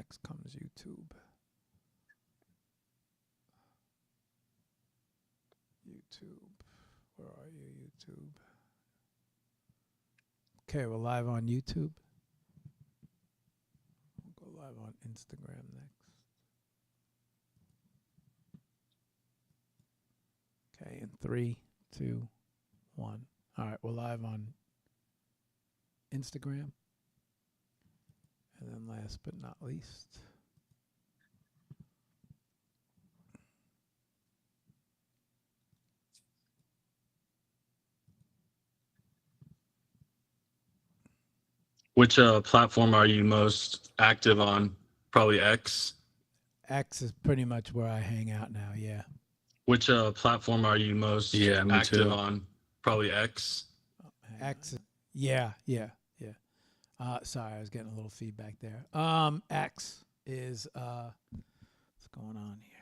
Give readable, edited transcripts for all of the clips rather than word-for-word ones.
Next comes YouTube. Where are you, YouTube? Okay, we're live on YouTube. We'll go live on Instagram next. Okay, in 3, 2, 1. All right, we're live on Instagram. And then last but not least, which platform are you most active on? Probably X. X is pretty much where I hang out now, yeah. Which platform are you most active on? Probably X. X, yeah. Sorry, I was getting a little feedback there. X is what's going on here?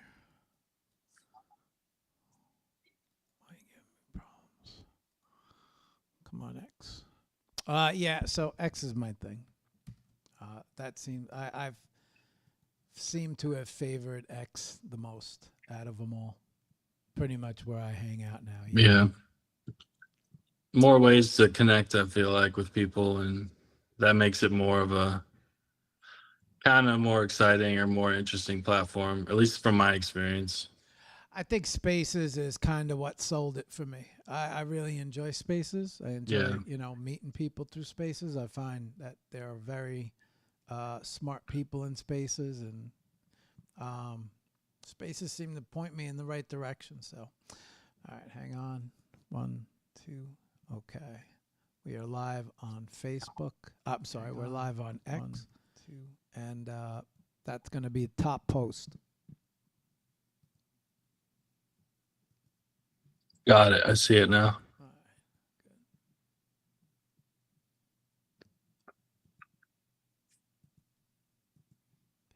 Why are you giving me problems? Come on, X. Yeah, so X is my thing. That seems I've seemed to have favored X the most out of them all. Pretty much where I hang out now. Yeah. More ways to connect, I feel like, with people, and that makes it more of a kind of more exciting or more interesting platform, at least from my experience. I think Spaces is kind of what sold it for me. I really enjoy Spaces. I enjoy, meeting people through Spaces. I find that there are very smart people in Spaces, and Spaces seem to point me in the right direction. So, all right, hang on. 1, 2, okay. We are live on Facebook. I'm sorry, we're live on X. 1, 2, and that's going to be a top post. Got it. I see it now. All right, good.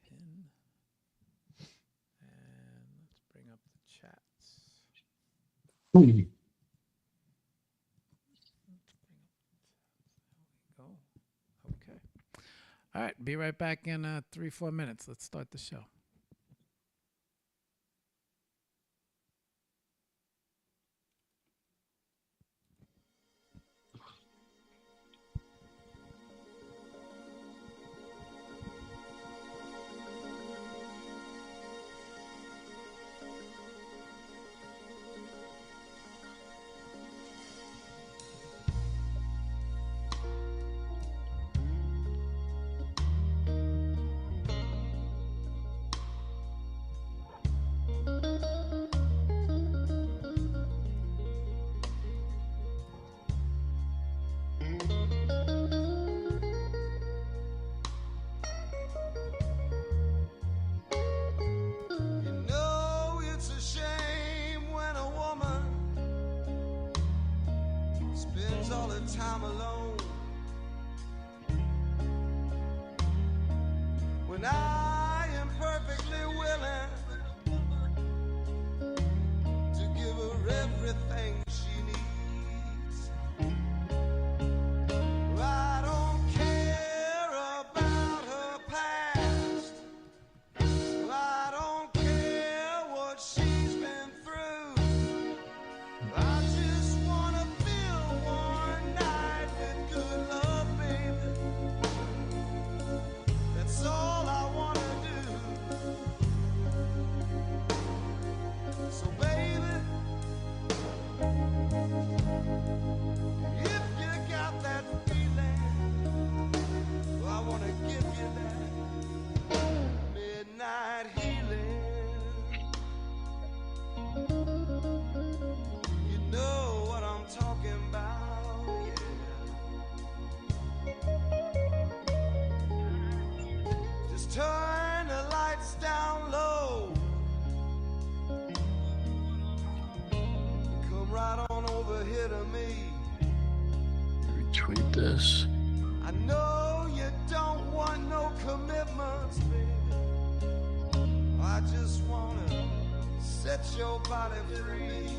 Pin. And let's bring up the chats. There we go. Okay. All right, be right back in 3-4 minutes. Let's start the show. Time alone when I am perfectly willing to give her everything she needs. I don't care about her past. I don't care what she's been through. I just wanna feel one night with good love, baby. That's all I wanna do. So baby, if you got that feeling, well, I wanna give you that midnight healing. You know what I'm talking about, yeah. Just turn the lights down low. Come right on over here to me. Retweet this. I know you don't want no commitments, baby. I just wanna set your body free.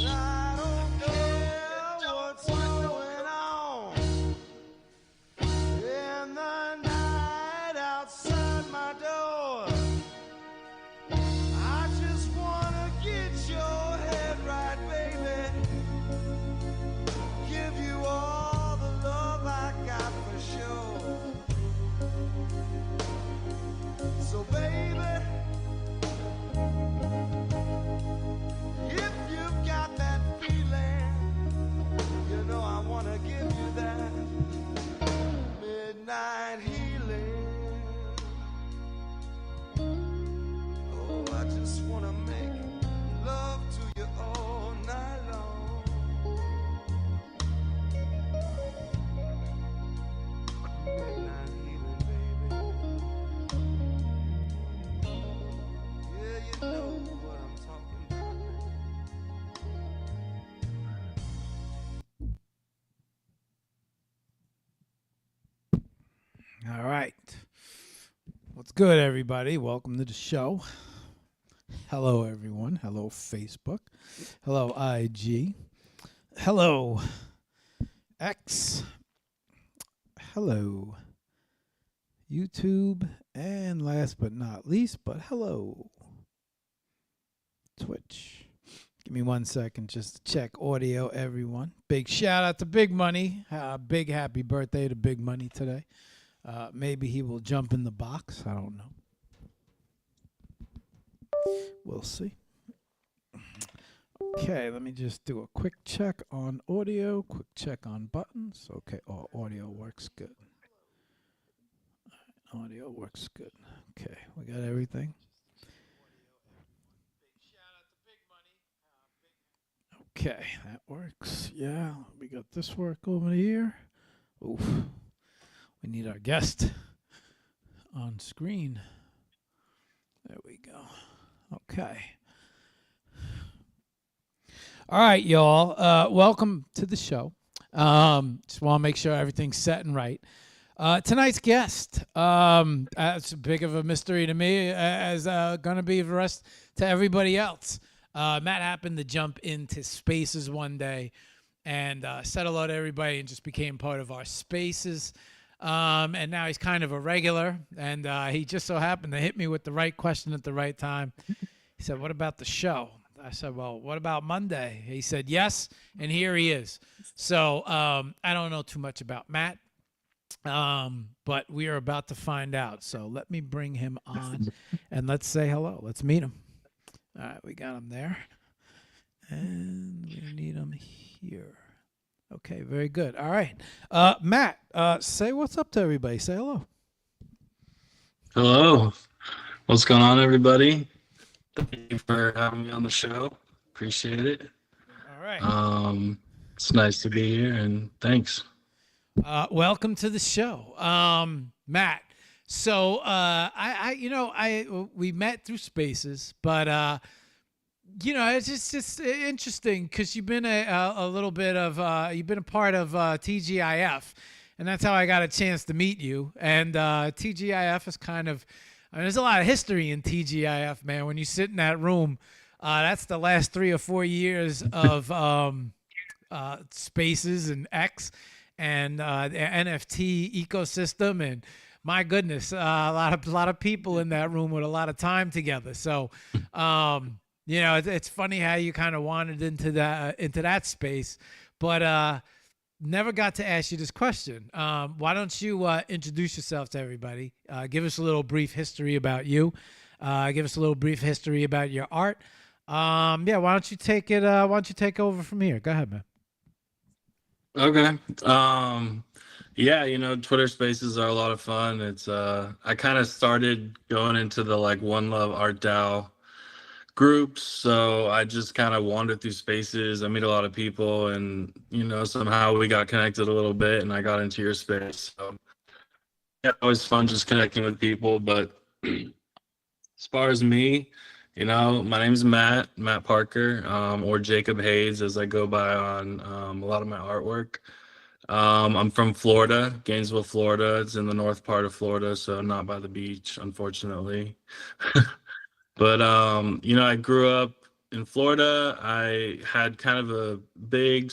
I don't care what's going on in the night. midnight healing. Oh, I just wanna make love to you all night long. Midnight healing, baby. Yeah, you know what I'm talking about. All right. What's good, everybody? Welcome to the show. Hello, everyone. Hello, Facebook. Hello, IG. Hello, X. Hello, YouTube. And last but not least, but hello, Twitch. Give me 1 second just to check audio, everyone. Big shout out to Big Money. Big happy birthday to Big Money today. Maybe he will jump in the box. I don't know. We'll see. Okay, let me just do a quick check on audio, quick check on buttons. Okay, audio works good. Audio works good. Okay, we got everything. Okay, that works. Yeah, we got this work over here. Oof. We need our guest on screen. There we go. Okay. All right, y'all. Welcome to the show. Just want to make sure everything's set and right. Tonight's guest, it's a big of a mystery to me, as going to be the rest to everybody else. Matt happened to jump into Spaces one day and said hello to everybody and just became part of our Spaces. And now he's kind of a regular, and he just so happened to hit me with the right question at the right time. He said, "What about the show?" I said, "Well, what about Monday?" He said, "Yes," and here he is. So I don't know too much about Matt, but we are about to find out. So let me bring him on, and let's say hello. Let's meet him. All right, we got him there, and we need him here. Okay, very good. All right. Matt, say what's up to everybody. Say hello. Hello. What's going on, everybody? Thank you for having me on the show. Appreciate it. All right. It's nice to be here, and thanks. Welcome to the show, Matt. So we met through Spaces, but it's just interesting because you've been a little bit of you've been a part of TGIF, and that's how I got a chance to meet you. And TGIF is kind of, there's a lot of history in TGIF, man. When you sit in that room, that's the last 3 or 4 years of Spaces and X and the NFT ecosystem, and my goodness, a lot of people in that room with a lot of time together. So. It's funny how you kind of wandered into that space, but never got to ask you this question. Why don't you introduce yourself to everybody? Give us a little brief history about you. Give us a little brief history about your art. Why don't you take it? Why don't you take over from here? Go ahead, man. Okay. Twitter Spaces are a lot of fun. It's I kind of started going into the One Love Art DAO groups, so I just kind of wandered through Spaces. I meet a lot of people, and somehow we got connected a little bit, and I got into your space. So yeah, always fun just connecting with people. But as far as me, my name's Matt Parker, or Jacob Hayes, as I go by on a lot of my artwork. I'm from Florida, Gainesville, Florida. It's in the north part of Florida, so not by the beach, unfortunately. But, I grew up in Florida. I had kind of a big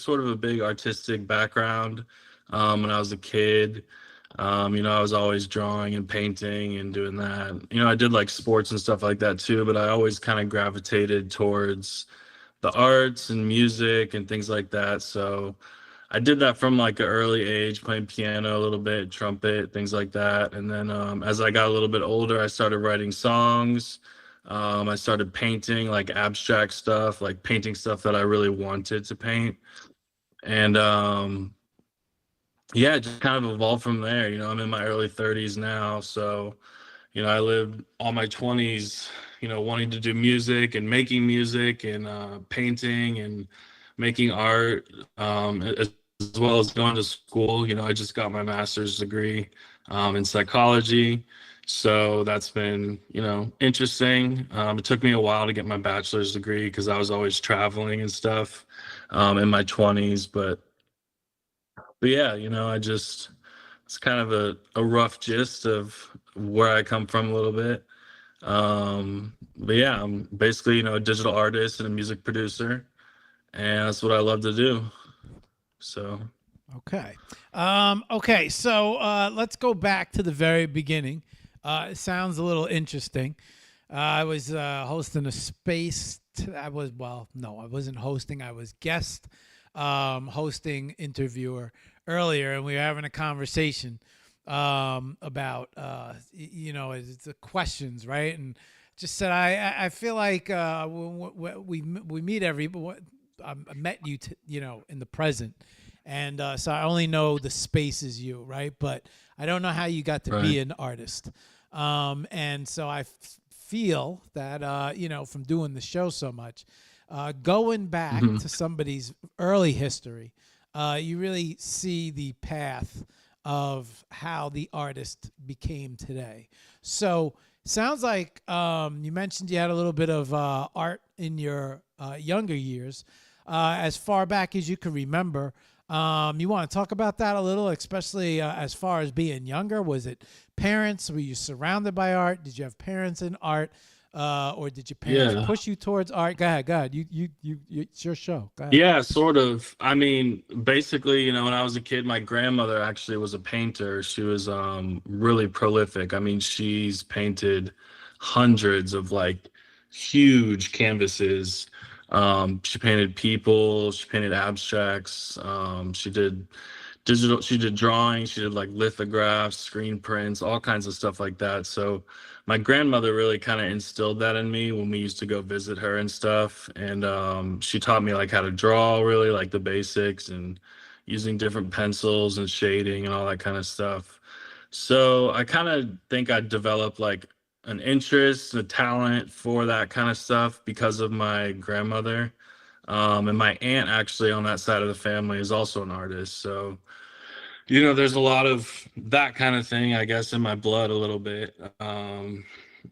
artistic background when I was a kid. I was always drawing and painting and doing that. I did sports and stuff like that too, but I always kind of gravitated towards the arts and music and things like that. So I did that from an early age, playing piano a little bit, trumpet, things like that. And then as I got a little bit older, I started writing songs. I started painting abstract stuff, painting stuff that I really wanted to paint. And yeah, it just kind of evolved from there. I'm in my early 30s now, so I lived all my 20s, wanting to do music and making music and painting and making art, as well as going to school. I just got my master's degree in psychology. So that's been, interesting. It took me a while to get my bachelor's degree because I was always traveling and stuff in my 20s. But yeah, it's kind of a rough gist of where I come from a little bit. But yeah, I'm basically, a digital artist and a music producer, and that's what I love to do. So, Okay. Okay. So let's go back to the very beginning. It sounds a little interesting. I was hosting a space. No, I wasn't hosting. I was guest hosting interviewer earlier, and we were having a conversation about it's the questions, right? And just said I feel like we meet I met you in the present, and so I only know the space is you, right? But I don't know how you got to be right. an artist. And so I feel that from doing the show so much, going back Hmm. to somebody's early history, you really see the path of how the artist became today. So sounds like you mentioned you had a little bit of art in your younger years, as far back as you can remember. You want to talk about that a little, especially as far as being younger? Was it parents? Were you surrounded by art? Did you have parents in art, or did your parents Yeah. push you towards art? Go ahead, go ahead. It's your show. Go ahead. Yeah, sort of. I mean, basically, when I was a kid, my grandmother actually was a painter. She was really prolific. I mean, she's painted hundreds of like huge canvases. She painted people, she painted abstracts, she did drawing, she did like lithographs, screen prints, all kinds of stuff like that. So my grandmother really kind of instilled that in me when we used to go visit her and stuff. And she taught me like how to draw, really like the basics, and using different pencils and shading and all that kind of stuff. So I kind of think I developed like an interest, a talent for that kind of stuff because of my grandmother. And my aunt actually on that side of the family is also an artist. So there's a lot of that kind of thing, I guess, in my blood a little bit.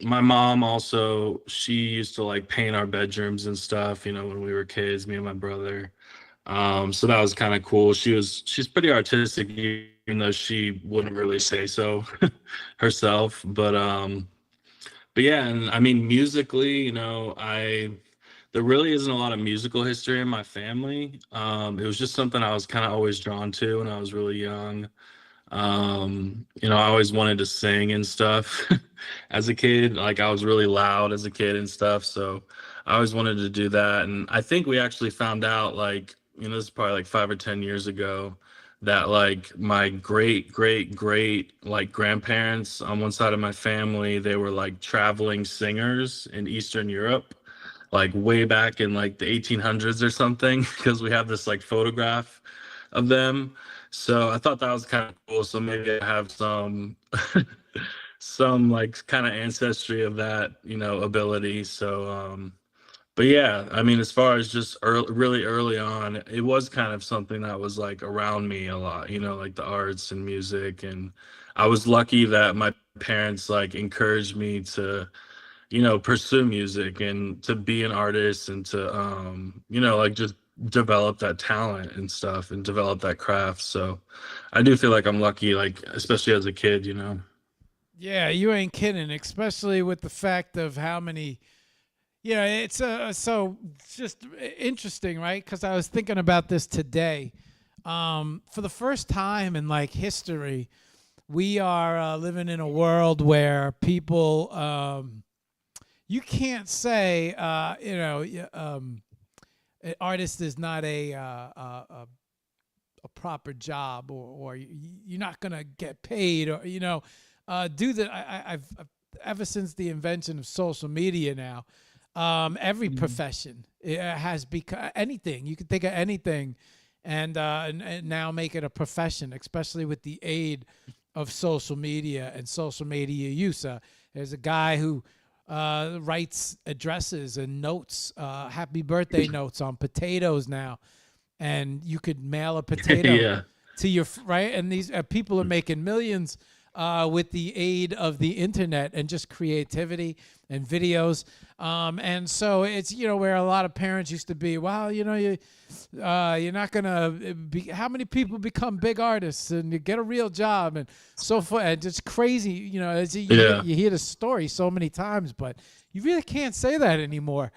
My mom also, she used to like paint our bedrooms and stuff, when we were kids, me and my brother. So that was kind of cool. She's pretty artistic, even though she wouldn't really say so herself. But yeah, and I mean, musically, there really isn't a lot of musical history in my family. It was just something I was kind of always drawn to when I was really young. I always wanted to sing and stuff as a kid. Like I was really loud as a kid and stuff. So I always wanted to do that. And I think we actually found out like, this is probably like 5 or 10 years ago, that like my great, great, great like grandparents on one side of my family, they were like traveling singers in Eastern Europe, like way back in like the 1800s or something, because we have this like photograph of them. So I thought that was kind of cool. So maybe I have some some like kind of ancestry of that, ability. So but yeah, I mean, as far as just really early on, it was kind of something that was like around me a lot, like the arts and music. And I was lucky that my parents like encouraged me to, pursue music and to be an artist and to, like just develop that talent and stuff and develop that craft. So I do feel like I'm lucky, like, especially as a kid. Yeah, you ain't kidding, especially with the fact of how many. Yeah, it's so just interesting, right? Because I was thinking about this today. For the first time in like history, we are living in a world where people, you can't say, an artist is not a proper job, or you're not gonna get paid, or do that. I've ever since the invention of social media now, every Mhm. profession has become anything. You can think of anything, and now make it a profession, especially with the aid of social media and social media use. There's a guy who writes addresses and notes, happy birthday notes on potatoes now, and you could mail a potato Yeah. to your right. And these people are making millions with the aid of the internet and just creativity and videos. And so it's, where a lot of parents used to be, well, you're not gonna be. How many people become big artists and you get a real job and so forth? And it's crazy, Yeah. you hear the story so many times, but you really can't say that anymore.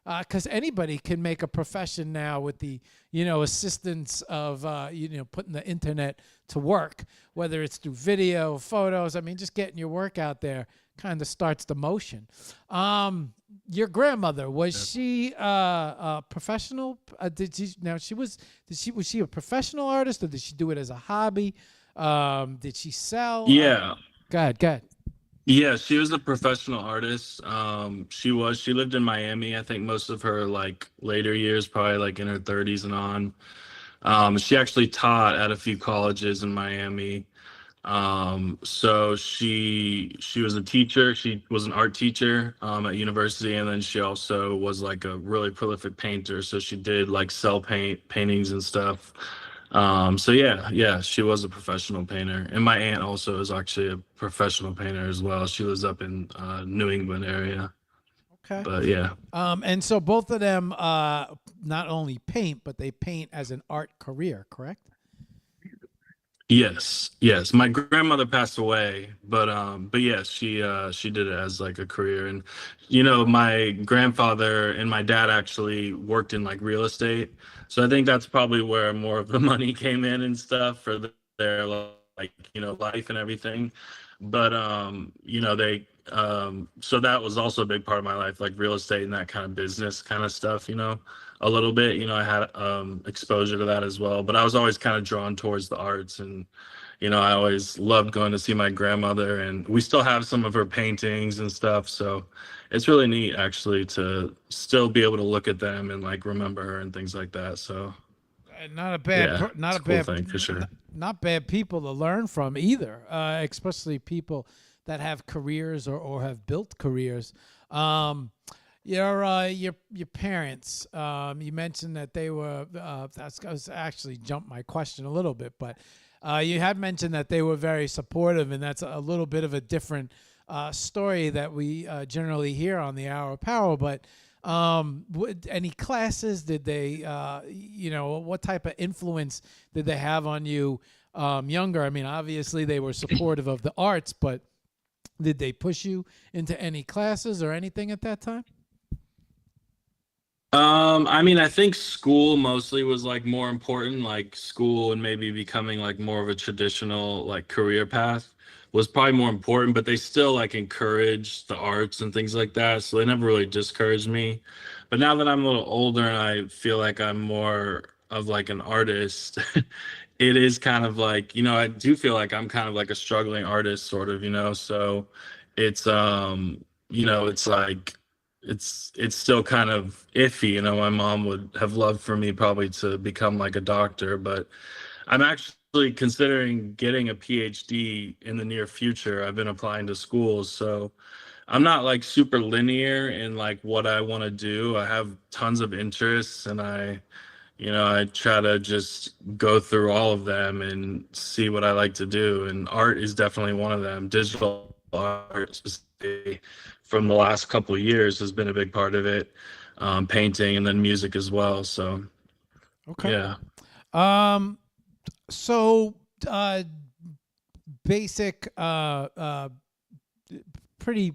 Because anybody can make a profession now with the, assistance of, putting the internet to work, whether it's through video, photos. I mean, just getting your work out there kind of starts the motion. Your grandmother, was she a professional? Was she a professional artist, or did she do it as a hobby? Did she sell? Yeah. Go ahead. Yeah, she was a professional artist. She lived in Miami, I think most of her like later years, probably like in her 30s and on. She actually taught at a few colleges in Miami. So she was a teacher. She was an art teacher at university, and then she also was like a really prolific painter. So she did like paintings and stuff. So yeah, she was a professional painter, and my aunt also is actually a professional painter as well. She lives up in New England area. Okay. But yeah. And so both of them not only paint, but they paint as an art career, correct? Yes. My grandmother passed away, but yes, she did it as like a career. And my grandfather and my dad actually worked in like real estate. So I think that's probably where more of the money came in and stuff for their like, life and everything. But they so that was also a big part of my life, like real estate and that kind of business kind of stuff, a little bit. I had exposure to that as well, but I was always kind of drawn towards the arts. And I always loved going to see my grandmother, and we still have some of her paintings and stuff, so it's really neat actually to still be able to look at them and like remember her and things like that. So not a bad, yeah, not it's a a cool bad thing for sure. Not bad people to learn from either, especially people that have careers or have built careers. Your parents, you mentioned that they were, I was actually jumped my question a little bit, but you had mentioned that they were very supportive, and that's a little bit of a different story that we generally hear on the Hour of Power. But any classes did they, what type of influence did they have on you younger? I mean, obviously they were supportive of the arts, but did they push you into any classes or anything at that time? I mean, I think school mostly was like more important, like school and maybe becoming like more of a traditional like career path was probably more important, but they still like encouraged the arts and things like that. So they never really discouraged me. But now that I'm a little older and I feel like I'm more of like an artist, it is kind of like, I do feel like I'm kind of like a struggling artist sort of, so it's, it's like, it's still kind of iffy. My mom would have loved for me probably to become like a doctor, but I'm actually considering getting a PhD in the near future. I've been applying to schools, so I'm not like super linear in like what I want to do. I have tons of interests, and I try to just go through all of them and see what I like to do. And art is definitely one of them. Digital art, specifically, from the last couple of years, has been a big part of it. Painting, and then music as well. So, okay. Yeah. So, basic, pretty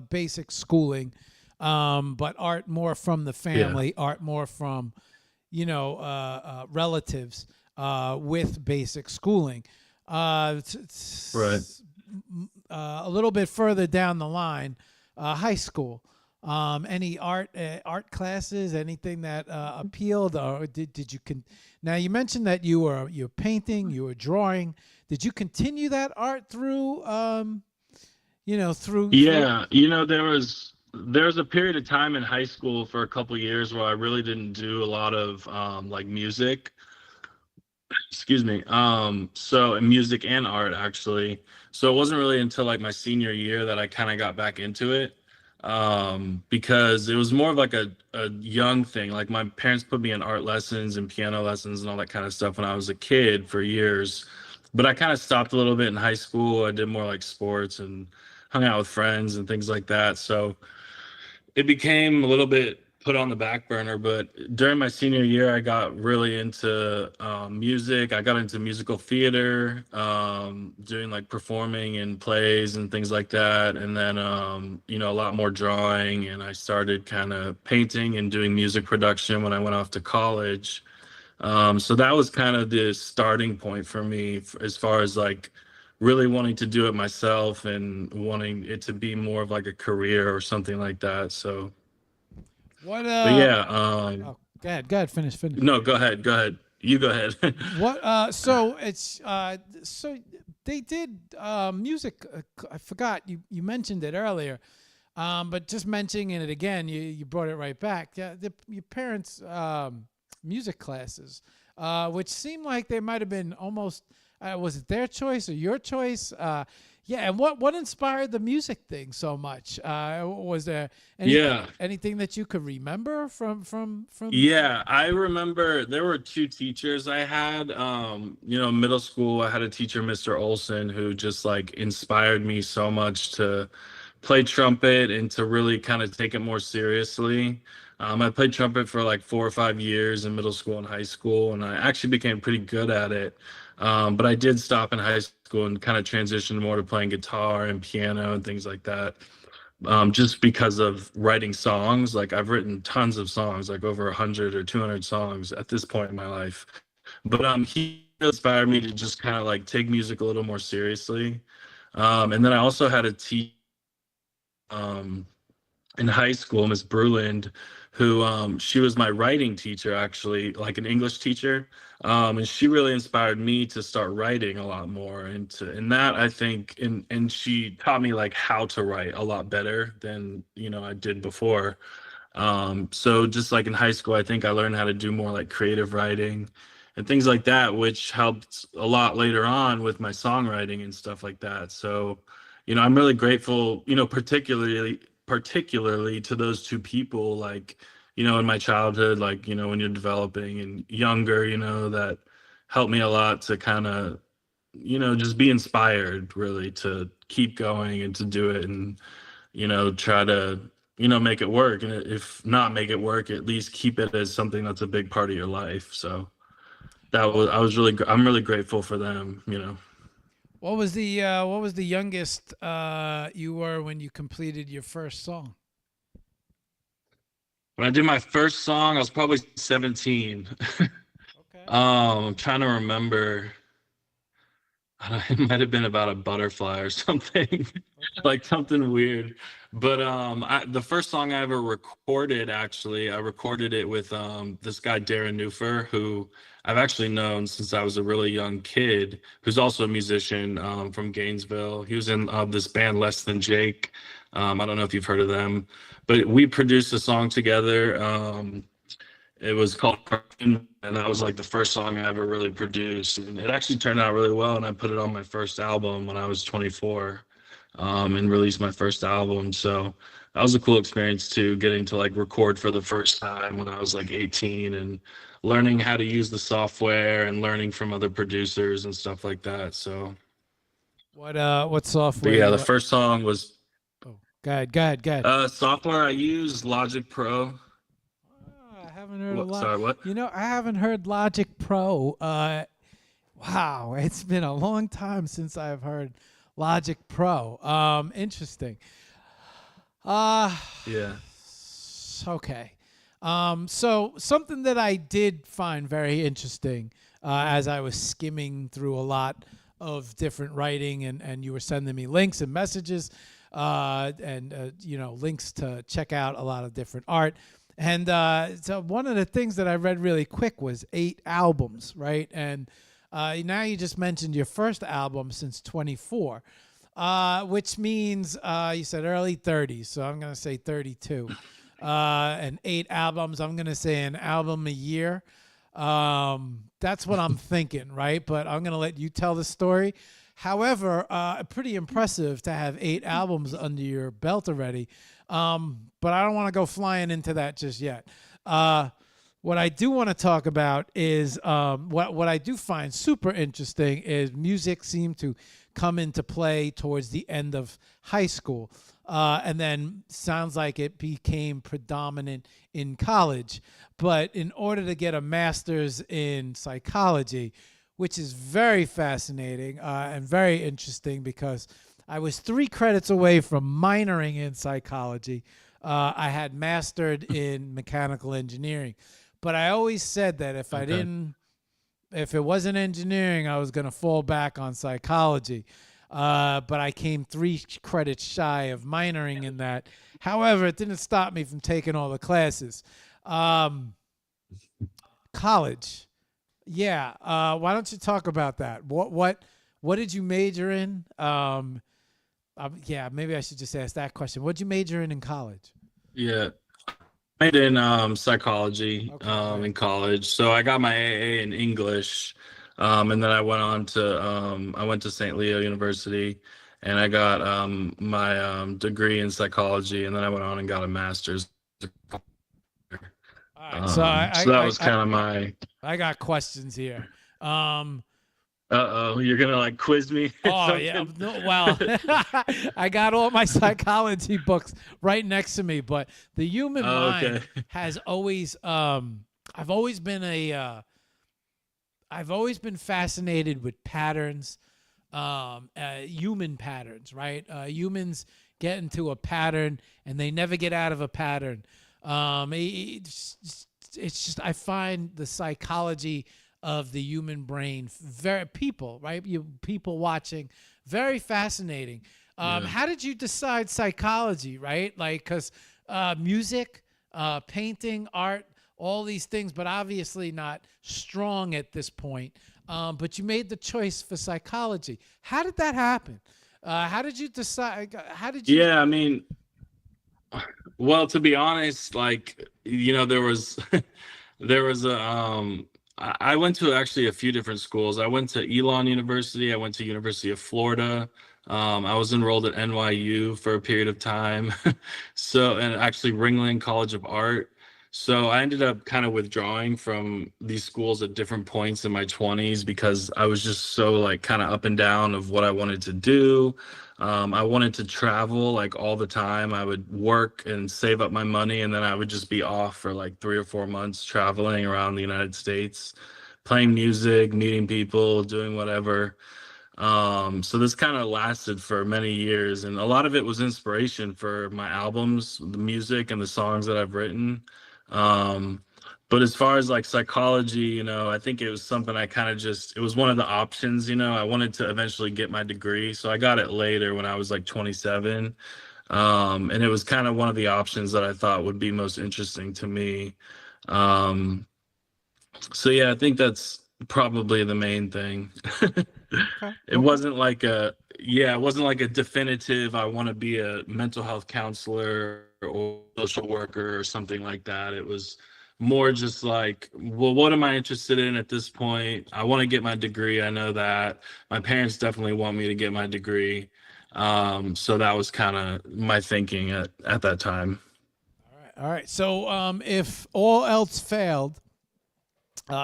basic schooling, but art more from the family, art more from, relatives, with basic schooling. Right. A little bit further down the line, high school. Any art classes, anything that appealed, or did you now you mentioned that you're painting, you were drawing. Did you continue that art through through? Yeah, there was there's a period of time in high school for a couple years where I really didn't do a lot of like music. Excuse me. So in music and art actually. So it wasn't really until like my senior year that I kind of got back into it. Because it was more of like a young thing. Like my parents put me in art lessons and piano lessons and all that kind of stuff when I was a kid for years. But I kind of stopped a little bit in high school. I did more like sports and hung out with friends and things like that. So it became a little bit put on the back burner. But during my senior year, I got really into music. I got into musical theater, doing like performing in plays and things like that. And then, you know, a lot more drawing. And I started kind of painting and doing music production when I went off to college. So that was kind of the starting point for me as far as like really wanting to do it myself and wanting it to be more of like a career or something like that. So, What but yeah, oh, go ahead, finish. no, go ahead, you go ahead. What so it's so they did music, I forgot you mentioned it earlier. But just mentioning it again, you brought it right back. Yeah, your parents' music classes, which seemed like they might have been almost, was it their choice or your choice? Yeah, and what inspired the music thing so much? Was there Yeah. anything that you could remember from? Yeah, I remember there were two teachers I had. You know, middle school, I had a teacher, Mr. Olson, who just like inspired me so much to play trumpet and to really kind of take it more seriously. I played trumpet for like 4 or 5 years in middle school and high school, and I actually became pretty good at it. But I did stop in high school and kind of transitioned more to playing guitar and piano and things like that. Just because of writing songs. Like I've written tons of songs, like over 100 or 200 songs at this point in my life. But he inspired me to just kind of like take music a little more seriously. And then I also had a teacher um, in high school, Miss Bruland, who she was my writing teacher, actually, like an English teacher. And she really inspired me to start writing a lot more. And that I think, and she taught me like how to write a lot better than, you know, I did before. So just like in high school, I think I learned how to do more like creative writing and things like that, which helped a lot later on with my songwriting and stuff like that. So, you know, I'm really grateful, you know, particularly to those two people, like, you know, in my childhood, like, you know, when you're developing and younger, you know, that helped me a lot to kind of, you know, just be inspired really to keep going and to do it and, you know, try to, you know, make it work. And if not make it work, at least keep it as something that's a big part of your life. So I'm really grateful for them, you know. What was the youngest you were when you completed your first song? When I did my first song, I was probably 17. Okay. I'm trying to remember. It might have been about a butterfly or something, like something weird. But the first song I ever recorded, actually, I recorded it with this guy Darren Newfer, who I've actually known since I was a really young kid, who's also a musician from Gainesville. He was in this band Less Than Jake. I don't know if you've heard of them, but we produced a song together. It was called Cartoon, and that was like the first song I ever really produced. And it actually turned out really well, and I put it on my first album when I was 24, and released my first album. So that was a cool experience too, getting to like record for the first time when I was like 18 and learning how to use the software and learning from other producers and stuff like that. So, What but software yeah, you the first song was Oh, go ahead. software I use Logic Pro. I haven't heard What? Sorry, what? You know, I haven't heard Logic Pro. Wow, it's been a long time since I've heard Logic Pro. Interesting. Yeah. Okay. So something that I did find very interesting as I was skimming through a lot of different writing, and you were sending me links and messages, and you know, links to check out a lot of different art. And so one of the things that I read really quick was 8 albums, right? And now you just mentioned your first album since 24. which means you said early 30s, so I'm gonna say 32. And 8 albums. I'm gonna say an album a year. That's what I'm thinking, right? But I'm gonna let you tell the story. However, pretty impressive to have 8 albums under your belt already. But I don't want to go flying into that just yet. What I do want to talk about is what I do find super interesting is music seemed to come into play towards the end of high school. And then sounds like it became predominant in college. But in order to get a master's in psychology, which is very fascinating and very interesting because I was 3 credits away from minoring in psychology. I had mastered in mechanical engineering. But I always said that if it wasn't engineering, I was going to fall back on psychology. But I came 3 credits shy of minoring in that. However, it didn't stop me from taking all the classes. College. Yeah. Why don't you talk about that? What did you major in? Yeah, maybe I should just ask that question. What did you major in college? Yeah. I did psychology Okay. in college. So I got my AA in English. And then I went on to I went to St. Leo University and I got my degree in psychology, and then I went on and got a master's. All right. So So that was kind of my I got questions here. uh-oh, you're gonna like quiz me or Oh something? yeah, no, well, I got all my psychology books right next to me, but the human mind Okay. has always I've always been fascinated with patterns, human patterns, right? Humans get into a pattern and they never get out of a pattern. It's just I find the psychology of the human brain very people watching very fascinating. How did you decide psychology, right? Like, because music, painting, art, all these things, but obviously not strong at this point. But you made the choice for psychology. How did that happen? How did you decide? How did you? Yeah, I mean, well, to be honest, like, there was there was a I went to actually a few different schools. I went to Elon University. I went to University of Florida. I was enrolled at NYU for a period of time. And actually Ringling College of Art. So I ended up kind of withdrawing from these schools at different points in my 20s because I was just so like kind of up and down of what I wanted to do. I wanted to travel like all the time. I would work and save up my money, and then I would just be off for like 3 or 4 months traveling around the United States, playing music, meeting people, doing whatever. So this kind of lasted for many years, and a lot of it was inspiration for my albums, the music and the songs that I've written. But as far as like psychology, I think it was something I kind of it was one of the options. I wanted to eventually get my degree. So I got it later when I was like 27. And it was kind of one of the options that I thought would be most interesting to me. So yeah, I think that's probably the main thing. It wasn't like it wasn't like a definitive, I want to be a mental health counselor or social worker or something like that. It was more just like, well, what am I interested in at this point? I want to get my degree. I know that my parents definitely want me to get my degree. So that was kind of my thinking at that time. All right. So if all else failed,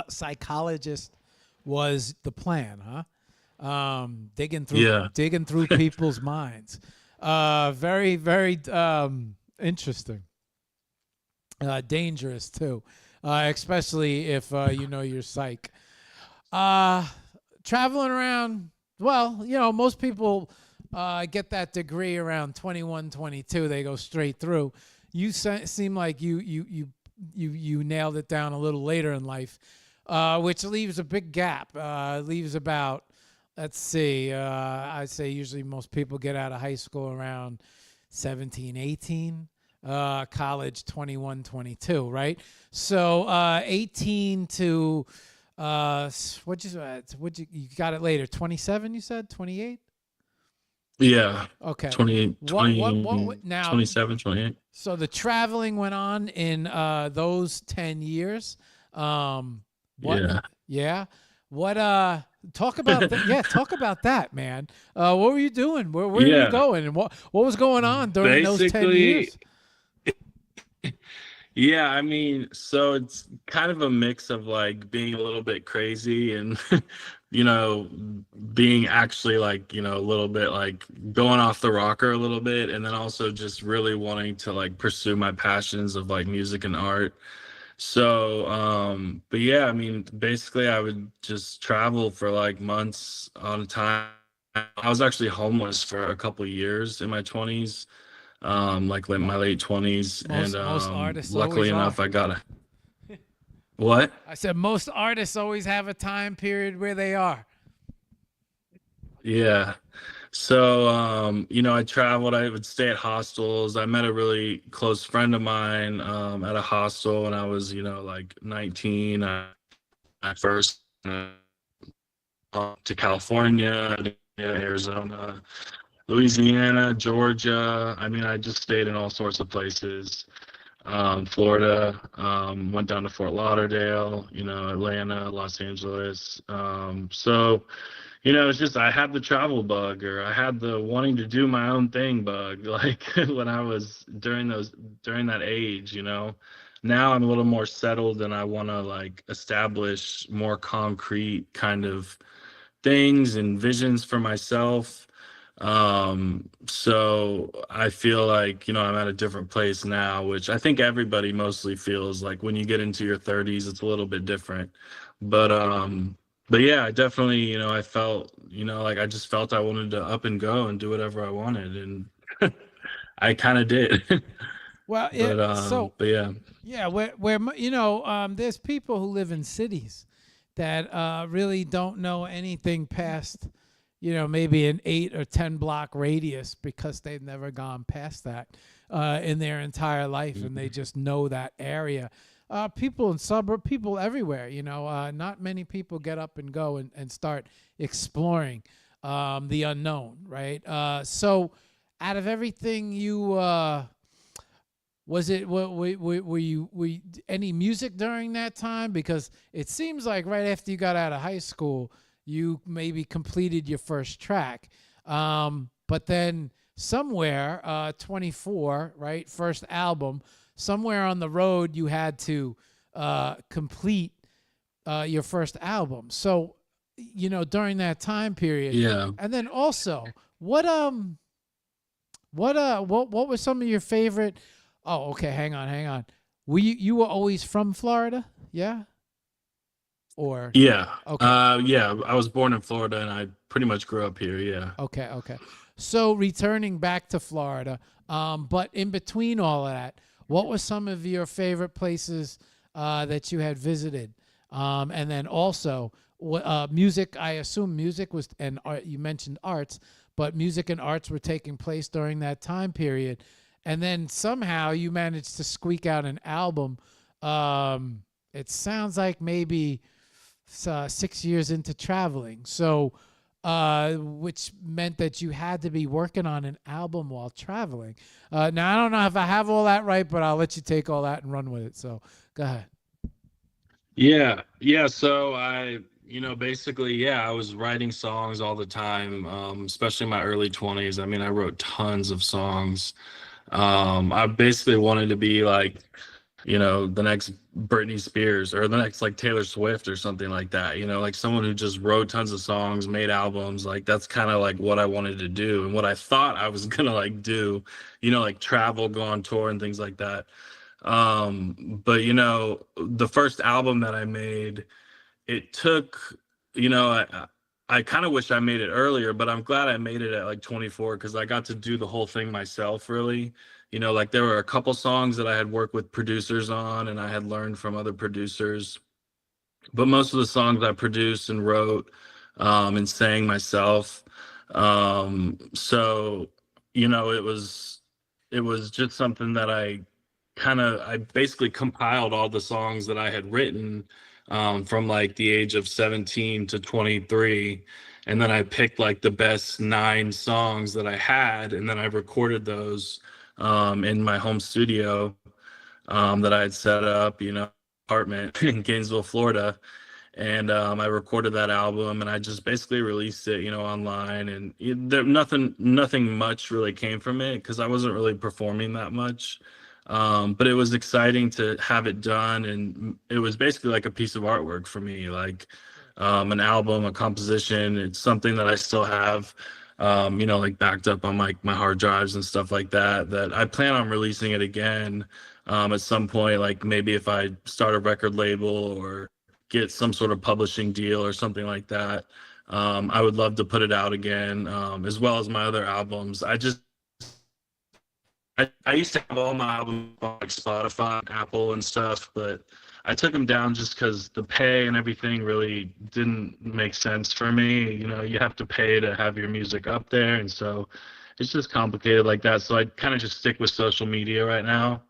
psychologist was the plan, huh? Digging through people's minds. Very, very interesting. Dangerous too, especially if you know your psych. Traveling around, well, most people get that degree around 21, 22. They go straight through. You seem like you nailed it down a little later in life, which leaves a big gap. Leaves about, let's see, I'd say usually most people get out of high school around 17, 18. College 21, 22, right? So 18 to you got it later, 27, you said? 28? Yeah. Okay. 20, Now? 27, 28. So the traveling went on in those 10 years. What? Yeah. Yeah. What? Talk about that. Yeah, talk about that, man. What were you doing? Where were you Yeah. going? And what was going on during those 10 Basically, years? yeah, I mean, so it's kind of a mix of like being a little bit crazy and, you know, being actually like, you know, a little bit like going off the rocker a little bit. And then also just really wanting to like pursue my passions of like music and art. So, but yeah, I mean, basically I would just travel for like months on a time. I was actually homeless for a couple years in my 20s, like my late 20s, and Most artists luckily always are. enough I got a what? I said most artists always have a time period where they are. Yeah. So, you know, I traveled, I would stay at hostels. I met a really close friend of mine at a hostel when I was, you know, like 19. I first to California, Arizona, Louisiana, Georgia. I mean, I just stayed in all sorts of places. Florida, went down to Fort Lauderdale, you know, Atlanta, Los Angeles. So, you know, it's just I had the travel bug, or I had the wanting to do my own thing bug, like when I was during that age, you know. Now I'm a little more settled and I want to like establish more concrete kind of things and visions for myself. So I feel like, you know, I'm at a different place now, which I think everybody mostly feels like when you get into your 30s, it's a little bit different. But yeah, I definitely, you know, I felt, you know, like I just felt I wanted to up and go and do whatever I wanted, and I kind of did. Well, But yeah. yeah, you know, there's people who live in cities that really don't know anything past, you know, maybe an 8 or 10 block radius because they've never gone past that in their entire life, and they just know that area. People in suburb, people everywhere, you know, not many people get up and go and start exploring the unknown, right? So out of everything you was it were you any music during that time? Because it seems like right after you got out of high school, you maybe completed your first track, but then somewhere 24, right, first album, somewhere on the road you had to complete your first album. So, you know, during that time period, Yeah. and then also what were some of your favorite? Oh, okay. Hang on. You were always from Florida, yeah? Or Yeah. okay, Yeah, I was born in Florida and I pretty much grew up here. Yeah. okay. So returning back to Florida, but in between all of that, what were some of your favorite places that you had visited? And then also, music. I assume music was, and art, you mentioned arts, but music and arts were taking place during that time period. And then somehow you managed to squeak out an album. It sounds like maybe 6 years into traveling. So, which meant that you had to be working on an album while traveling. Now, I don't know if I have all that right, but I'll let you take all that and run with it. So go ahead. Yeah. Yeah. So you know, basically, yeah, I was writing songs all the time, especially in my early 20s. I mean, I wrote tons of songs. I basically wanted to be like, you know, the next Britney Spears or the next like Taylor Swift or something like that, you know, like someone who just wrote tons of songs, made albums. Like that's kind of like what I wanted to do and what I thought I was gonna like do, you know, like travel, go on tour and things like that. But you know, the first album that I made, it took, you know, I kind of wish I made it earlier, but I'm glad I made it at like 24 because I got to do the whole thing myself, really. You know, like there were a couple songs that I had worked with producers on and I had learned from other producers, but most of the songs I produced and wrote and sang myself. So, you know, it was just something that I basically compiled all the songs that I had written from like the age of 17 to 23, and then I picked like the best 9 songs that I had, and then I recorded those in my home studio that I had set up, apartment in Gainesville, Florida. And I recorded that album, and I just basically released it, online. And nothing much really came from it because I wasn't really performing that much. But it was exciting to have it done, and it was basically like a piece of artwork for me, like an album, a composition. It's something that I still have, like backed up on my hard drives and stuff like that. That I plan on releasing it again at some point, like maybe if I start a record label or get some sort of publishing deal or something like that. I would love to put it out again, as well as my other albums. I used to have all my albums on like Spotify, Apple, and stuff, but I took them down just because the pay and everything really didn't make sense for me. You have to pay to have your music up there, and so it's just complicated like that. So I kind of just stick with social media right now.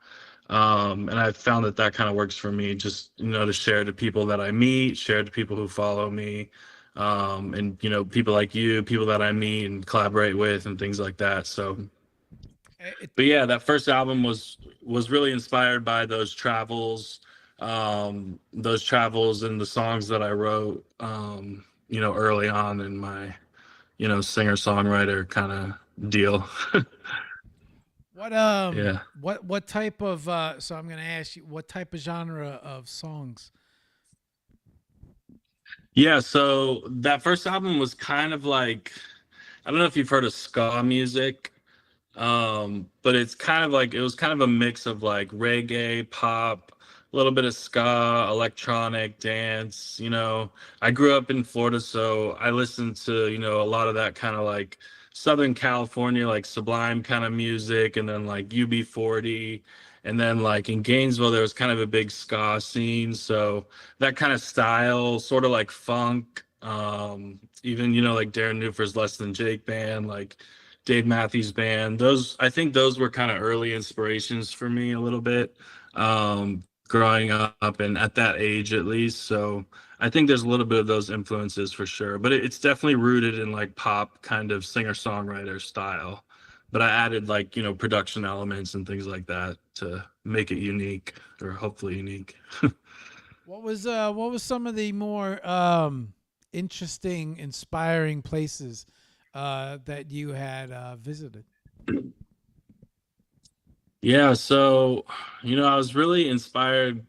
And I've found that kind of works for me, just, to share to people that I meet, share to people who follow me, and, people like you, people that I meet and collaborate with and things like that. So, but yeah, that first album was really inspired by those travels and the songs that I wrote, early on in my, singer-songwriter kind of deal. What Yeah. what type of so I'm gonna ask you, what type of genre of songs? Yeah, so that first album was kind of like, I don't know if you've heard of ska music, but it's kind of like, it was kind of a mix of like reggae, pop, a little bit of ska, electronic, dance. I grew up in Florida, so I listened to, a lot of that kind of like Southern California, like Sublime kind of music, and then like UB40. And then like in Gainesville, there was kind of a big ska scene. So that kind of style, sort of like funk, even, like Darren Newford's Less Than Jake band, like Dave Matthews Band. I think those were kind of early inspirations for me a little bit, growing up and at that age at least. So I think there's a little bit of those influences for sure, but it's definitely rooted in like pop kind of singer-songwriter style. But I added like, production elements and things like that to make it unique, or hopefully unique. What was some of the more interesting, inspiring places that you had visited? Yeah, so, I was really inspired.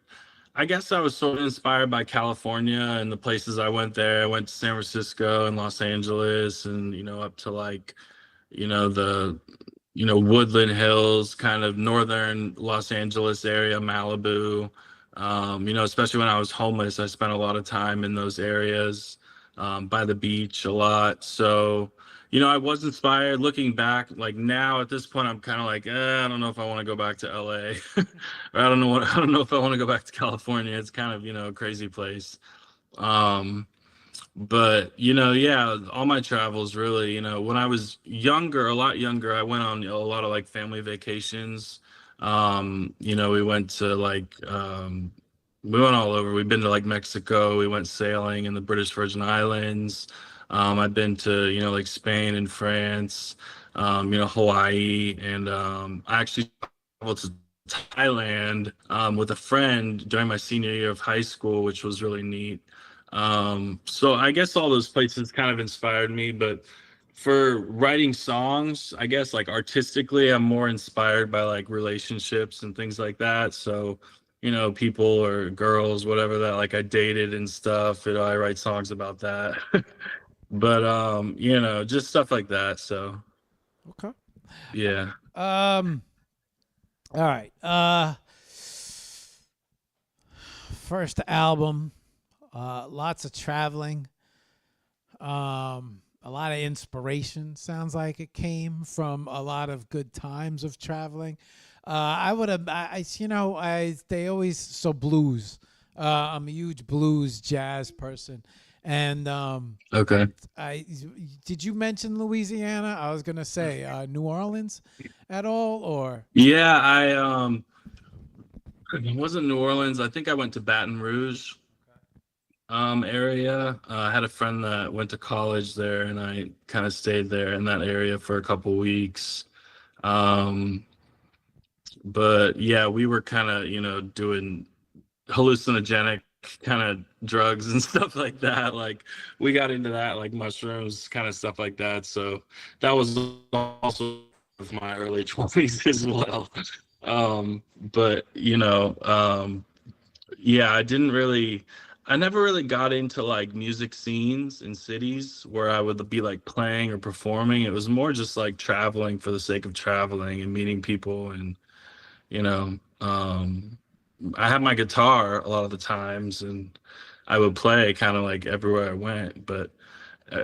I guess I was sort of inspired by California and the places I went there. I went to San Francisco and Los Angeles and, up to like, the, Woodland Hills, kind of northern Los Angeles area, Malibu. Especially when I was homeless, I spent a lot of time in those areas, by the beach a lot. So, I was inspired looking back. Like now at this point, I'm kind of like, I don't know if I want to go back to LA, or I don't know if I want to go back to California. It's kind of, a crazy place. But, yeah, all my travels really, when I was younger, a lot younger, I went on a lot of like family vacations. We went to like, we went all over. We've been to like Mexico. We went sailing in the British Virgin Islands. I've been to, like Spain and France, Hawaii. And I actually traveled to Thailand with a friend during my senior year of high school, which was really neat. So I guess all those places kind of inspired me, but for writing songs, I guess like artistically, I'm more inspired by like relationships and things like that. So, people or girls, whatever that like I dated and stuff, I write songs about that. But just stuff like that. So Okay. yeah. All right. First album, lots of traveling, a lot of inspiration. Sounds like it came from a lot of good times of traveling. I would have, they always, so blues. I'm a huge blues jazz person. And Okay. did you mention Louisiana? I was gonna say New Orleans at all, or Yeah, it wasn't New Orleans. I think I went to Baton Rouge. area. I had a friend that went to college there, and I kind of stayed there in that area for a couple weeks. Um, but yeah, we were kind of, doing hallucinogenic kind of drugs and stuff like that. Like we got into that, like mushrooms, kind of stuff like that. So that was also of my early 20s as well. But yeah, I never really got into like music scenes in cities where I would be like playing or performing. It was more just like traveling for the sake of traveling and meeting people. And you know, I had my guitar a lot of the times, and I would play kind of like everywhere I went, but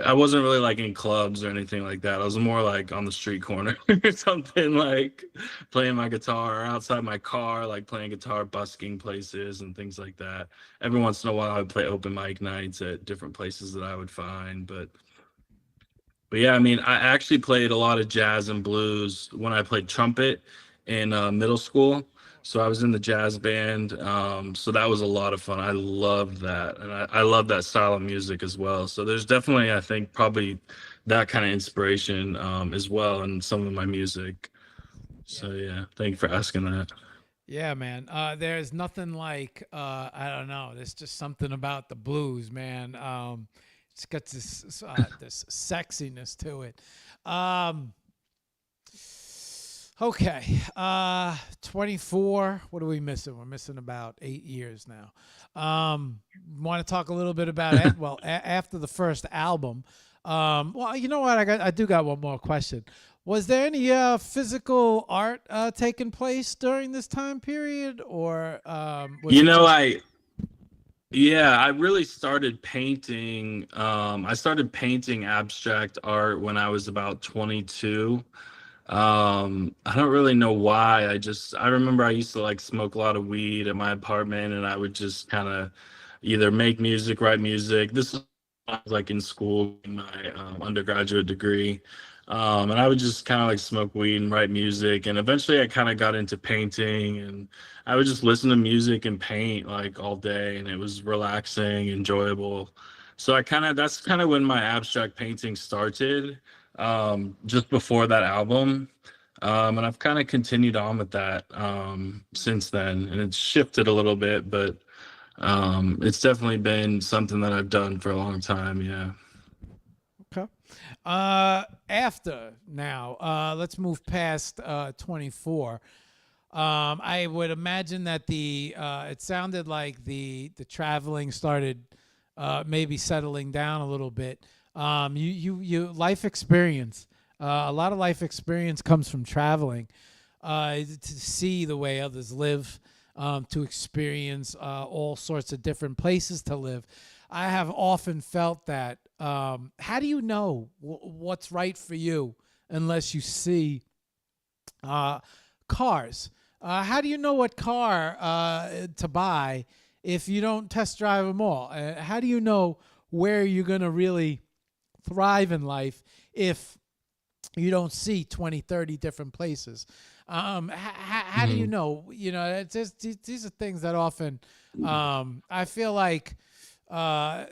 I wasn't really like in clubs or anything like that. I was more like on the street corner or something, like playing my guitar or outside my car, like playing guitar, busking places and things like that. Every once in a while, I would play open mic nights at different places that I would find. But yeah, I mean, I actually played a lot of jazz and blues when I played trumpet in middle school. So I was in the jazz band. So that was a lot of fun. I loved that. And I love that style of music as well. So there's definitely, I think, probably that kind of inspiration as well in some of my music. So yeah, thank you for asking that. Yeah, man. There's nothing like I don't know. There's just something about the blues, man. It's got this sexiness to it. Um, okay, 24. What are we missing? We're missing about 8 years now. Want to talk a little bit about it? Well, after the first album. Well, you know what? I do got one more question. Was there any physical art taking place during this time period, or was You it know, just I really started painting. I started painting abstract art when I was about 22. I don't really know why. I remember I used to like smoke a lot of weed at my apartment, and I would just kind of either make music, write music. This was like in school, in my undergraduate degree. And I would just kind of like smoke weed and write music. And eventually I kind of got into painting, and I would just listen to music and paint like all day, and it was relaxing, enjoyable. So that's kind of when my abstract painting started, just before that album. And I've kind of continued on with that since then, and it's shifted a little bit, but it's definitely been something that I've done for a long time. Yeah. okay? After now, let's move past 24. I would imagine that it sounded like the traveling started maybe settling down a little bit. You life experience. A lot of life experience comes from traveling, to see the way others live, to experience all sorts of different places to live. I have often felt that. How do you know what's right for you unless you see cars? How do you know what car to buy if you don't test drive them all? How do you know where you're going to really thrive in life if you don't see 20, 30 different places? How do you Mhm. know? It's just, these are things that often I feel like, you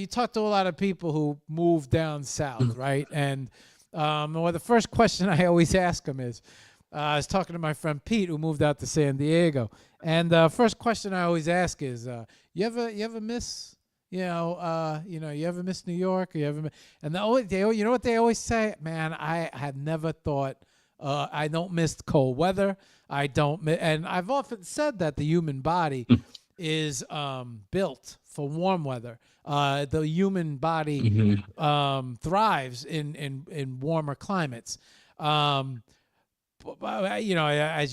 talk to a lot of people who move down south, right? And well, the first question I always ask them is, I was talking to my friend Pete, who moved out to San Diego, and the first question I always ask is, you ever miss, you ever miss New York? Or you ever, and you know what they always say, man, I have never thought, I don't miss cold weather. I don't, and I've often said that the human body is built for warm weather. The human body Mhm. thrives in warmer climates. As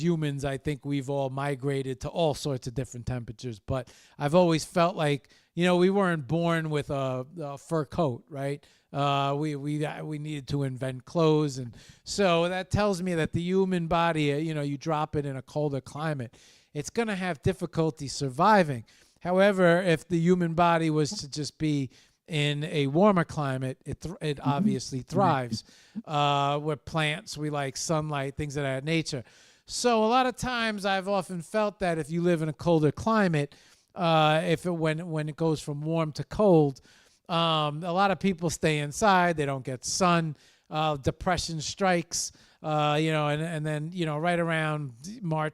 humans, I think we've all migrated to all sorts of different temperatures. But I've always felt like, we weren't born with a fur coat, right? We needed to invent clothes, and so that tells me that the human body, you drop it in a colder climate, it's going to have difficulty surviving. However, if the human body was to just be in a warmer climate, it obviously thrives. We're plants, we like sunlight, things of that nature. So a lot of times I've often felt that if you live in a colder climate, when it goes from warm to cold. A lot of people stay inside. They don't get sun. Depression strikes. And then right around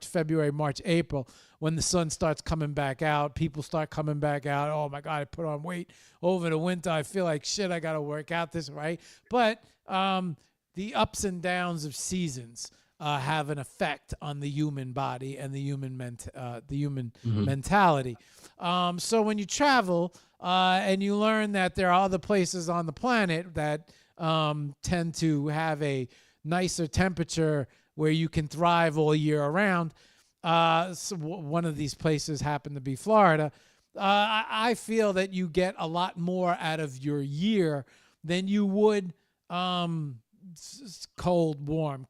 February, March, April, when the sun starts coming back out, people start coming back out. Oh my God, I put on weight over the winter. I feel like shit. I got to work out this, right? But the ups and downs of seasons have an effect on the human body and the human mentality. So when you travel and you learn that there are other places on the planet that tend to have a nicer temperature where you can thrive all year around. So one of these places happened to be Florida. I feel that you get a lot more out of your year than you would cold, warm,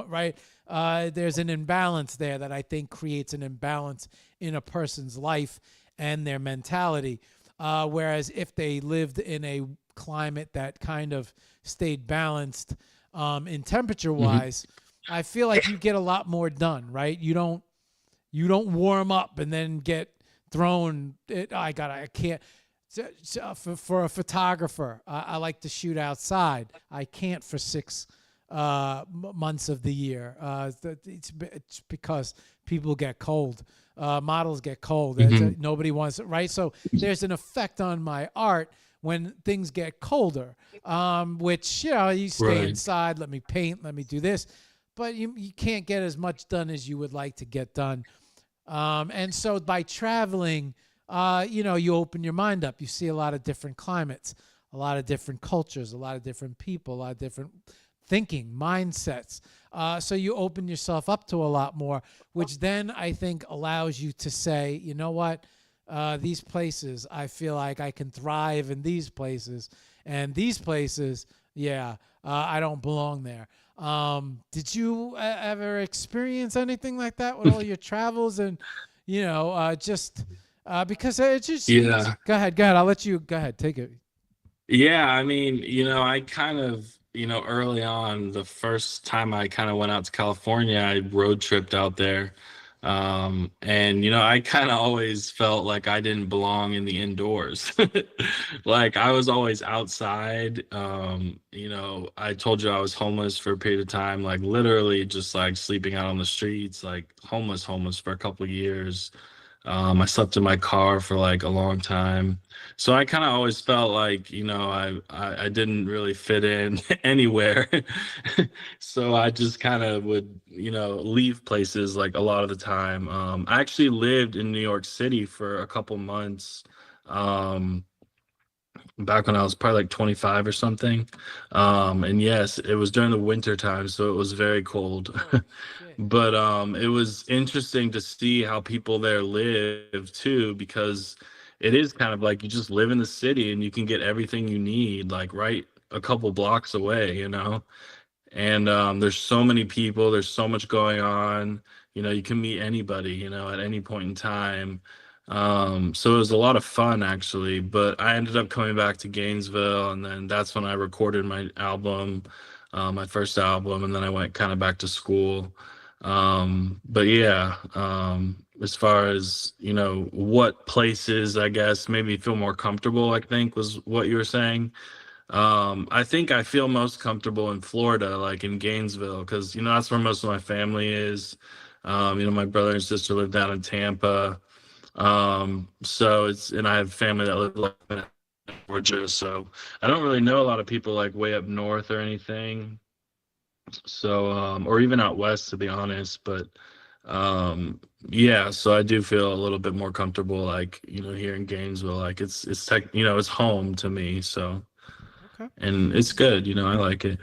right? There's an imbalance there that I think creates an imbalance in a person's life and their mentality. Whereas if they lived in a climate that kind of stayed balanced in temperature wise, I feel like you get a lot more done, right? You don't warm up and then get thrown. I can't. For a photographer, I like to shoot outside. I can't for 6 months of the year. It's because people get cold. Models get cold. Nobody wants it, right? So there's an effect on my art when things get colder, which, you stay inside, let me paint, let me do this. But you can't get as much done as you would like to get done. And so by traveling, you open your mind up. You see a lot of different climates, a lot of different cultures, a lot of different people, a lot of different thinking, mindsets. So you open yourself up to a lot more, which then I think allows you to say, you know what, these places, I feel like I can thrive in these places, and these places, I don't belong there. Did you ever experience anything like that with all your travels? And, because it just, go ahead. I'll let you go ahead. Take it. Yeah, I mean, I kind of, early on, the first time I kind of went out to California, I road tripped out there. And I kind of always felt like I didn't belong in the indoors. Like I was always outside. I told you I was homeless for a period of time, like literally just like sleeping out on the streets, like homeless for a couple of years. I slept in my car for like a long time. So I kind of always felt like, I didn't really fit in anywhere. So I just kind of would, leave places like a lot of the time. I actually lived in New York City for a couple months. Back when I was probably like 25 or something. And yes, it was during the winter time, so it was very cold. But it was interesting to see how people there live too, because it is kind of like you just live in the city and you can get everything you need like right a couple blocks away, and there's so many people, there's so much going on. You can meet anybody, at any point in time. So it was a lot of fun actually, but I ended up coming back to Gainesville, and then that's when I recorded my album, my first album, and then I went kind of back to school. But yeah, as far as, what places, I guess, maybe feel more comfortable, I think was what you were saying. I think I feel most comfortable in Florida, like in Gainesville, because, that's where most of my family is. My brother and sister live down in Tampa. And I have family that live like in Georgia, so I don't really know a lot of people like way up north or anything. So, or even out west, to be honest, but, so I do feel a little bit more comfortable, like, here in Gainesville, like it's it's home to me. So, okay. And it's good, I like it.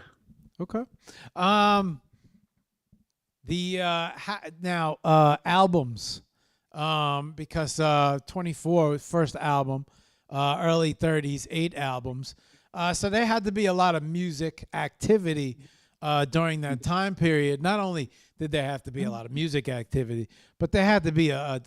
Okay. Now, albums, because 24 first album, early 30s, 8 albums. So there had to be a lot of music activity during that time period. Not only did there have to be a lot of music activity, but there had to be a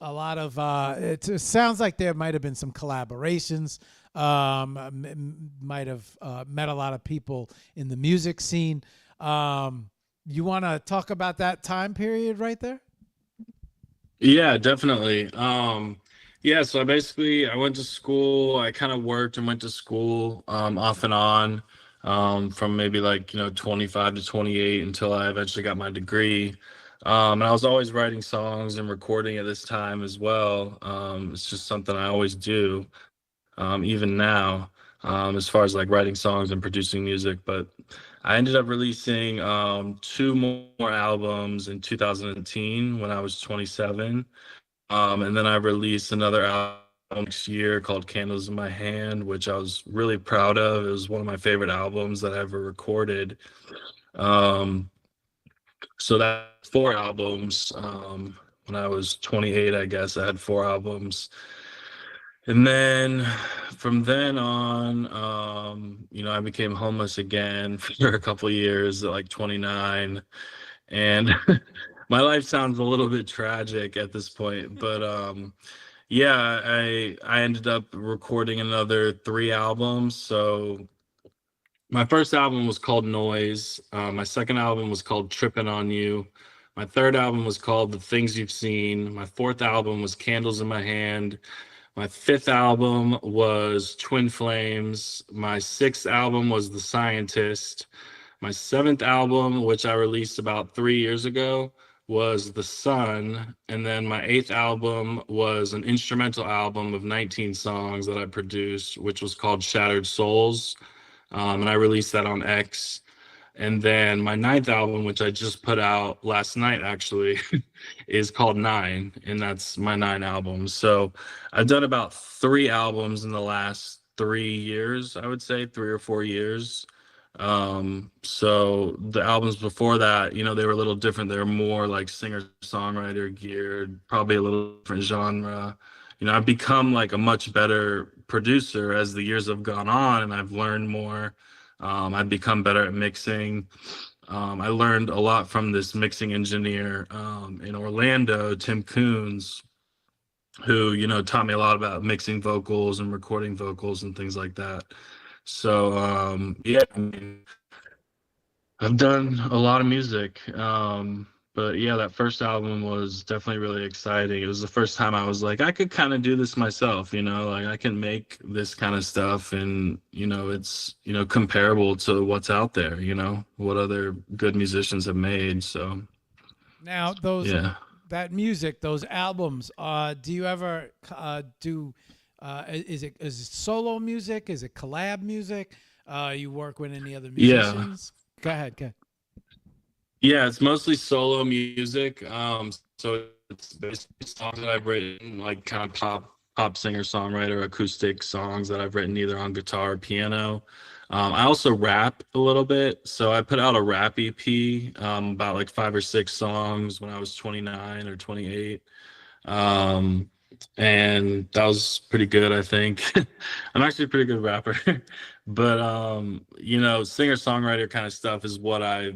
lot of. It sounds like there might have been some collaborations. Might have met a lot of people in the music scene. You want to talk about that time period right there? Yeah, definitely. Yeah, so I went to school, I kind of worked and went to school off and on from maybe like, 25 to 28 until I eventually got my degree. And I was always writing songs and recording at this time as well. It's just something I always do, even now, as far as like writing songs and producing music. But I ended up releasing two more albums in 2010 when I was 27. And then I released another album next year called Candles in My Hand, which I was really proud of. It was one of my favorite albums that I ever recorded. Um, so that's four albums. When I was 28, I guess I had four albums. And then from then on, I became homeless again for a couple years at like 29. And my life sounds a little bit tragic at this point, but yeah, I ended up recording another three albums. So my first album was called Noise. My second album was called Trippin' on You. My third album was called The Things You've Seen. My fourth album was Candles in My Hand. My fifth album was Twin Flames. My sixth album was The Scientist. My seventh album, which I released about 3 years ago, was The Sun. And then my eighth album was an instrumental album of 19 songs that I produced, which was called Shattered Souls. And I released that on X. And then my ninth album, which I just put out last night, actually, is called Nine, and that's my nine albums. So I've done about three albums in the last 3 years, I would say 3 or 4 years. So the albums before that, they were a little different. They were more like singer-songwriter geared, probably a little different genre. I've become like a much better producer as the years have gone on, and I've learned more. I've become better at mixing. I learned a lot from this mixing engineer in Orlando, Tim Coons, who, taught me a lot about mixing vocals and recording vocals and things like that. So, yeah, I mean, I've done a lot of music. But yeah, that first album was definitely really exciting. It was the first time I was like, I could kind of do this myself, like I can make this kind of stuff and, it's, comparable to what's out there, what other good musicians have made. So, Now, yeah. that music, those albums, do you ever do? Is it solo music? Is it collab music? You work with any other Yeah. musicians? Go ahead. Yeah, it's mostly solo music. So it's basically songs that I've written, like kind of pop singer songwriter acoustic songs that I've written either on guitar or piano. I also rap a little bit, so I put out a rap EP, about like 5 or 6 songs when I was 29 or 28. Um, and that was pretty good, I think. I'm actually a pretty good rapper. But singer-songwriter kind of stuff is what I,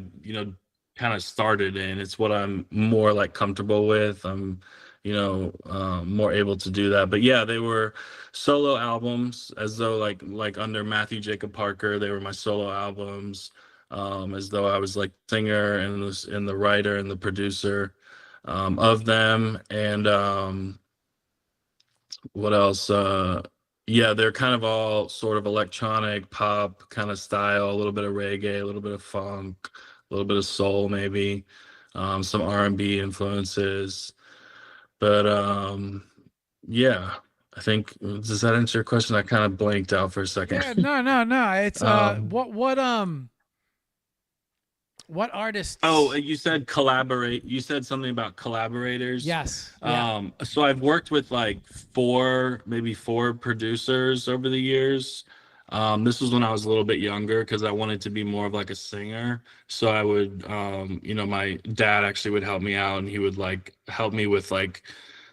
kind of started in. It's what I'm more like comfortable with. I'm, more able to do that. But yeah, they were solo albums, as though like under Matthew Jacob Parker, they were my solo albums, as though I was like singer and the writer and the producer of them. And what else? Yeah, they're kind of all sort of electronic pop kind of style, a little bit of reggae, a little bit of funk, a little bit of soul, maybe, some R&B influences. But yeah, I think, does that answer your question? I kind of blanked out for a second. Yeah, no. It's Um, what artists? Oh, you said collaborate. You said something about collaborators. Yes. Yeah. So I've worked with like maybe four producers over the years. This was when I was a little bit younger because I wanted to be more of like a singer. So I would, my dad actually would help me out and he would like help me with like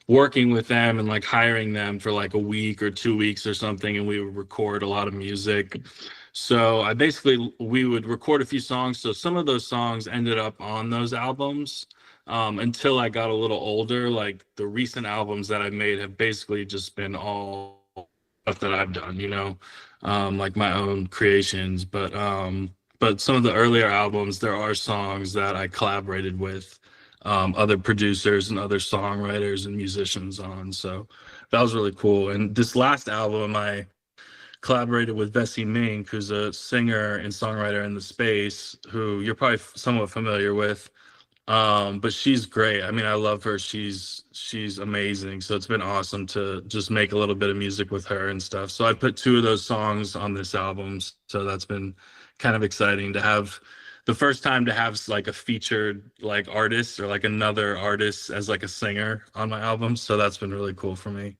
working with them and like hiring them for like a week or 2 weeks or something. And we would record a lot of music. So we would record a few songs. So some of those songs ended up on those albums until I got a little older. Like the recent albums that I've made have basically just been all stuff that I've done, like my own creations. But some of the earlier albums, there are songs that I collaborated with other producers and other songwriters and musicians on. So that was really cool. And this last album, I collaborated with Vessi Mink, who's a singer and songwriter in the space, who you're probably somewhat familiar with. But she's great. I mean, I love her. She's amazing. So it's been awesome to just make a little bit of music with her and stuff. So I put 2 of those songs on this album. So that's been kind of exciting to have the first time to have like a featured like artist or like another artist as like a singer on my album. So that's been really cool for me.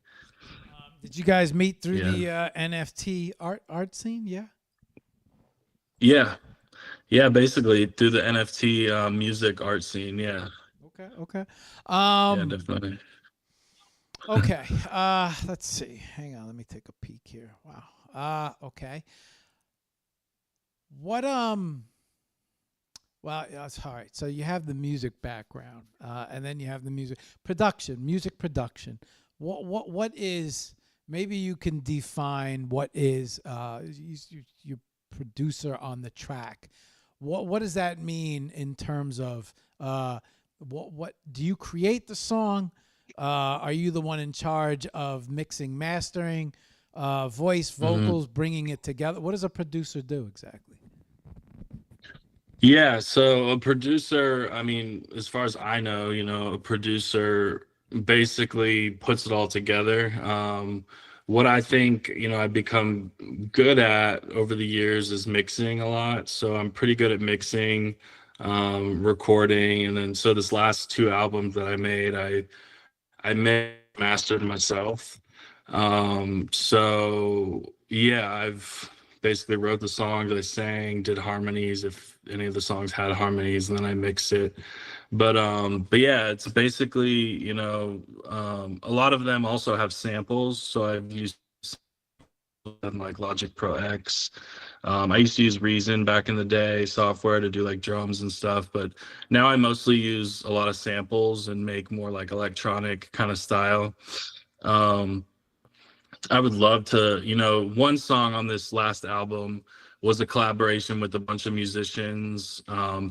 Did you guys meet through Yeah. the NFT art scene? Yeah. Yeah. Yeah, basically through the NFT music art scene. Yeah. Okay. Okay. Yeah, definitely. Okay. Let's see. Hang on. Let me take a peek here. Wow. Okay. What Well, that's all right. So you have the music background, and then you have the music production. What is? Maybe you can define what is you producer on the track. What does that mean in terms of what do you create the song? Are you the one in charge of mixing, mastering, voice, vocals, bringing it together? What does a producer do exactly? Yeah, so a producer, I mean, as far as I know, a producer basically puts it all together. What I think, I've become good at over the years is mixing a lot. So I'm pretty good at mixing, recording, and then so this last 2 albums that I made, I mastered myself. So yeah, I've basically wrote the songs, I sang, did harmonies if any of the songs had harmonies, and then I mixed it. But yeah, it's basically, a lot of them also have samples. So I've used them like Logic Pro X. I used to use Reason back in the day, software to do like drums and stuff, but now I mostly use a lot of samples and make more like electronic kind of style. Um, I would love to, one song on this last album was a collaboration with a bunch of musicians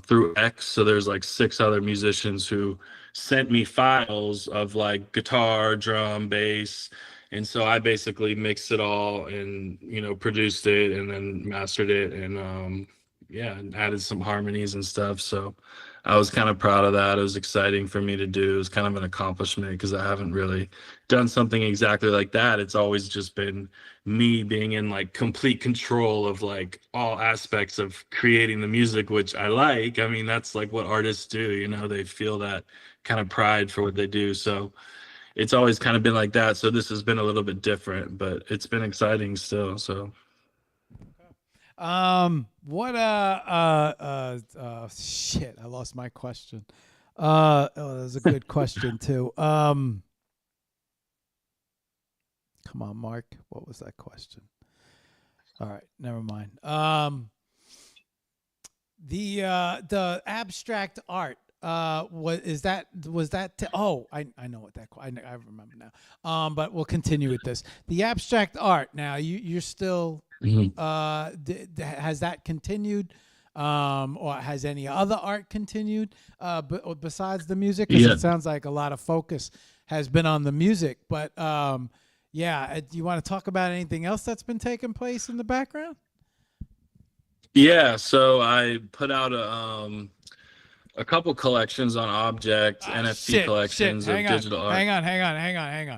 through X. So there's like 6 other musicians who sent me files of like guitar, drum, bass. And so I basically mixed it all and, produced it and then mastered it and yeah, and added some harmonies and stuff. So I was kind of proud of that. It was exciting for me to do. It was kind of an accomplishment because I haven't really done something exactly like that. It's always just been me being in like complete control of like all aspects of creating the music, which I like. I mean, that's like what artists do, they feel that kind of pride for what they do. So it's always kind of been like that. So this has been a little bit different, but it's been exciting still. So shit, I lost my question. That was a good question too. Come on, Mark. What was that question? All right, never mind. The abstract art. Was that? Oh, I know what that. I remember now. But we'll continue with this. The abstract art. Now you're still. Has that continued, or has any other art continued besides the music? Because it sounds like a lot of focus has been on the music. But yeah, do you want to talk about anything else that's been taking place in the background? Yeah, so I put out a couple collections on Object, NFT collections of digital art. Hang on.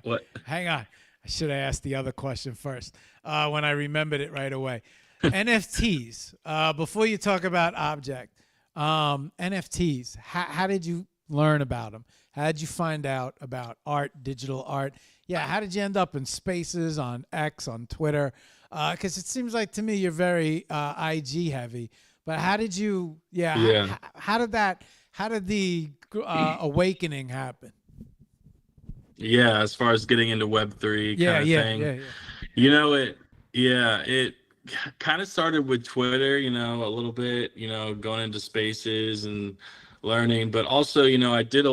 What? Hang on. I should have asked the other question first when I remembered it right away. NFTs. Before you talk about Object, NFTs. How did you learn about them? How did you find out about art, digital art? Yeah, how did you end up in spaces on X, on Twitter? Because it seems like to me you're very IG heavy. But how did you? Yeah. How did that? How did the awakening happen? Yeah, as far as getting into Web3 kind of thing. It kind of started with Twitter, a little bit, going into spaces and learning. But also, I did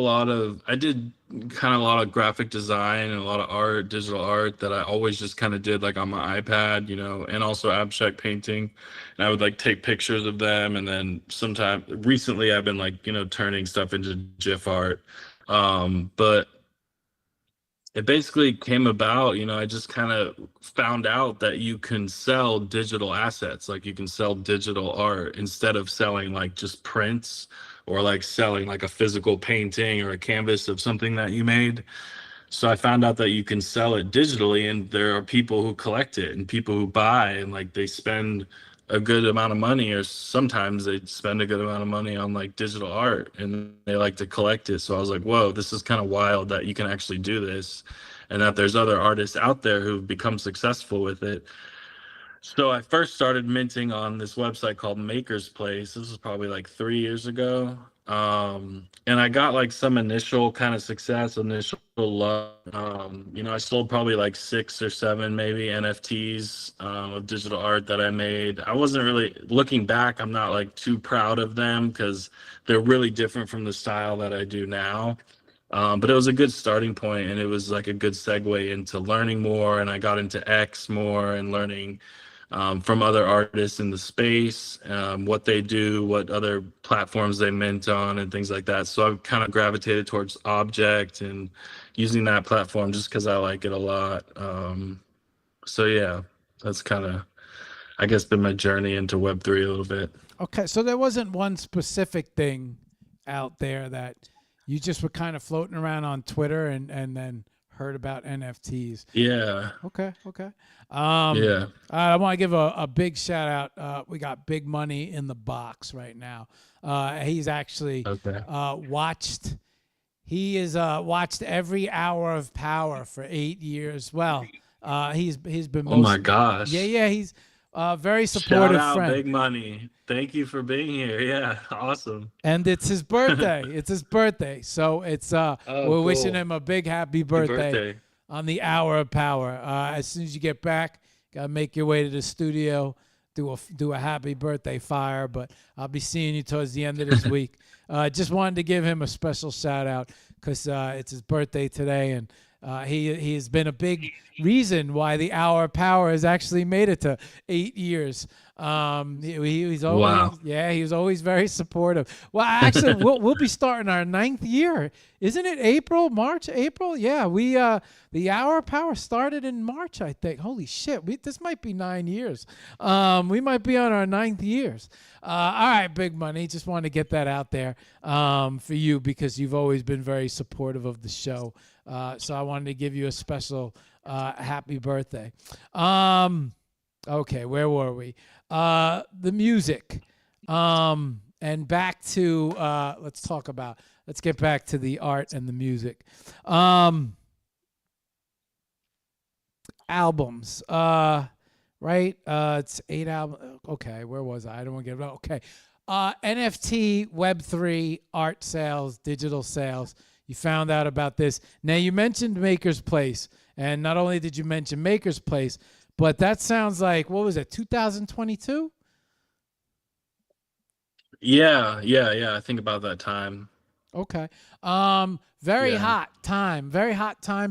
kind of a lot of graphic design and a lot of art, digital art that I always just kind of did like on my iPad, and also abstract painting. And I would like take pictures of them. And then sometime recently I've been like, turning stuff into GIF art. But it basically came about, I just kind of found out that you can sell digital assets, like you can sell digital art instead of selling like just prints or like selling like a physical painting or a canvas of something that you made. So I found out that you can sell it digitally, and there are people who collect it and people who buy, and like they spend a good amount of money, or sometimes they spend a good amount of money on like digital art and they like to collect it. So I was like, whoa, this is kind of wild that you can actually do this, and that there's other artists out there who've become successful with it. So I first started minting on this website called Maker's Place. This was probably like 3 years ago. And I got like some initial kind of success, initial love. I sold probably like 6 or 7 maybe NFTs of digital art that I made. I wasn't really, looking back, I'm not like too proud of them because they're really different from the style that I do now. But it was a good starting point, and it was like a good segue into learning more. And I got into X more and learning from other artists in the space, what they do, what other platforms they mint on, and things like that. So I've kind of gravitated towards Object and using that platform just because I like it a lot. So yeah, that's kind of, I guess, been my journey into Web3 a little bit. Okay, so there wasn't one specific thing out there that you just were kind of floating around on Twitter and then heard about NFTs. Yeah. Okay. Yeah. I want to give a big shout out. We got Big Money in the box right now. He's actually watched. He has watched every hour of Power for 8 years. Well, he's been. Oh my gosh. Yeah. He's very supportive Shout out friend. Big Money. Thank you for being here. Yeah, awesome. And it's his birthday. So it's we're cool. wishing him a big happy birthday on the Hour of Power. As soon as you get back, gotta make your way to the studio, do a happy birthday fire. But I'll be seeing you towards the end of this week. Just wanted to give him a special shout out because it's his birthday today, and he has been a big reason why the Hour of Power has actually made it to 8 years. He's always he was always very supportive. Well, actually, we'll be starting our 9th year, isn't it? March, April. Yeah, we the Hour of Power started in March, I think. Holy shit, this might be 9 years. We might be on our 9th years. All right, Big Money. Just wanted to get that out there for you because you've always been very supportive of the show. So I wanted to give you a special happy birthday. Okay, where were we? The music. And back to let's get back to the art and the music. Albums. Right? It's 8 albums. Okay, where was I? I don't want to get it. Okay. NFT, Web3, art sales, digital sales. You found out about this. Now, you mentioned Maker's Place. And not only did you mention Maker's Place, but that sounds like, what was it, 2022? Yeah. I think about that time. Okay. Very hot time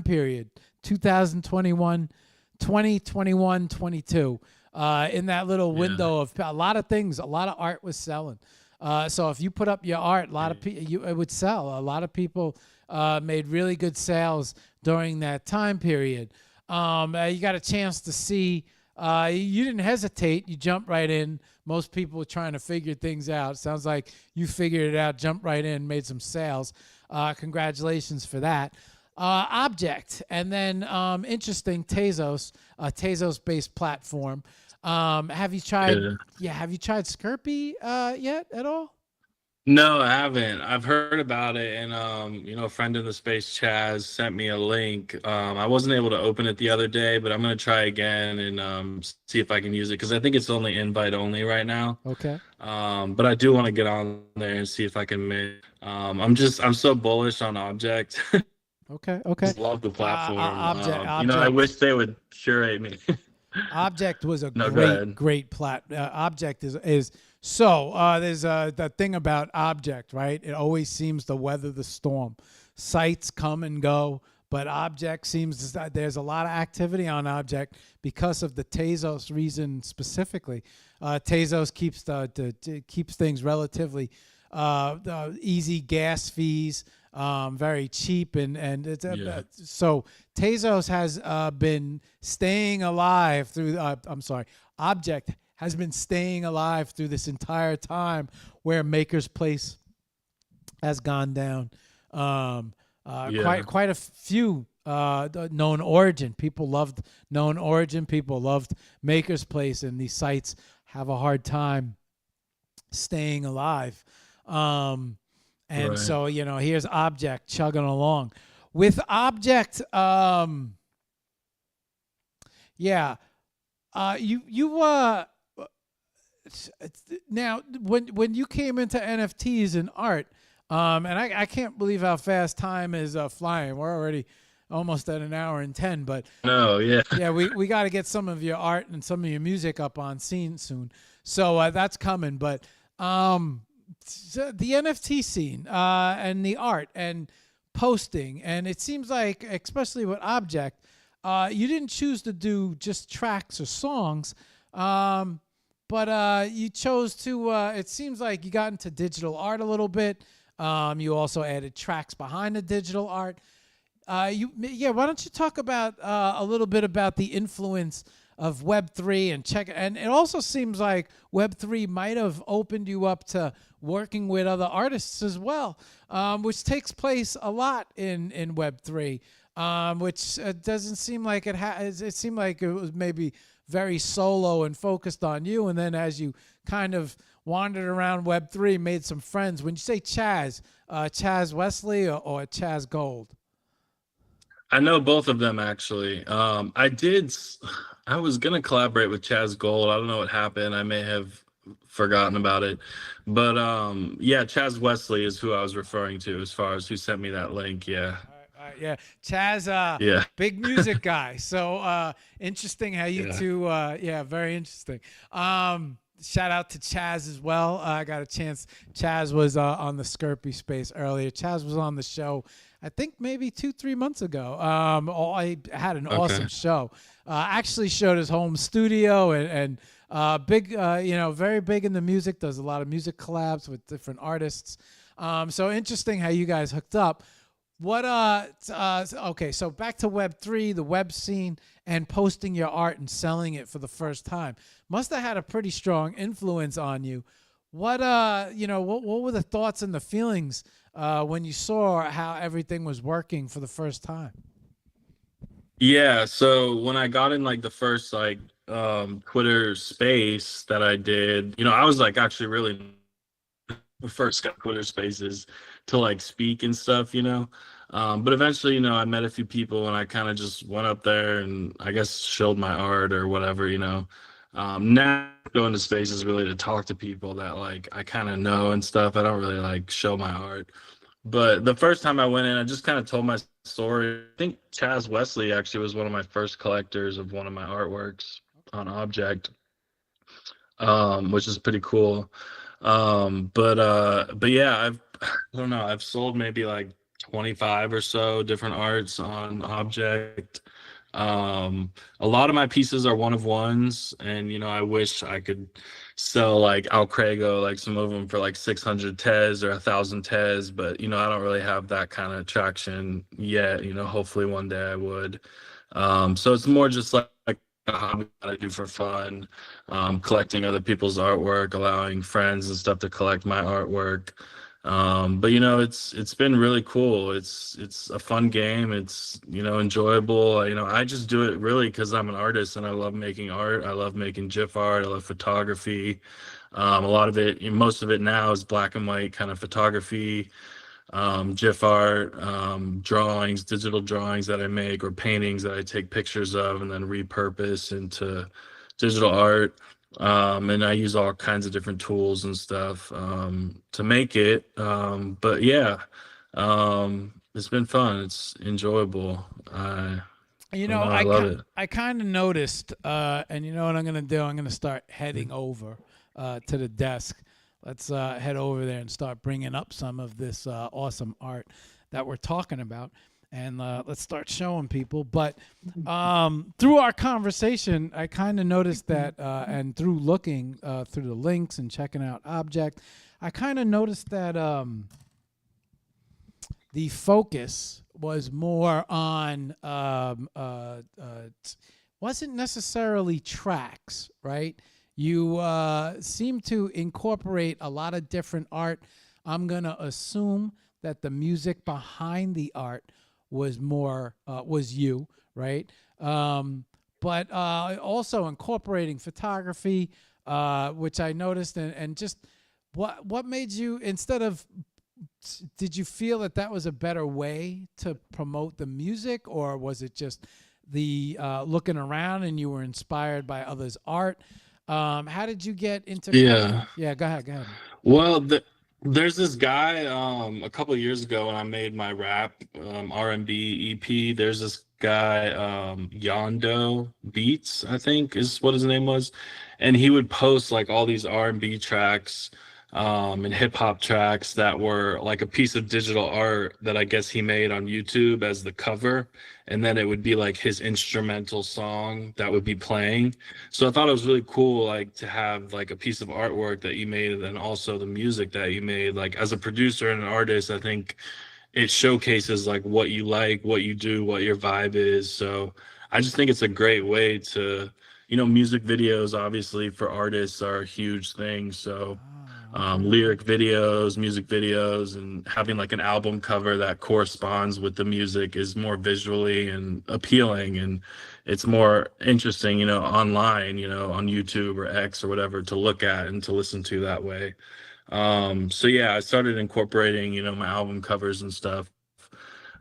period. 2021, 2021, 22. In that little window of a lot of things, a lot of art was selling. So if you put up your art, a lot of people, it would sell. A lot of people made really good sales during that time period. You got a chance to see. You didn't hesitate. You jumped right in. Most people were trying to figure things out. Sounds like you figured it out, jumped right in, made some sales. Congratulations for that. Object, and then interesting, Tezos, a Tezos-based platform. Have you tried? Have you tried Skirpy yet at all? No, I haven't. I've heard about it, and a friend in the space, Chaz, sent me a link. I wasn't able to open it the other day, but I'm gonna try again and see if I can use it because I think it's only invite only right now. Okay. But I do want to get on there and see if I can make. I'm so bullish on Object. Okay. Just love the platform. Object. I wish they would curate me. Object was a No, go ahead. great Object is so there's the thing about Object, right? It always seems to weather the storm. Sites come and go, but Object seems there's a lot of activity on Object because of the Tezos reason specifically. Tezos keeps things relatively easy gas fees, very cheap, and it's so Tezos has been staying alive through. I'm sorry, Object has been staying alive through this entire time where Maker's Place has gone down. Quite a few known origin. People loved known origin. People loved Maker's Place, and these sites have a hard time staying alive. And Right. so, here's Object chugging along. With Object, now when you came into NFTs and art, and I can't believe how fast time is flying. We're already almost at 1:10, but No, yeah. yeah, we got to get some of your art and some of your music up on scene soon. So that's coming. But the NFT scene and the art and posting, and it seems like, especially with Object, you didn't choose to do just tracks or songs, but you chose to. It seems like you got into digital art a little bit. You also added tracks behind the digital art. Why don't you talk about a little bit about the influence of Web3 and it also seems like Web3 might have opened you up to working with other artists as well, which takes place a lot in Web3, which doesn't seem like it has. It seemed like it was maybe very solo and focused on you, and then as you kind of wandered around Web3, made some friends. When you say Chaz Wesley or Chaz Gold? I know both of them actually. I was gonna collaborate with Chaz Gold. I don't know what happened. I may have forgotten about it. But yeah, Chaz Wesley is who I was referring to as far as who sent me that link. Yeah. Yeah, Chaz, Yeah. big music guy. So interesting how you two, very interesting. Shout out to Chaz as well. I got a chance. Chaz was on the Skirpy Space earlier. Chaz was on the show, I think maybe 2-3 months ago. I had an awesome show. Actually showed his home studio and big, very big in the music. Does a lot of music collabs with different artists. So interesting how you guys hooked up. Okay, so back to Web3, the web scene, and posting your art and selling it for the first time. Must have had a pretty strong influence on you. What were the thoughts and the feelings when you saw how everything was working for the first time? Yeah, so when I got in like the first Twitter space that I did, I was like actually really the first Twitter spaces to like speak and stuff, but eventually, I met a few people and I kind of just went up there and I guess showed my art or whatever, now going to spaces really to talk to people that like I kind of know and stuff. I don't really like show my art. But the first time I went in, I just kind of told my story. I think Chaz Wesley actually was one of my first collectors of one of my artworks on Object, which is pretty cool. But yeah, I don't know. I've sold maybe like 25 or so different arts on Object. A lot of my pieces are one of ones, and I wish I could sell like Alcrego, like some of them for like 600 Tez or 1,000 Tez, but I don't really have that kind of traction yet. Hopefully one day I would. So it's more just like a hobby that I do for fun, collecting other people's artwork, allowing friends and stuff to collect my artwork. But it's been really cool. It's a fun game. It's enjoyable. I just do it really because I'm an artist and I love making art. I love making GIF art. I love photography. A lot of it, most of it now is black and white kind of photography, GIF art, drawings, digital drawings that I make, or paintings that I take pictures of and then repurpose into digital art. And I use all kinds of different tools and stuff to make it. But yeah, it's been fun. It's enjoyable. You Oh, know, no, I love it. I kind of noticed, and you know what I'm gonna do? I'm gonna start heading over to the desk. Let's head over there and start bringing up some of this awesome art that we're talking about, and let's start showing people. But through our conversation, I kind of noticed that, and through looking through the links and checking out Object, I kind of noticed that the focus was more on wasn't necessarily tracks, right? You seem to incorporate a lot of different art. I'm gonna assume that the music behind the art was more was you, right? But also incorporating photography, which I noticed, and just what made you, instead of, did you feel that that was a better way to promote the music, or was it just the looking around and you were inspired by others' art? How did you get into? Yeah. Yeah, go ahead, go ahead. Well, there's this guy a couple of years ago when I made my rap R&B EP. There's this guy Yondo Beats, I think is what his name was, and he would post like all these R&B tracks and hip hop tracks that were like a piece of digital art that I guess he made on YouTube as the cover, and then it would be like his instrumental song that would be playing. So I thought it was really cool, like to have like a piece of artwork that you made and then also the music that you made. Like as a producer and an artist, I think it showcases like what you like, what you do, what your vibe is. So I just think it's a great way to, music videos obviously for artists are a huge thing. So lyric videos, music videos, and having like an album cover that corresponds with the music is more visually and appealing, and it's more interesting, online, on YouTube or X or whatever to look at and to listen to that way. So yeah, I started incorporating, my album covers and stuff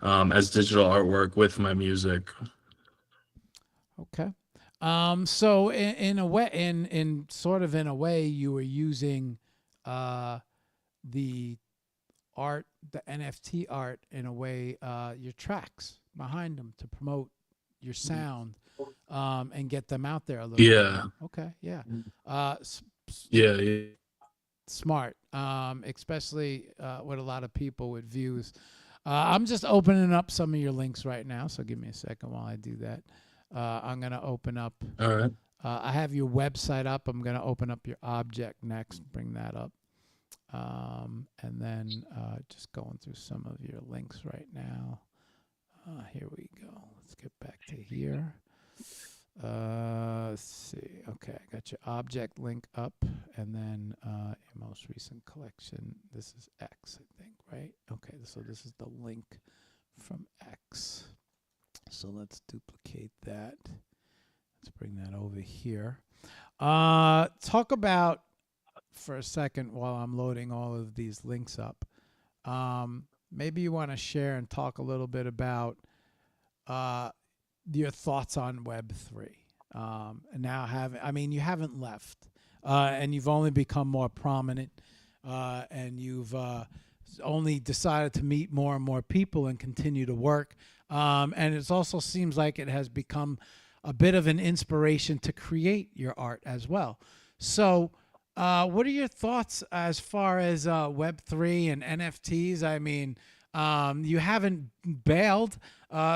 as digital artwork with my music. Okay. So in a way, in sort of in a way, you were using the art, the NFT art, in a way, your tracks behind them to promote your sound, and get them out there a little Yeah. bit. Okay, yeah. Yeah. Smart, especially with a lot of people with views. I'm just opening up some of your links right now, so give me a second while I do that. I'm going to open up. All right. I have your website up. I'm going to open up your object next, bring that up. And then just going through some of your links right now. Here we go. Let's get back to here. Let's see. Okay, I got your object link up, and then your most recent collection. This is X, I think, right? Okay, so this is the link from X. So let's duplicate that. Let's bring that over here. Talk about, for a second while I'm loading all of these links up, maybe you want to share and talk a little bit about your thoughts on Web3. And now you haven't left, and you've only become more prominent, and you've only decided to meet more and more people and continue to work. And it also seems like it has become a bit of an inspiration to create your art as well. So what are your thoughts as far as Web3 and NFTs? I mean, you haven't bailed,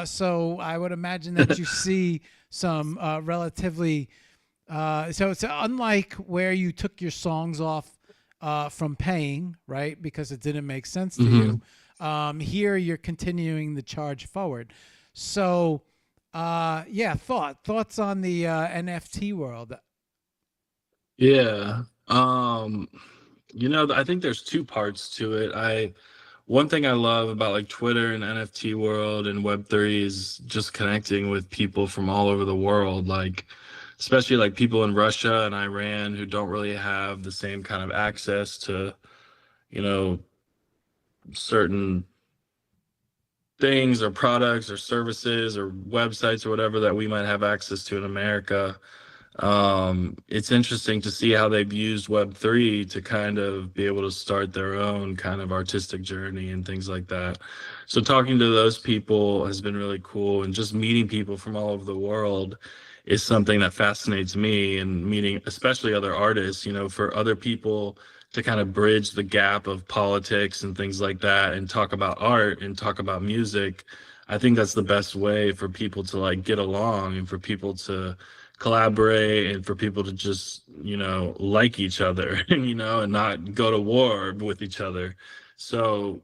so I would imagine that you see some relatively, so it's unlike where you took your songs off from paying, right, because it didn't make sense to you. Here you're continuing the charge forward. So yeah, thoughts on the NFT world. Yeah. I think there's two parts to it. One thing I love about like Twitter and NFT world and Web3 is just connecting with people from all over the world, like especially like people in Russia and Iran who don't really have the same kind of access to, certain things or products or services or websites or whatever that we might have access to in America. It's interesting to see how they've used Web3 to kind of be able to start their own kind of artistic journey and things like that. So talking to those people has been really cool, and just meeting people from all over the world is something that fascinates me, and meeting especially other artists, you know, for other people to kind of bridge the gap of politics and things like that and talk about art and talk about music. I think that's the best way for people to like get along, and for people to collaborate, and for people to just, you know, like each other, you know, and not go to war with each other. So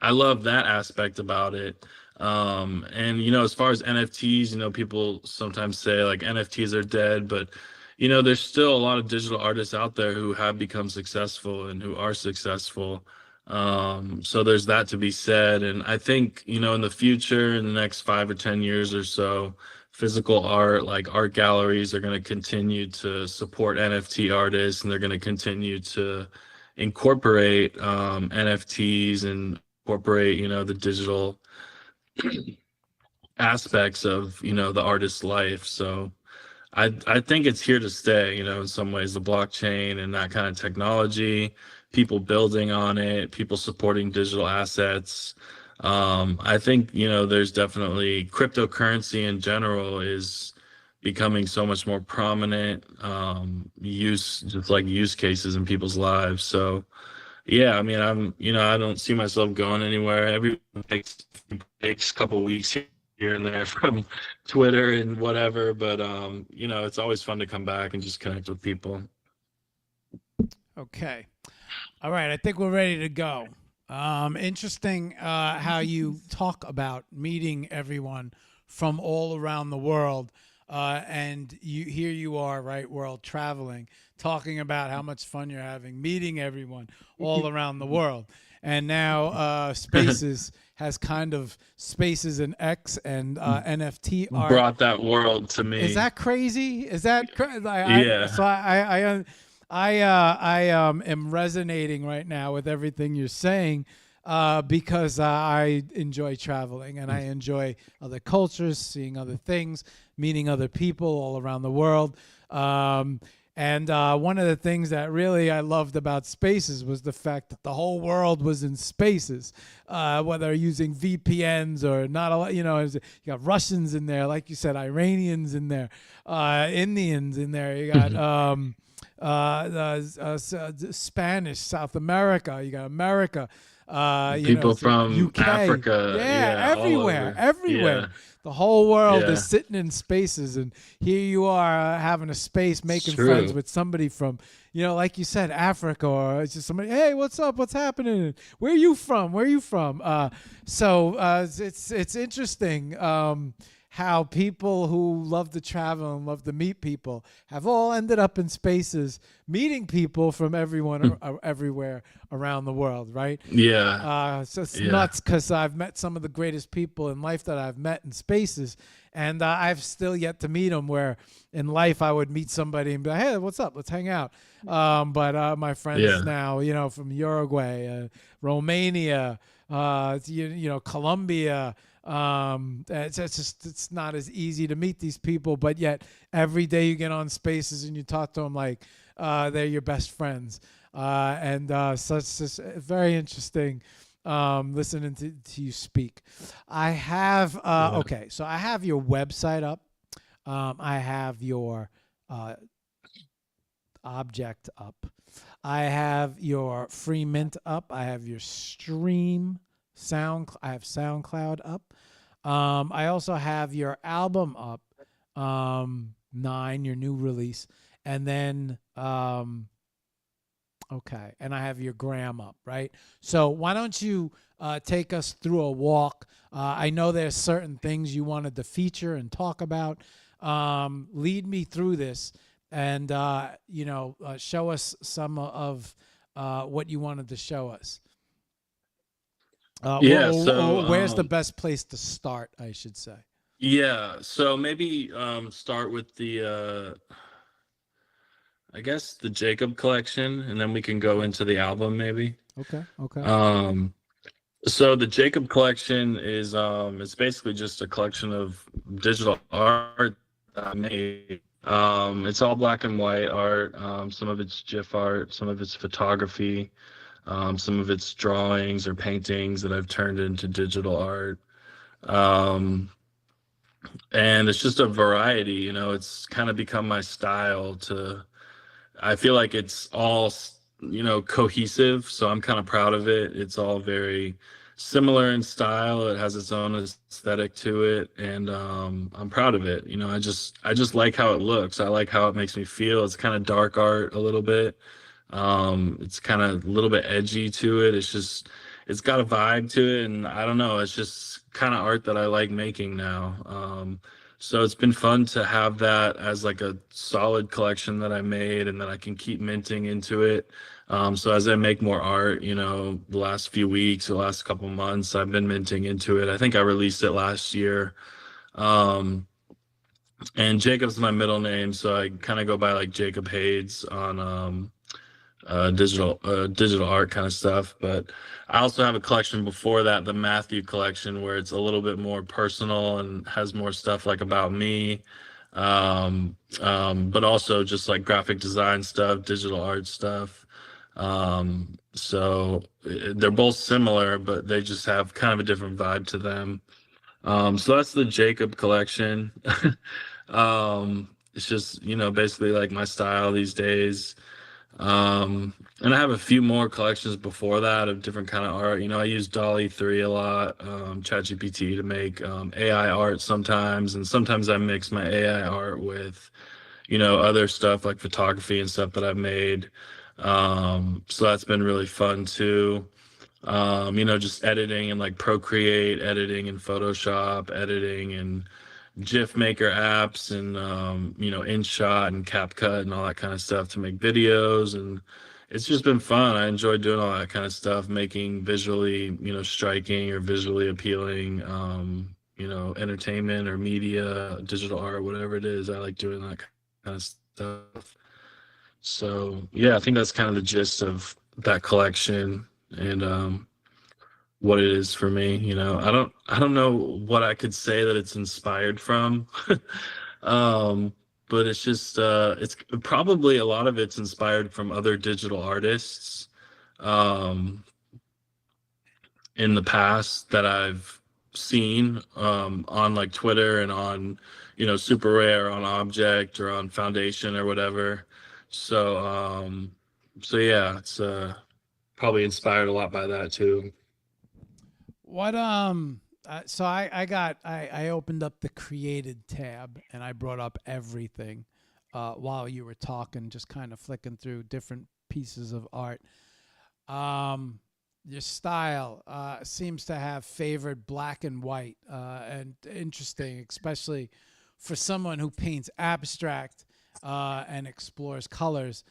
I love that aspect about it. And you know, as far as NFTs, you know, people sometimes say like NFTs are dead, but you know, there's still a lot of digital artists out there who have become successful and who are successful. So there's that to be said. And I think, you know, in the future, in the next 5 or 10 years or so, physical art, like art galleries, are going to continue to support NFT artists, and they're going to continue to incorporate NFTs and incorporate, you know, the digital aspects of, you know, the artist's life. So I think it's here to stay, you know, in some ways, the blockchain and that kind of technology, people building on it, people supporting digital assets. I think, you know, there's definitely cryptocurrency in general is becoming so much more prominent just like use cases in people's lives. So yeah, I mean, you know, I don't see myself going anywhere. Everyone takes a couple weeks here and there from Twitter and whatever, but you know, it's always fun to come back and just connect with people. Okay. All right. I think we're ready to go. Interesting how you talk about meeting everyone from all around the world. And here you are, right, world traveling, talking about how much fun you're having, meeting everyone all around the world. And now Spaces has kind of Spaces and X and NFT art. Brought that world to me. Is that crazy? Is that Yeah. So I am resonating right now with everything you're saying because I enjoy traveling, and I enjoy other cultures, seeing other things, meeting other people all around the world. And one of the things that really I loved about Spaces was the fact that the whole world was in Spaces, whether using VPNs or not. A lot, you know, you got Russians in there, like you said, Iranians in there, Indians in there. You got Spanish, South America. You got America. People from UK. Africa. Yeah, everywhere. Yeah. The whole world is sitting in Spaces, and here you are having a space, making friends with somebody from, you know, like you said, Africa, or it's just somebody. Hey, what's up? What's happening? Where are you from? So it's interesting how people who love to travel and love to meet people have all ended up in Spaces, meeting people from everywhere around the world, right? Yeah. So it's nuts, because I've met some of the greatest people in life that I've met in Spaces, and I've still yet to meet them, where in life I would meet somebody and be like, hey, what's up? Let's hang out. But my friends now, you know, from Uruguay, Romania, you know, Colombia, it's not as easy to meet these people, but yet every day you get on Spaces and you talk to them like they're your best friends. So it's just very interesting listening to you speak. I have okay, so I have your website up. I have your object up. I have your free mint up. I have your stream I have SoundCloud up. I also have your album up, 9, your new release, and then okay, and I have your gram up, right? So why don't you take us through a walk? I know there's certain things you wanted to feature and talk about. Lead me through this, and you know, show us some of what you wanted to show us. So where's the best place to start, I should say? Yeah, so maybe start with the I guess the Jacob collection, and then we can go into the album maybe. Okay. So the Jacob collection is it's basically just a collection of digital art that I made It's all black and white art. Some of it's GIF art, some of it's photography, some of it's drawings or paintings that I've turned into digital art. Um, and it's just a variety, you know, it's kind of become my style to, I feel like it's all, you know, cohesive. So I'm kind of proud of it. It's all very similar in style. It has its own aesthetic to it, and I'm proud of it. You know, I just like how it looks. I like how it makes me feel. It's kind of dark art a little bit. It's kind of a little bit edgy to it. It's got a vibe to it, and I don't know. It's just kind of art that I like making now. So it's been fun to have that as like a solid collection that I made and that I can keep minting into it. So as I make more art, you know, the last few weeks, the last couple months, I've been minting into it. I think I released it last year. Um, and Jacob's my middle name, so I kind of go by like Jacob Hades on digital art kind of stuff. But I also have a collection before that, the Matthew collection, where it's a little bit more personal and has more stuff like about me, but also just like graphic design stuff, digital art stuff. So they're both similar, but they just have kind of a different vibe to them. So that's the Jacob collection. It's just, you know, basically like my style these days. And I have a few more collections before that of different kind of art. You know, I use Dolly 3 a lot, ChatGPT to make AI art sometimes, and sometimes I mix my AI art with, you know, other stuff like photography and stuff that I've made. So that's been really fun too. You know, just editing and like Procreate, editing in Photoshop, editing and GIF maker apps, and you know, InShot and CapCut and all that kind of stuff to make videos. And it's just been fun. I enjoy doing all that kind of stuff, making visually, you know, striking or visually appealing, you know, entertainment or media, digital art, whatever it is. I like doing that kind of stuff. So yeah, I think that's kind of the gist of that collection. And what it is for me. You know, I don't know what I could say that it's inspired from. um but it's just it's probably a lot of it's inspired from other digital artists um in the past that I've seen on like Twitter and on, you know, Super Rare, on Object or on Foundation or whatever. So so yeah, it's probably inspired a lot by that too. What so I opened up the created tab and I brought up everything while you were talking, just kind of flicking through different pieces of art. Your style seems to have favored black and white, and interesting, especially for someone who paints abstract and explores colors.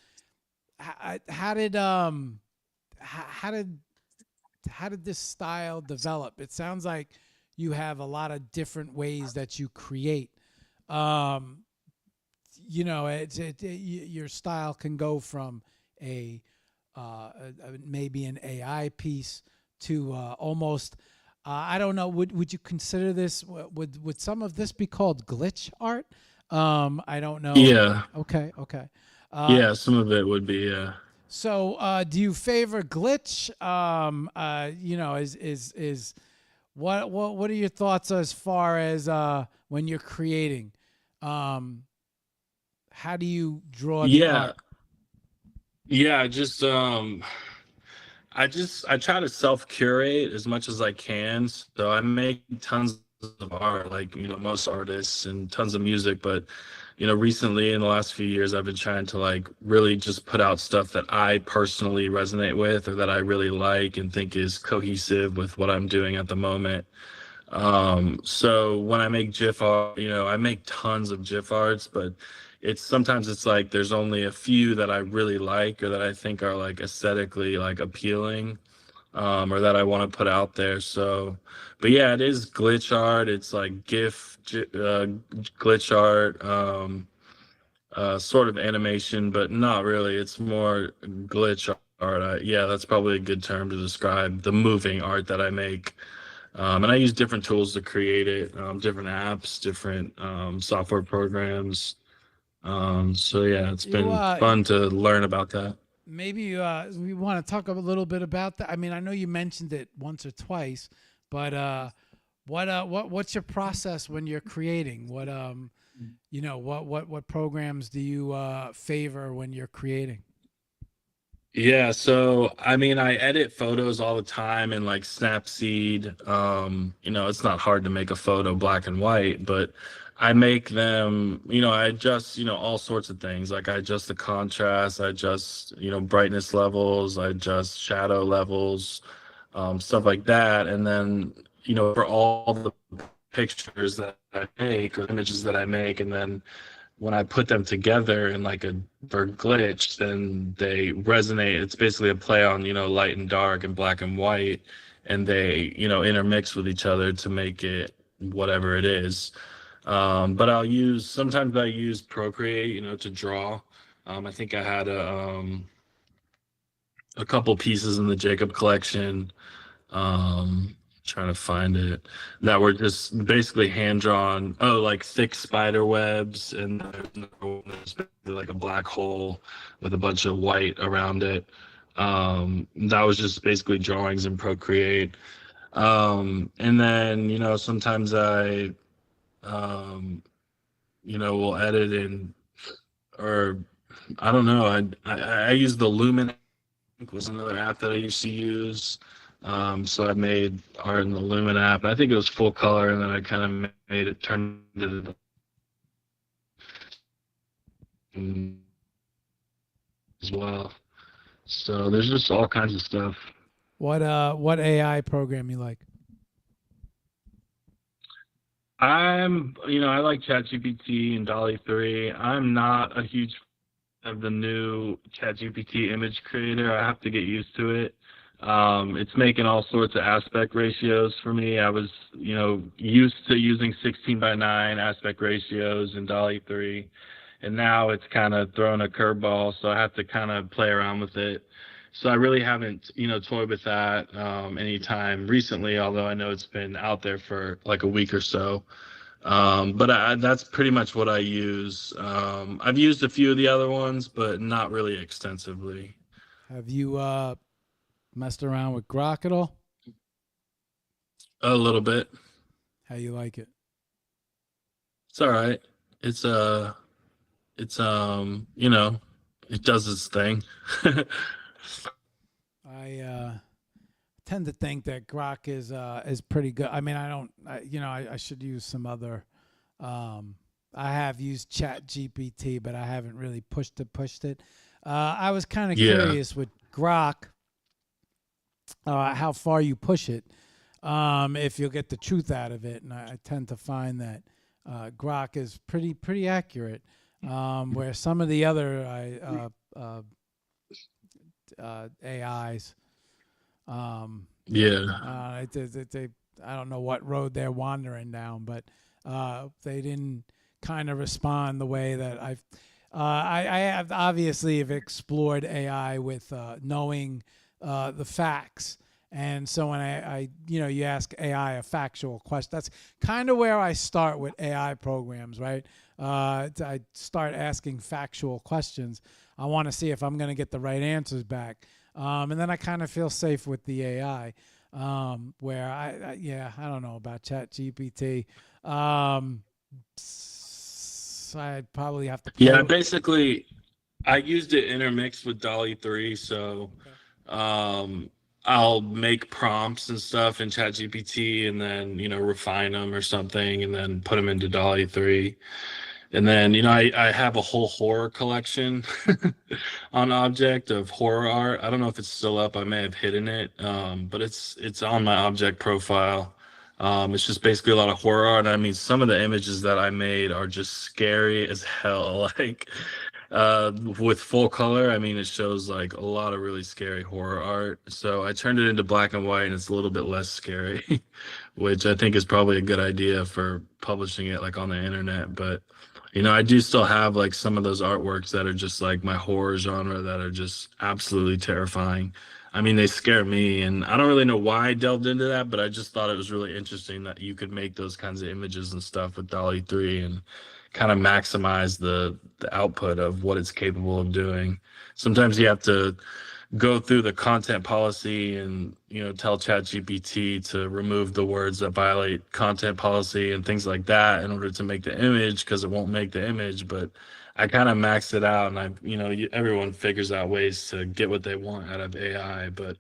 How did how did how did this style develop? It sounds like you have a lot of different ways that you create. Um, you know, your style can go from a maybe an AI piece to almost. I don't know. Would you consider this? Would some of this be called glitch art? I don't know. Yeah. Okay. Okay. Yeah, some of it would be So, do you favor glitch? You know, is what are your thoughts as far as when you're creating? How do you draw the yeah. art? Yeah, I try to self curate as much as I can. So I make tons of art, like, you know, most artists, and tons of music. But, you know, recently in the last few years, I've been trying to like really just put out stuff that I personally resonate with or that I really like and think is cohesive with what I'm doing at the moment. So when I make GIF art, you know, I make tons of GIF arts, but it's sometimes it's like there's only a few that I really like or that I think are like aesthetically like appealing, or that I want to put out there. So, but yeah, it is glitch art. It's like glitch art, sort of animation, but not really. It's more glitch art. Yeah, that's probably a good term to describe the moving art that I make. And I use different tools to create it, different apps, different software programs. So yeah, it's You been fun to learn about that. maybe we want to talk a little bit about that. I mean, I know you mentioned it once or twice, but what's your process when you're creating? What programs do you favor when you're creating? Yeah, so I mean, I edit photos all the time in like Snapseed. It's not hard to make a photo black and white, but I make them, I adjust, all sorts of things. Like I adjust the contrast, I adjust, brightness levels, I adjust shadow levels, stuff like that. And then, for all the pictures that I make or images that I make, and then when I put them together in like a for glitch, then they resonate. It's basically a play on, light and dark and black and white, and they, intermix with each other to make it whatever it is. But sometimes I use Procreate, to draw. I think I had a couple pieces in the Jacob collection, trying to find it, that were just basically hand drawn, like thick spider webs, and there's another one that's basically like a black hole with a bunch of white around it. That was just basically drawings in Procreate. And then, sometimes I will edit in, or I don't know, I use the Lumen, was another app that I used to use. So I made art in the Lumen app. I think it was full color, and then I kind of made it turn into as well. So there's just all kinds of stuff. What AI program you like? I like ChatGPT and Dolly 3. I'm not a huge fan of the new ChatGPT image creator. I have to get used to it. It's making all sorts of aspect ratios for me. I was, used to using 16:9 aspect ratios in Dolly 3, and now it's kind of thrown a curveball, so I have to kind of play around with it. So I really haven't, toyed with that anytime recently, although I know it's been out there for like a week or so. But that's pretty much what I use. I've used a few of the other ones, but not really extensively. Have you messed around with Grok at all? A little bit. How you like it? It's all right. It's it does its thing. I tend to think that Grok is pretty good. I mean, I should use some other. I have used Chat GPT, but I haven't really pushed it. I was kind of Yeah. curious with Grok, how far you push it, if you'll get the truth out of it. And I tend to find that Grok is pretty accurate, where some of the other AIs, Yeah. I don't know what road they're wandering down, but they didn't kind of respond the way that I have obviously have explored AI with knowing the facts. And so when you ask AI a factual question, that's kind of where I start with AI programs, right? I start asking factual questions. I want to see if I'm going to get the right answers back. And then I kind of feel safe with the AI, where I don't know about Chat GPT. I'd probably have to play Yeah, basically I used it intermixed with Dolly 3, so I'll make prompts and stuff in ChatGPT and then, refine them or something and then put them into Dolly 3. And then, I have a whole horror collection on Object of horror art. I don't know if it's still up. I may have hidden it, but it's on my Object profile. It's just basically a lot of horror art. I mean, some of the images that I made are just scary as hell. Like, with full color, I mean, it shows like a lot of really scary horror art. So I turned it into black and white, and it's a little bit less scary, which I think is probably a good idea for publishing it like on the internet. But I do still have like some of those artworks that are just like my horror genre that are just absolutely terrifying. I mean, they scare me, and I don't really know why I delved into that, but I just thought it was really interesting that you could make those kinds of images and stuff with Dolly 3 and kind of maximize the output of what it's capable of doing. Sometimes you have to go through the content policy and, you know, tell ChatGPT to remove the words that violate content policy and things like that in order to make the image, because it won't make the image. But I kind of maxed it out, and I, you know, everyone figures out ways to get what they want out of AI. But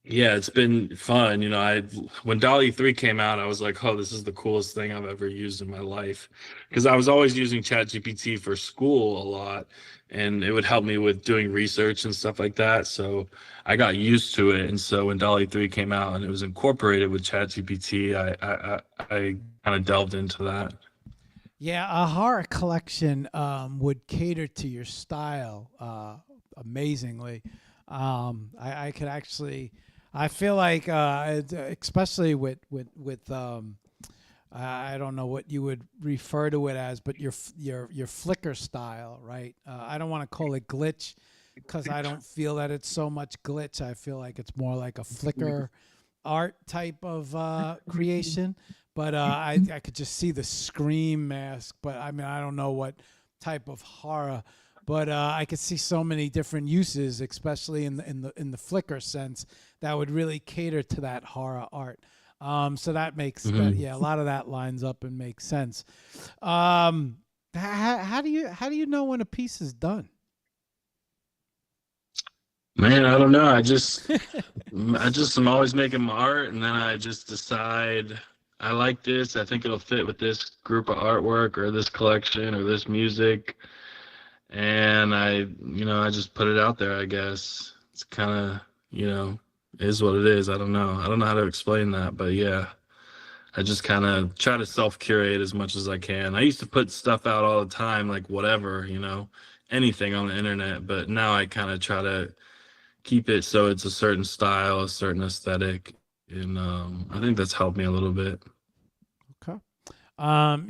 yeah, it's been fun. You know, when DALL-E 3 came out, I was like, oh, this is the coolest thing I've ever used in my life. Because I was always using ChatGPT for school a lot, and it would help me with doing research and stuff like that. So I got used to it. And so when DALL-E 3 came out and it was incorporated with ChatGPT, I kind of delved into that. Yeah, a horror collection would cater to your style amazingly. I could actually, I feel like, especially with I don't know what you would refer to it as, but your Flickr style, right? I don't want to call it glitch because I don't feel that it's so much glitch. I feel like it's more like a Flickr art type of creation. But I could just see the scream mask. But I mean, I don't know what type of horror. But I could see so many different uses, especially in the Flickr sense, that would really cater to that horror art. So that makes that, yeah, a lot of that lines up and makes sense. How do you know when a piece is done? Man, I don't know. I just am always making my art, and then I just decide I like this. I think it'll fit with this group of artwork or this collection or this music. And I just put it out there, I guess. It's kind of, is what it is. I don't know how to explain that, but yeah, I just kind of try to self-curate as much as I can. I used to put stuff out all the time, like whatever, anything on the internet, but now I kind of try to keep it so it's a certain style, a certain aesthetic, and I think that's helped me a little bit. Okay.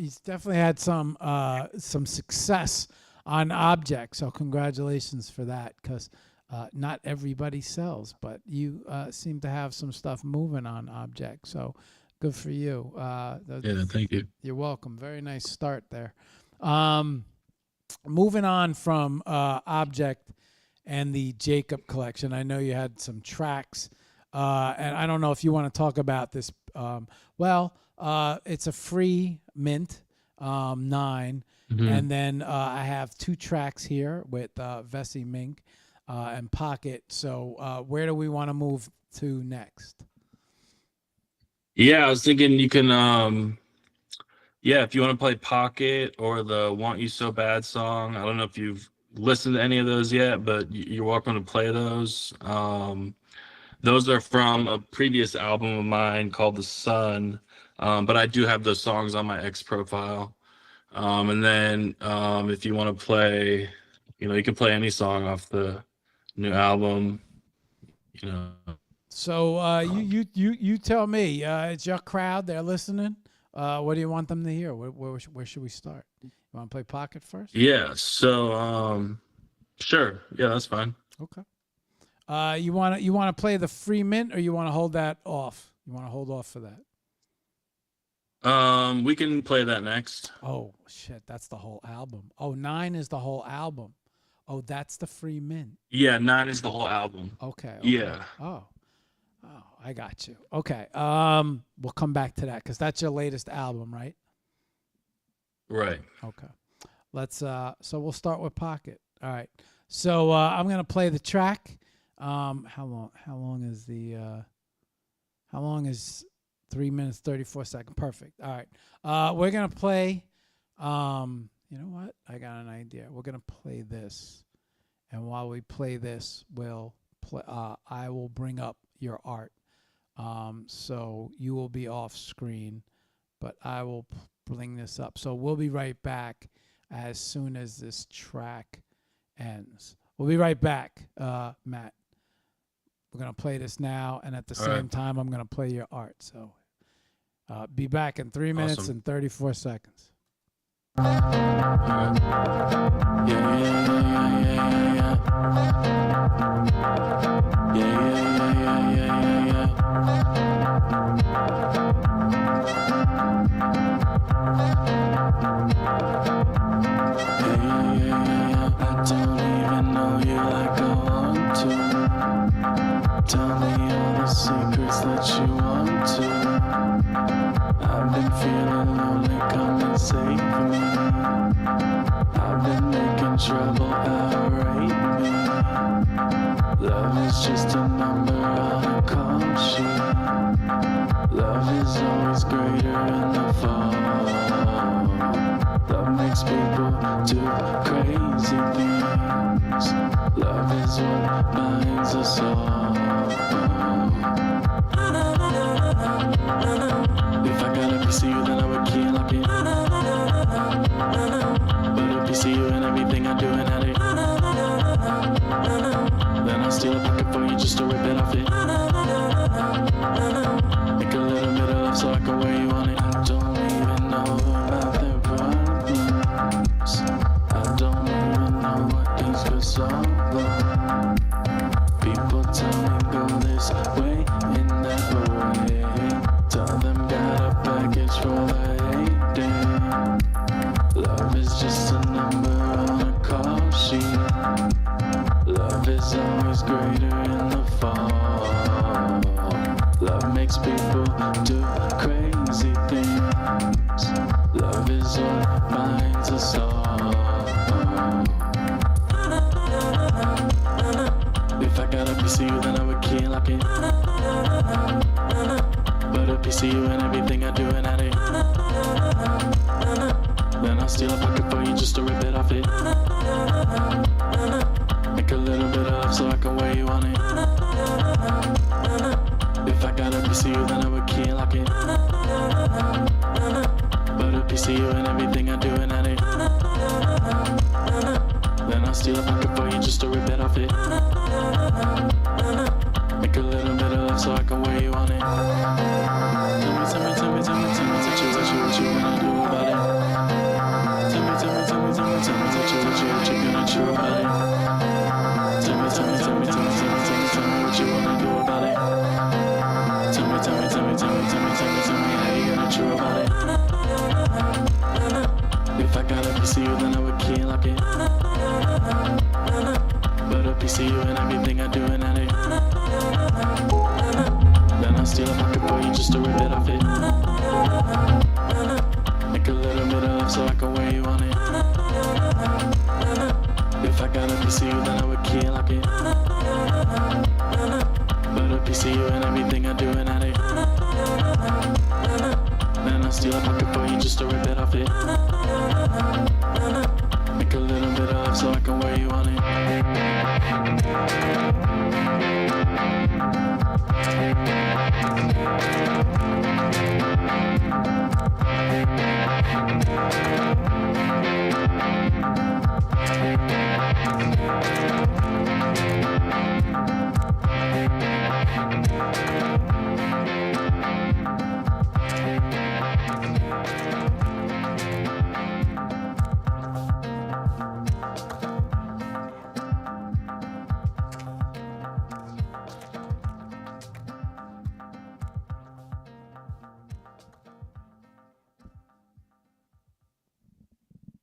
He's definitely had some success on Object, so congratulations for that, because not everybody sells, but you seem to have some stuff moving on Object, so good for you. Yeah, thank you. You're welcome. Very nice start there. Moving on from Object and the Jacob collection, I know you had some tracks, and I don't know if you want to talk about this. It's a free mint, 9. Mm-hmm. And then I have 2 tracks here with Vessi Mink and Pocket. So where do we want to move to next? Yeah, I was thinking you can, if you want to play Pocket or the Want You So Bad song. I don't know if you've listened to any of those yet, but you're welcome to play those. Those are from a previous album of mine called The Sun, but I do have those songs on my X profile. And then if you want to play, you can play any song off the new album. So you tell me. It's your crowd; they're listening. What do you want them to hear? Where should we start? You want to play Pocket first? Yeah. So sure. Yeah, that's fine. Okay. You want to play the free mint, or you want to hold that off? You want to hold off for that? We can play that next. Oh shit, that's the whole album. Oh, 9 is the whole album. Oh, that's the free mint. Yeah, 9 is the whole album. Okay. Yeah. Oh, I got you. Okay. We'll come back to that because that's your latest album, right? Right. Okay. Let's. So we'll start with Pocket. All right. So I'm gonna play the track. How long is the? How long is 3 minutes 34 seconds? Perfect. All right. We're gonna play. You know what? I got an idea. We're gonna play this, and while we play this, we'll play. I will bring up your art. So you will be off screen, but I will bring this up. So we'll be right back as soon as this track ends. We'll be right back, Matt. We're gonna play this now, and at the same time, I'm gonna play your art. So be back in 3 minutes and 34 seconds. Yeah. I don't even know you like I want to. Tell me all the secrets that you want to. I've been feeling lonely, come and save me. I've been making trouble, outrate me. Love is just a number on a call sheet. Love is always greater in the fall. Love makes people do crazy things. Love is what binds us all. If I got a piece of you, then I would key and lock it. But a piece of you and everything I do and at it. Then I'll steal a pocket for you just to rip it off it. Make a little bit of love so I can wear you on it. I don't even know about their problems. I don't even know what things could solve them. People tell me go this way and that way. Tell them got a package for the hate. Love is just a number on a call sheet. Love is always greater in the fall. Love makes people do crazy things. Love is what binds us all. If I got a piece of you, then I would key and lock it. But a piece of you and everything I do and at it. Then I'll steal a pocket for you just to rip it off it. Make a little bit of love so I can wear you on it. If I got a piece of you, then I would key and lock it. But a piece of you and everything I do and at it. Then I'll steal a pocket for you just to rip it off it. Make a little bit of love so I can wear you on it. Tell me, what you gonna do about it? Tell me, what you gonna do about it? Tell me, what you wanna do about it? Tell me how you gonna chew about it? If I got a piece of you, then I would key and lock it. But a piece of you and everything I do and at it. Then I'll steal a pocket for you just to rip it off it. Make a little bit of love so I can wear you on it. If I got a piece of you, then I would key and lock it. But a piece of you and everything I do and at it. Then I'll steal a pocket for you just to rip it off it. Make a little bit of love so I can wear you on it.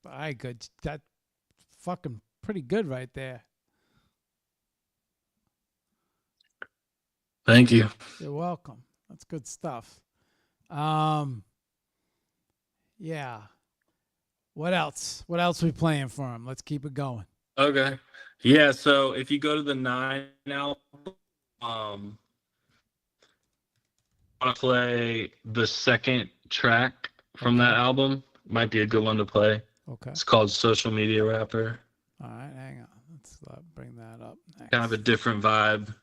All right, good. That fucking pretty good right there. Thank you. You're welcome. That's good stuff. Yeah. What else? What else we playing for him? Let's keep it going. Okay. Yeah, so if you go to the 9 album, I want to play the second track from that album. Might be a good one to play. Okay. It's called Social Media Rapper. All right, hang on. Let's bring that up next. Kind of a different vibe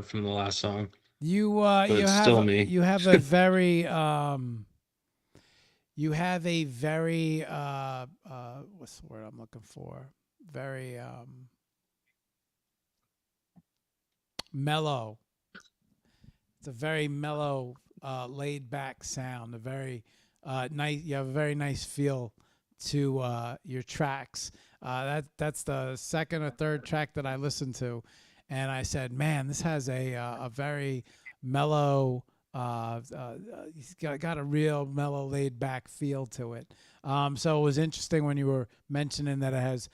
from the last song. You it's have still me. You have a very what's the word I'm looking for? Very mellow. It's a very mellow, laid back sound. A very nice. You have a very nice feel to your tracks. That's the second or third track that I listened to, and I said, "Man, this has a very mellow, He's got a real mellow, laid back feel to it. So it was interesting when you were mentioning that it has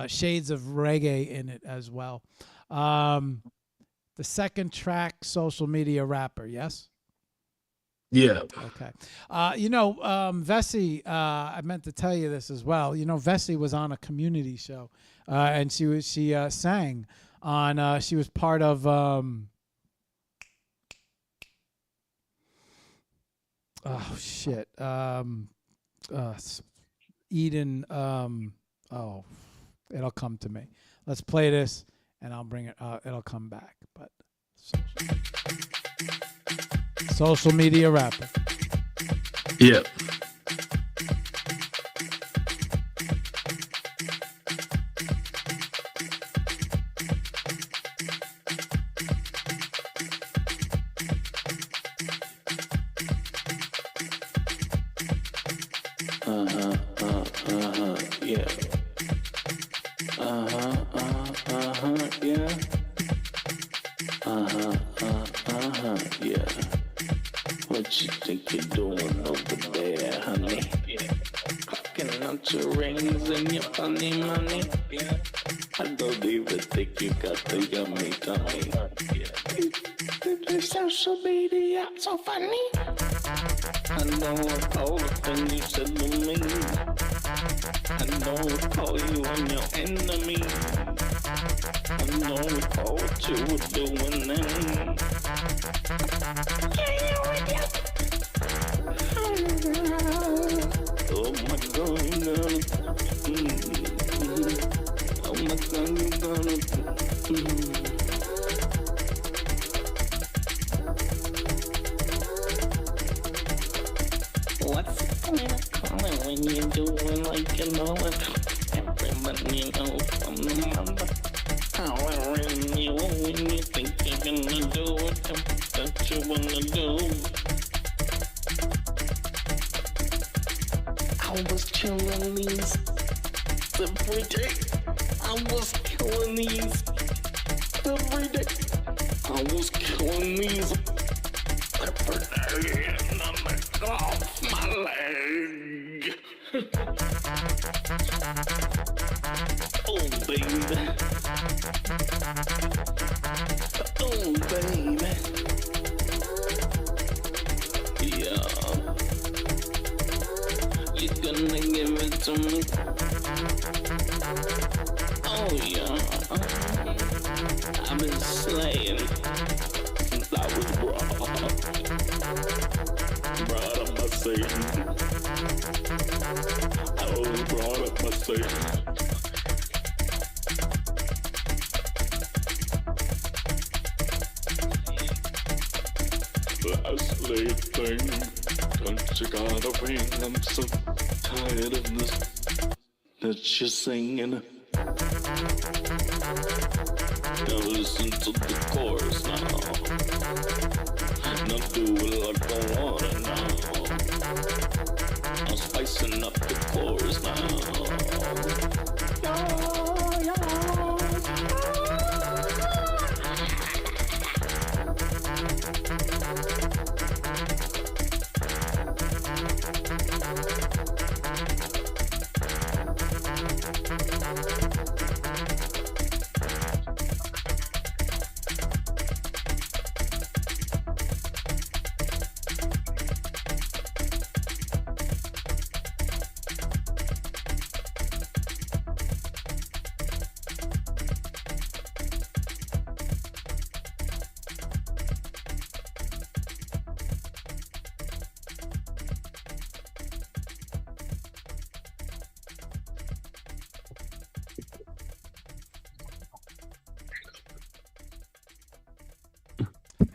shades of reggae in it as well. The second track, Social Media Rapper, yes? Yeah. Okay. Vessi, I meant to tell you this as well. Vessi was on a community show, and she sang on. She was part of. Oh shit. Eden. It'll come to me. Let's play this, and I'll bring it. It'll come back. But social media rapper. Yeah. Yeah. Yeah. Yeah. What you think you're doing over there, honey? Cracking out your rings and your funny money. I don't even think you got the yummy tummy. The social media so funny. I know all the things you said to me. I know all you and your enemy. I know all what you were doing then. Oh my God, you gonna. Oh my God, you gonna. What's the point of calling when you're doing like you know it? Everybody knows I'm the mother. Calling you when you think you're gonna do it that you wanna do. I was killing these every day. I was killing these every day. I was killing these every day. And I'm like, off my leg. Oh, baby. Oh, baby. Yeah. You gonna give it to me? Oh, yeah. I've been slaying since I was brought up by Satan. I was brought up by Satan. Last late thing, don't you gotta ring? I'm so tired of this that you're singing. Now listen to the chorus now. Now do it like I want it now. I'm spicing up the chorus now.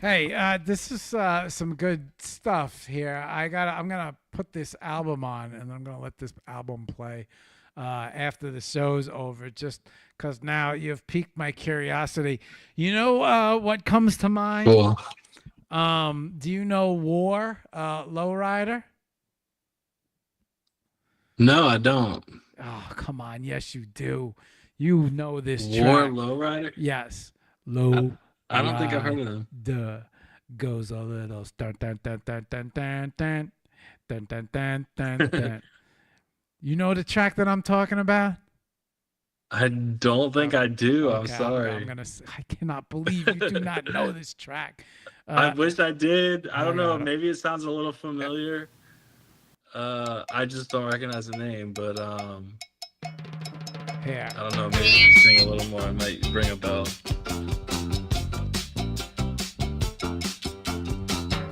Hey, this is some good stuff here. I'm gonna put this album on, and I'm gonna let this album play after the show's over, just because now you've piqued my curiosity. You know what comes to mind? Cool. Do you know War, Lowrider? No, I don't. Oh, come on. Yes, you do. You know this War track. Lowrider? Yes. Low. I don't think I've heard of them. Duh. goes a little dun dun dun dun dun dun dun dun dun dun dun dun. You know the track that I'm talking about? I don't think I do. I'm Okay, sorry. I cannot believe you do not know this track. I wish I did. I don't hang know. on. Maybe it sounds a little familiar. I just don't recognize the name, but Here. I don't know. Maybe if you sing a little more, it might ring a bell.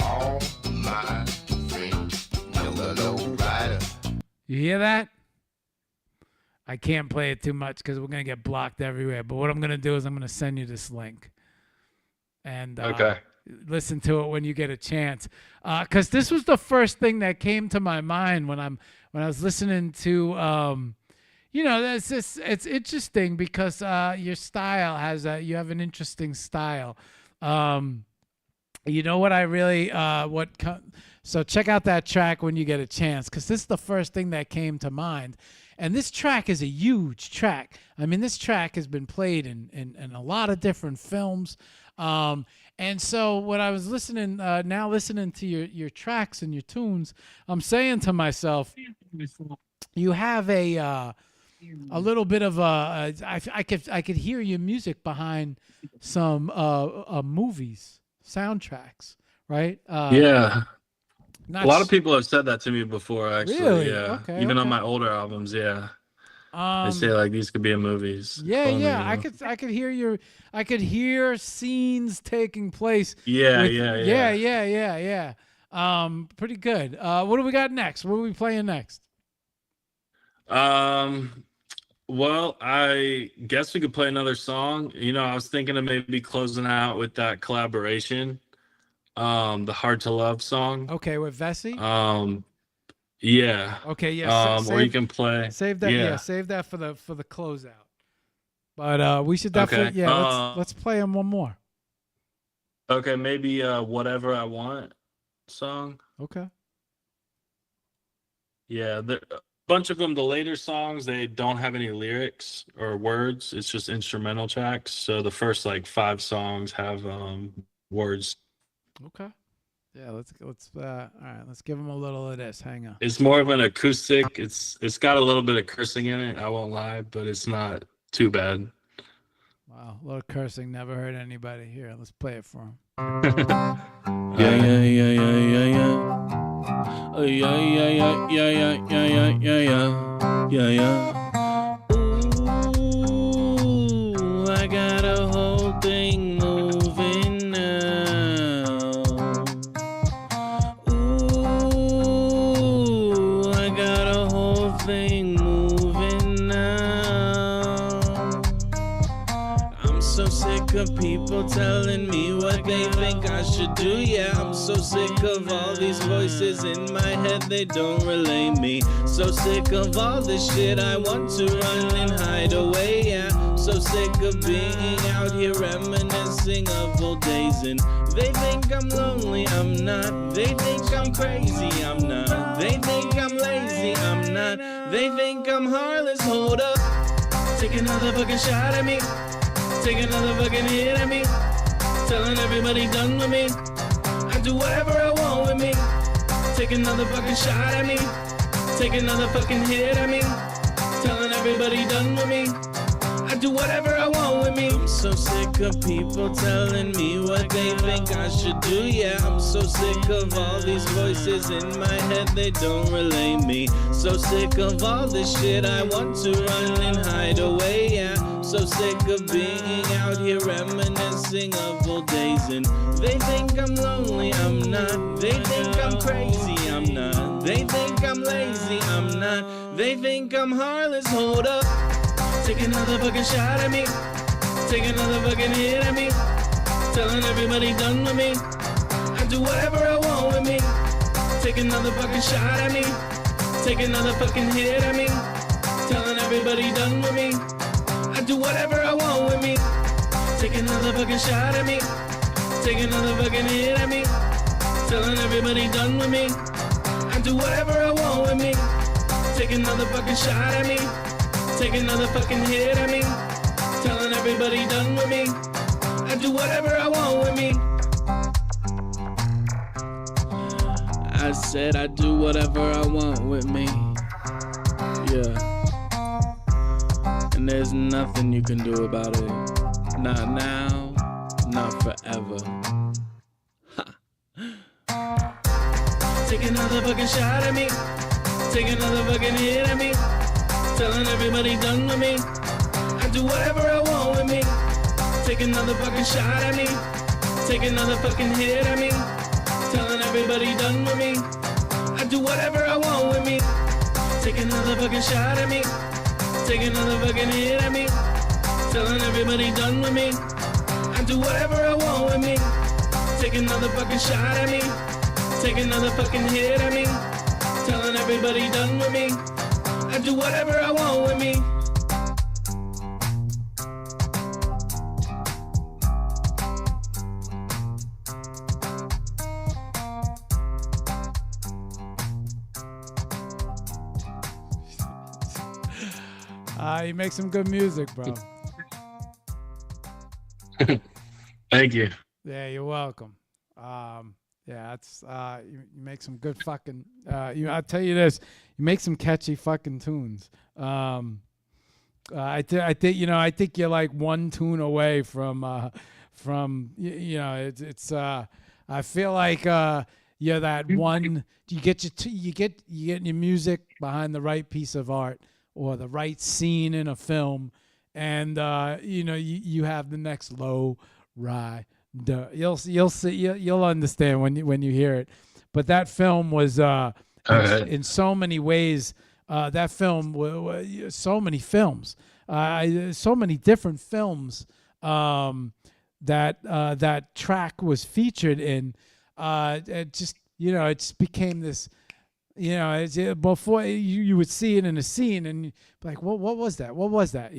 All my friends, yellow low rider. You hear that? I can't play it too much because we're gonna get blocked everywhere. But what I'm gonna do is I'm gonna send you this link, and Okay. listen to it when you get a chance. Because this was the first thing that came to my mind when I was listening to. It's interesting because your style you have an interesting style. You know what I really so check out that track when you get a chance, because this is the first thing that came to mind. And this track is a huge track. I mean, this track has been played in a lot of different films. And so when I was listening to your tracks and your tunes, I'm saying to myself, you have a little bit of I could hear your music behind some movies, soundtracks, right? Yeah. Not A lot of people have said that to me before, actually. Really? Yeah. Okay, Even on okay. my older albums, yeah. They say like these could be in movies. Yeah, Funny, yeah. you know? I could hear scenes taking place. Yeah, with- yeah. Pretty good. What do we got next? What are we playing next? Well, I guess we could play another song. You know, I was thinking of maybe closing out with that collaboration, the Hard to Love song. Okay, with Vessi. Yeah. Okay, yeah. Or you can play. Save that. Yeah, save that for the closeout. But we should definitely. Okay. Yeah, let's play him one more. Okay, maybe Whatever I Want song. Okay. Yeah, a bunch of them, the later songs, they don't have any lyrics or words. It's just instrumental tracks. So the first like 5 songs have words. Okay. Yeah, let's all right, let's give him a little of this. Hang on. It's more of an acoustic. It's got a little bit of cursing in it, I won't lie, but it's not too bad. Wow, a little cursing never hurt anybody. Here, let's play it for him. Yeah. Oh, yeah. Ooh, I got a whole thing moving now. Ooh, I got a whole thing moving now. I'm so sick of people telling me what they think I should do. Yeah, I'm so sick of all these voices in my head, they don't relay me. So sick of all this shit, I want to run and hide away. Yeah, so sick of being out here reminiscing of old days. And they think I'm lonely, I'm not. They think I'm crazy, I'm not. They think I'm lazy, I'm not. They think I'm heartless, hold up. Take another fucking shot at me. Take another fucking hit at me. Telling everybody done with me. I do whatever I want with me. Take another fucking shot at me. Take another fucking hit at me. Telling everybody done with me. I do whatever I want with me. I'm so sick of people telling me what they think I should do. Yeah, I'm so sick of all these voices in my head, they don't relay me. So sick of all this shit, I want to run and hide away. Yeah, so sick of being out here reminiscing of old days. And they think I'm lonely, I'm not. They think I'm crazy, I'm not. They think I'm lazy, I'm not. They think I'm heartless, hold up. Take another fucking shot at me. Take another fucking hit at me. Telling everybody done with me. I do whatever I want with me. Take another fucking shot at me. Take another fucking hit at me. Telling everybody done with me. I do whatever I want with me. Take another fucking shot at me. Take another fucking hit at me. Telling everybody done with me. I do whatever I want with me. Take another fucking shot at me. Take another fucking hit at me. Telling everybody done with me. I do whatever I want with me. I said I do whatever I want with me. Yeah. And there's nothing you can do about it. Not now, not forever. Take another fucking shot at me. Take another fucking hit at me. Telling everybody done with me. I do whatever I want with me. Take another fucking shot at me. Take another fucking hit at me. Telling everybody done with me. I do whatever I want with me. Take another fucking shot at me. Take another fucking hit at me. Telling everybody done with me. I do whatever I want with me. Take another fucking shot at me. Take another fucking hit at me. Telling everybody done with me. I do whatever I want with me. You make some good music, bro. Thank you. Yeah, you're welcome. Yeah, it's you make some good fucking. I'll tell you this, you make some catchy fucking tunes. I think you're like one tune away from it's. I feel like you're that one. You get your music behind the right piece of art or the right scene in a film, and you have the next low ride. You'll see you'll understand when you hear it. But that film was in so many ways. That film so many films, so many different films that track was featured in. It just it just became this. Before you would see it in a scene and you'd be like, what was that? What was that?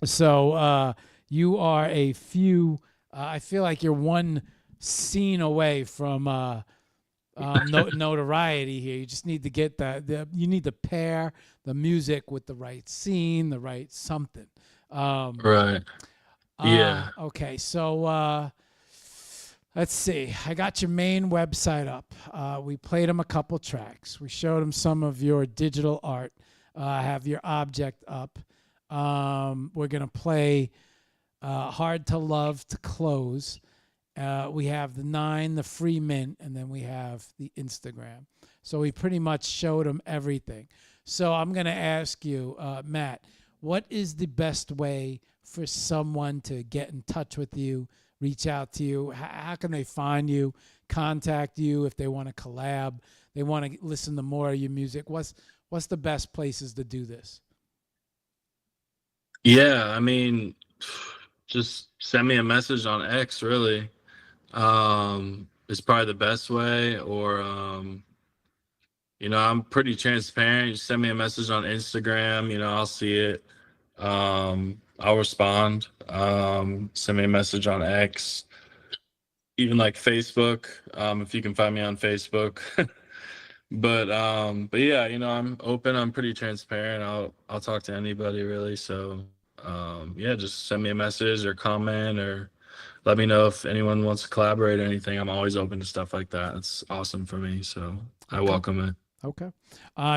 So you are a few. I feel like you're one scene away from notoriety here. You just need to get you need to pair the music with the right scene, the right something. Right. Yeah. Okay. So let's see. I got your main website up. We played them a couple tracks. We showed them some of your digital art. I have your object up. We're gonna play Hard to Love to close. We have the 9, the free mint, and then we have the Instagram. So we pretty much showed them everything. So I'm going to ask you, Matt, what is the best way for someone to get in touch with you, reach out to you? How can they find you, contact you if they want to collab, they want to listen to more of your music? What's the best places to do this? Yeah, I mean, just send me a message on X, really. It's probably the best way, or I'm pretty transparent. You send me a message on Instagram, I'll see it. I'll respond. Send me a message on X, even like Facebook, if you can find me on Facebook. But yeah, I'm open, I'm pretty transparent. I'll talk to anybody, really. So yeah, just send me a message or comment, or let me know if anyone wants to collaborate or anything. I'm always open to stuff like that. It's awesome for me. So I welcome it. Okay.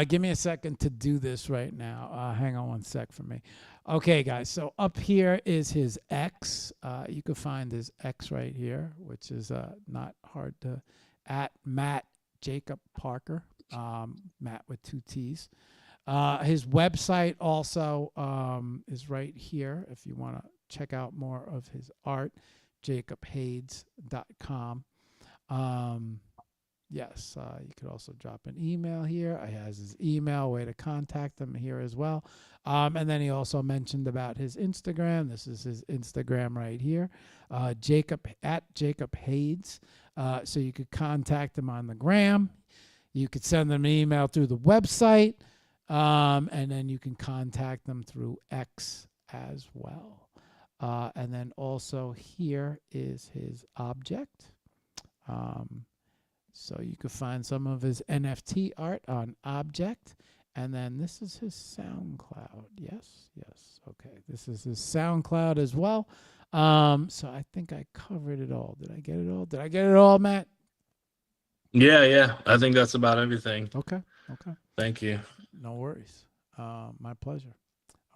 Give me a second to do this right now. Hang on one sec for me. Okay, guys. So up here is his X. You can find his X right here, which is not hard to, at Matt Jacob Parker. Matt with 2 T's. His website also is right here if you want to check out more of his art. JacobHades.com. Yes, you could also drop an email here. He has his email, way to contact him here as well. And then he also mentioned about his Instagram. This is his Instagram right here, Jacob Hades. So you could contact him on the gram. You could send them an email through the website, and then you can contact them through X as well. And then also here is his object. So you can find some of his NFT art on Object. And then this is his SoundCloud. Yes. Okay. This is his SoundCloud as well. So I think I covered it all. Did I get it all? Matt? Yeah. I think that's about everything. Okay. Okay. Thank you. No worries. My pleasure.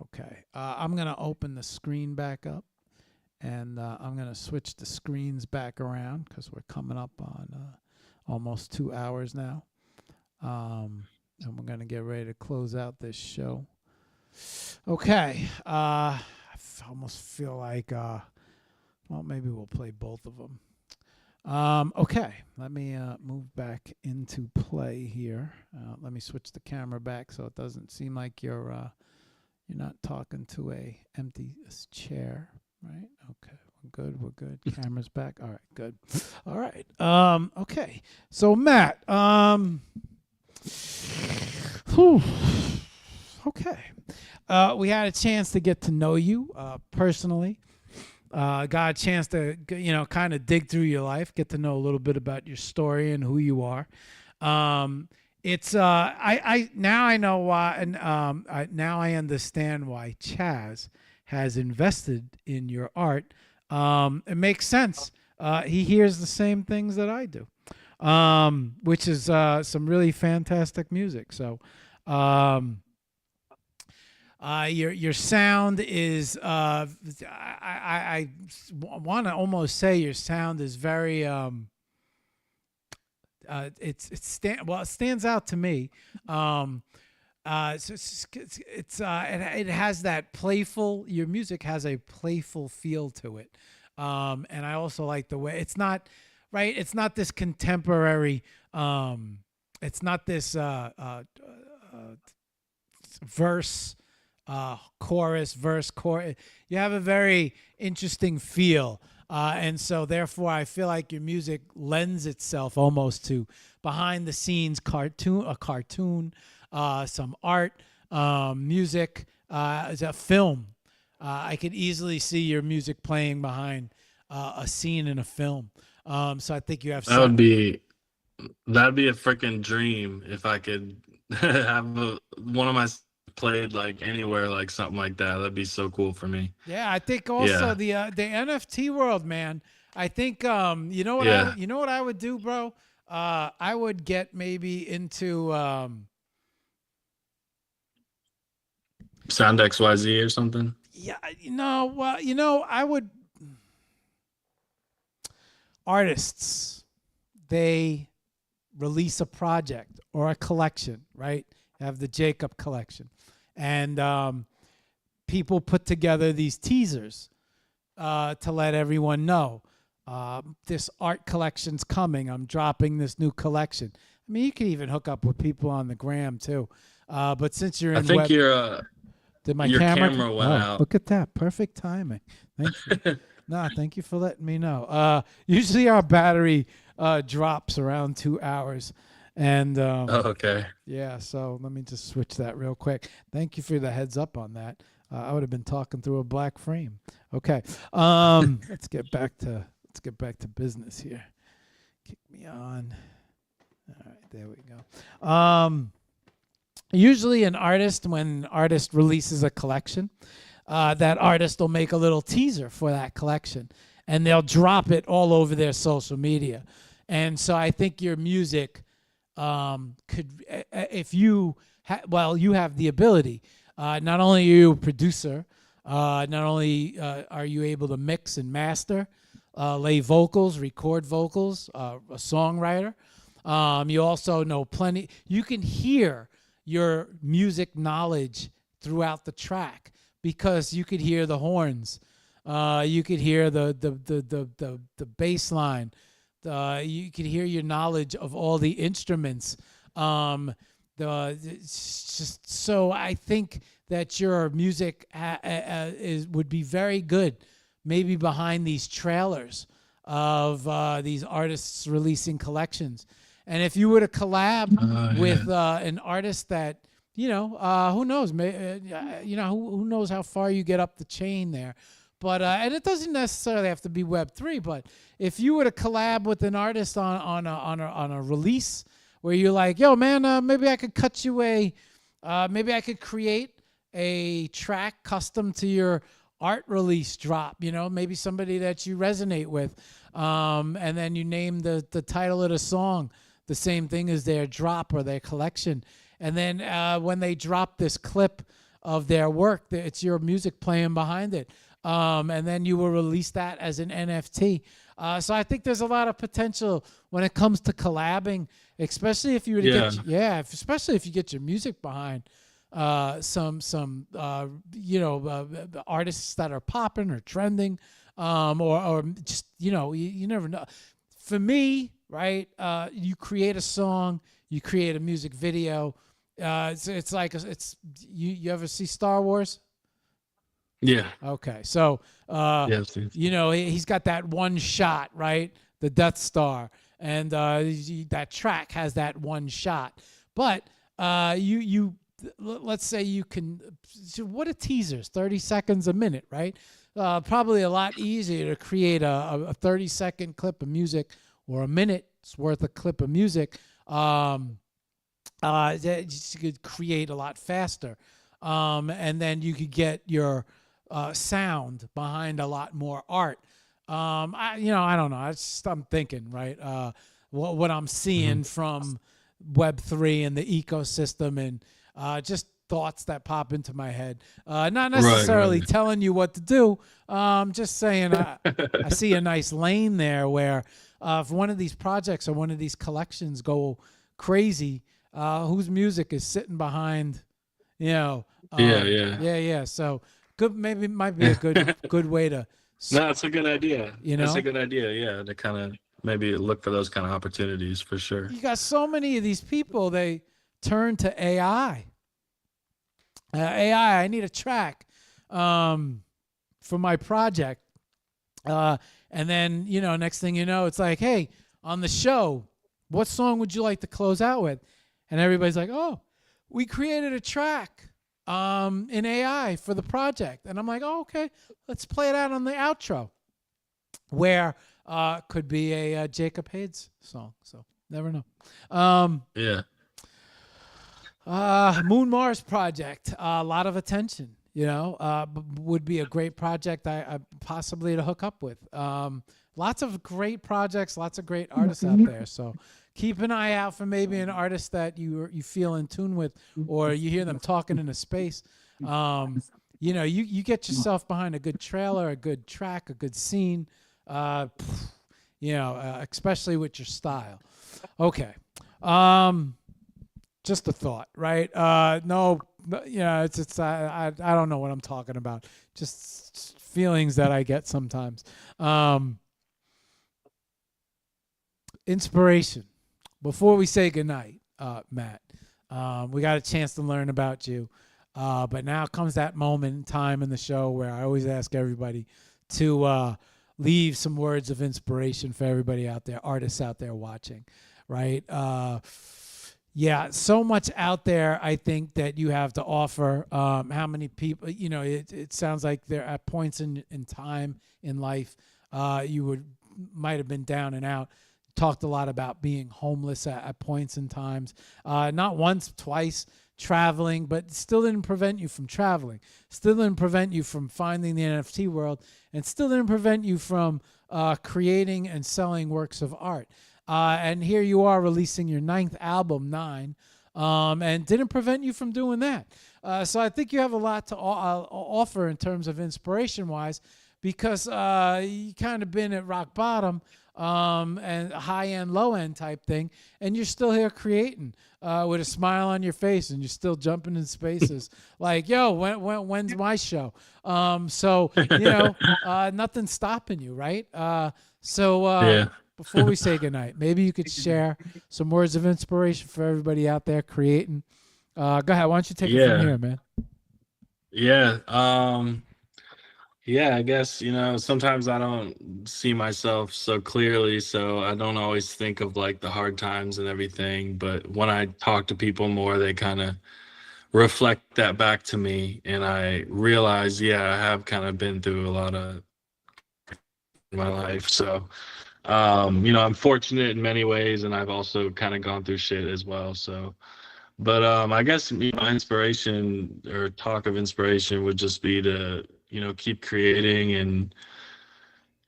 Okay. I'm going to open the screen back up, and I'm going to switch the screens back around because we're coming up on almost 2 hours now. And we're going to get ready to close out this show. Okay. Almost feel like, well, maybe we'll play both of them. Okay, let me move back into play here. Let me switch the camera back so it doesn't seem like you're not talking to a empty chair, right? Okay, we're good. We're good. Camera's back. All right, good. All right. Okay. So Matt. Whew. Okay. We had a chance to get to know you personally. Got a chance to, kind of dig through your life, get to know a little bit about your story and who you are. It's I now I know why, and now I understand why Chaz has invested in your art. It makes sense. He hears the same things that I do, which is some really fantastic music. So. Your sound is I want to almost say your sound is very it stands out to me. It has that playful. Your music has a playful feel to it, and I also like the way it's not right. It's not this contemporary. It's not this verse. Chorus, verse, chorus. You have a very interesting feel. And so therefore I feel like your music lends itself almost to behind the scenes cartoon, some art, music, as a film. I could easily see your music playing behind a scene in a film. So I think you have That'd be a freaking dream if I could have one of my played like anywhere, like something like that. That'd be so cool for me. Yeah, I think also the NFT world, man. I think you know what I would do, bro. I would get maybe into Sound XYZ or something. Yeah, I would artists, they release a project or a collection, right? Have the Jacob collection. And people put together these teasers to let everyone know this art collection's coming. I'm dropping this new collection. I mean, you can even hook up with people on the gram too. But since you're in I think did my your camera went out. Look at that. Perfect timing. Thank you. Thank you for letting me know. Usually our battery drops around 2 hours. And okay. Yeah, so let me just switch that real quick. Thank you for the heads up on that. I would have been talking through a black frame. Okay. Let's get back to business here. Kick me on. All right, there we go. Usually when an artist releases a collection, that artist will make a little teaser for that collection and they'll drop it all over their social media. And so I think your music could, if you you have the ability. Not only are you a producer, not only are you able to mix and master, lay vocals, record vocals, a songwriter. You also know plenty. You can hear your music knowledge throughout the track because you could hear the horns, you could hear the bass line. You can hear your knowledge of all the instruments. It's just so I think that your music would be very good, maybe behind these trailers of these artists releasing collections. And if you were to collab with an artist that who knows, who knows how far you get up the chain there. But and it doesn't necessarily have to be Web3. But if you were to collab with an artist on a release where you're like, yo, man, maybe I could cut you maybe I could create a track custom to your art release drop. Maybe somebody that you resonate with, and then you name the title of the song the same thing as their drop or their collection. And then when they drop this clip of their work, it's your music playing behind it. And then you will release that as an NFT. So I think there's a lot of potential when it comes to collabing, especially if you were to especially if you get your music behind some artists that are popping or trending, or just you never know. For me, right? You create a song, you create a music video. It's like you ever see Star Wars? Yeah. Okay, so Yes. he's got that one shot, right? The Death Star, and that track has that one shot. But let's say you can. What are teasers? 30 seconds a minute, right? Probably a lot easier to create a 30-second clip of music or a minute's worth of clip of music. That you could create a lot faster, and then you could get your sound behind a lot more art. I don't know. I'm thinking, right? What I'm seeing from Web3 and the ecosystem, and just thoughts that pop into my head. Not necessarily telling you what to do. Just saying, I see a nice lane there where if one of these projects or one of these collections go crazy, whose music is sitting behind, yeah. So good, maybe it might be a good way to. No, it's a good idea. It's a good idea. Yeah, to kind of maybe look for those kind of opportunities for sure. You got so many of these people, they turn to AI. I need a track for my project. And then, next thing you know, it's like, hey, on the show, what song would you like to close out with? And everybody's like, oh, we created a track in AI for the project. And I'm like, oh, okay, let's play it out on the outro. Where could be a Jacob Hades song. So never know. Yeah. Moon Mars project, a lot of attention, would be a great project I possibly to hook up with. Lots of great projects, lots of great artists out there. So keep an eye out for maybe an artist that you feel in tune with, or you hear them talking in a space. You get yourself behind a good trailer, a good track, a good scene, especially with your style. Okay. Just a thought, right? No, it's I don't know what I'm talking about. Just feelings that I get sometimes. Inspiration. Before we say goodnight, Matt, we got a chance to learn about you. But now comes that moment in time in the show where I always ask everybody to leave some words of inspiration for everybody out there, artists out there watching, right? So much out there, I think, that you have to offer. How many people, it sounds like they're at points in time in life, you might have been down and out. Talked a lot about being homeless at points in times, not once, twice, traveling, but still didn't prevent you from traveling, still didn't prevent you from finding the NFT world, and still didn't prevent you from creating and selling works of art. And here you are releasing your 9th album, 9, and didn't prevent you from doing that. So I think you have a lot to offer in terms of inspiration-wise, because you kind of been at rock bottom, and high-end, low-end type thing, and you're still here creating with a smile on your face, and you're still jumping in spaces like, yo, when's my show? Nothing's stopping you, right? Before we say goodnight, maybe you could share some words of inspiration for everybody out there creating. Go ahead. Why don't you take it from here, man? I guess, sometimes I don't see myself so clearly, so I don't always think of like the hard times and everything. But when I talk to people more, they kind of reflect that back to me, and I realize, I have kind of been through a lot of in my life. So I'm fortunate in many ways, and I've also kind of gone through shit as well. So, but I guess my inspiration or talk of inspiration would just be to, keep creating and,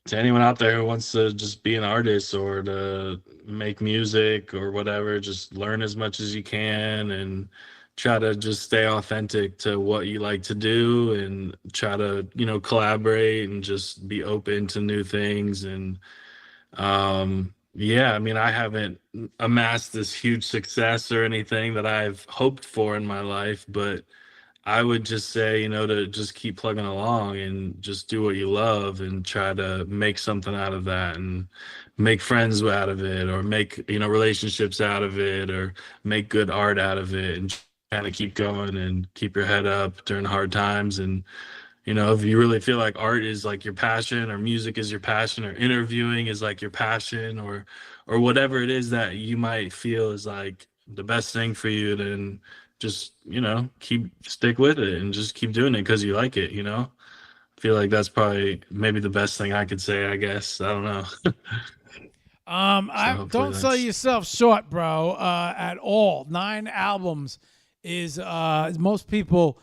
to anyone out there who wants to just be an artist or to make music or whatever, just learn as much as you can and try to just stay authentic to what you like to do and try to, collaborate and just be open to new things. And yeah, I mean, I haven't amassed this huge success or anything that I've hoped for in my life, but I would just say, to just keep plugging along and just do what you love and try to make something out of that and make friends out of it or make, relationships out of it or make good art out of it and kind of keep going and keep your head up during hard times. And if you really feel like art is like your passion or music is your passion or interviewing is like your passion or whatever it is that you might feel is like the best thing for you, then just, stick with it and just keep doing it because you like it, I feel like that's probably maybe the best thing I could say, I guess. I don't know. I hopefully don't sell that's- yourself short, bro, at all. 9 albums is most people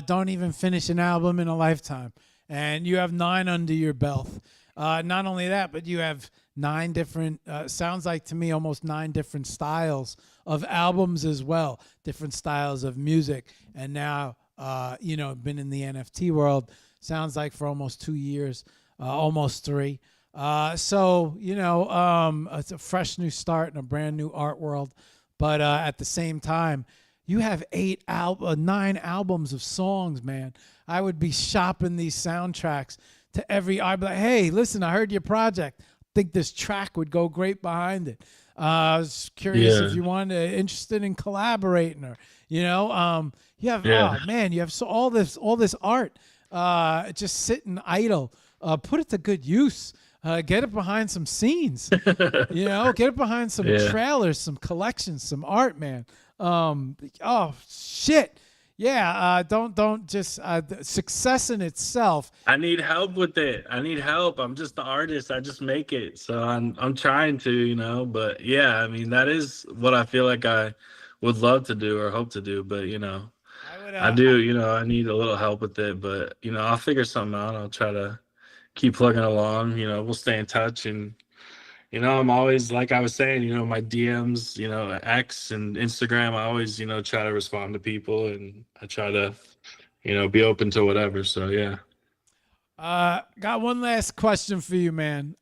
don't even finish an album in a lifetime, and you have 9 under your belt. Not only that, but you have 9 different. Sounds like to me almost 9 different styles of albums as well, different styles of music, and now been in the NFT world. Sounds like for almost 2 years, almost 3. So it's a fresh new start in a brand new art world, but at the same time, you have 9 albums of songs, man. I would be shopping these soundtracks to every. I'd be like, hey, listen, I heard your project. Think this track would go great behind it. I was curious if you wanted interested in collaborating or you have oh man, you have all this art just sitting idle. Put it to good use. Get it behind some scenes, get it behind some trailers, some collections, some art, man. Oh shit. Yeah. Don't just success in itself. I need help with it. I need help. I'm just the artist. I just make it. So I'm trying to, but yeah, I mean, that is what I feel like I would love to do or hope to do. But, I do, I need a little help with it, but, I'll figure something out. I'll try to keep plugging along, we'll stay in touch. And, I'm always, like I was saying, my DMs, X and Instagram, I always, try to respond to people and I try to, be open to whatever. So, yeah. Got one last question for you, man.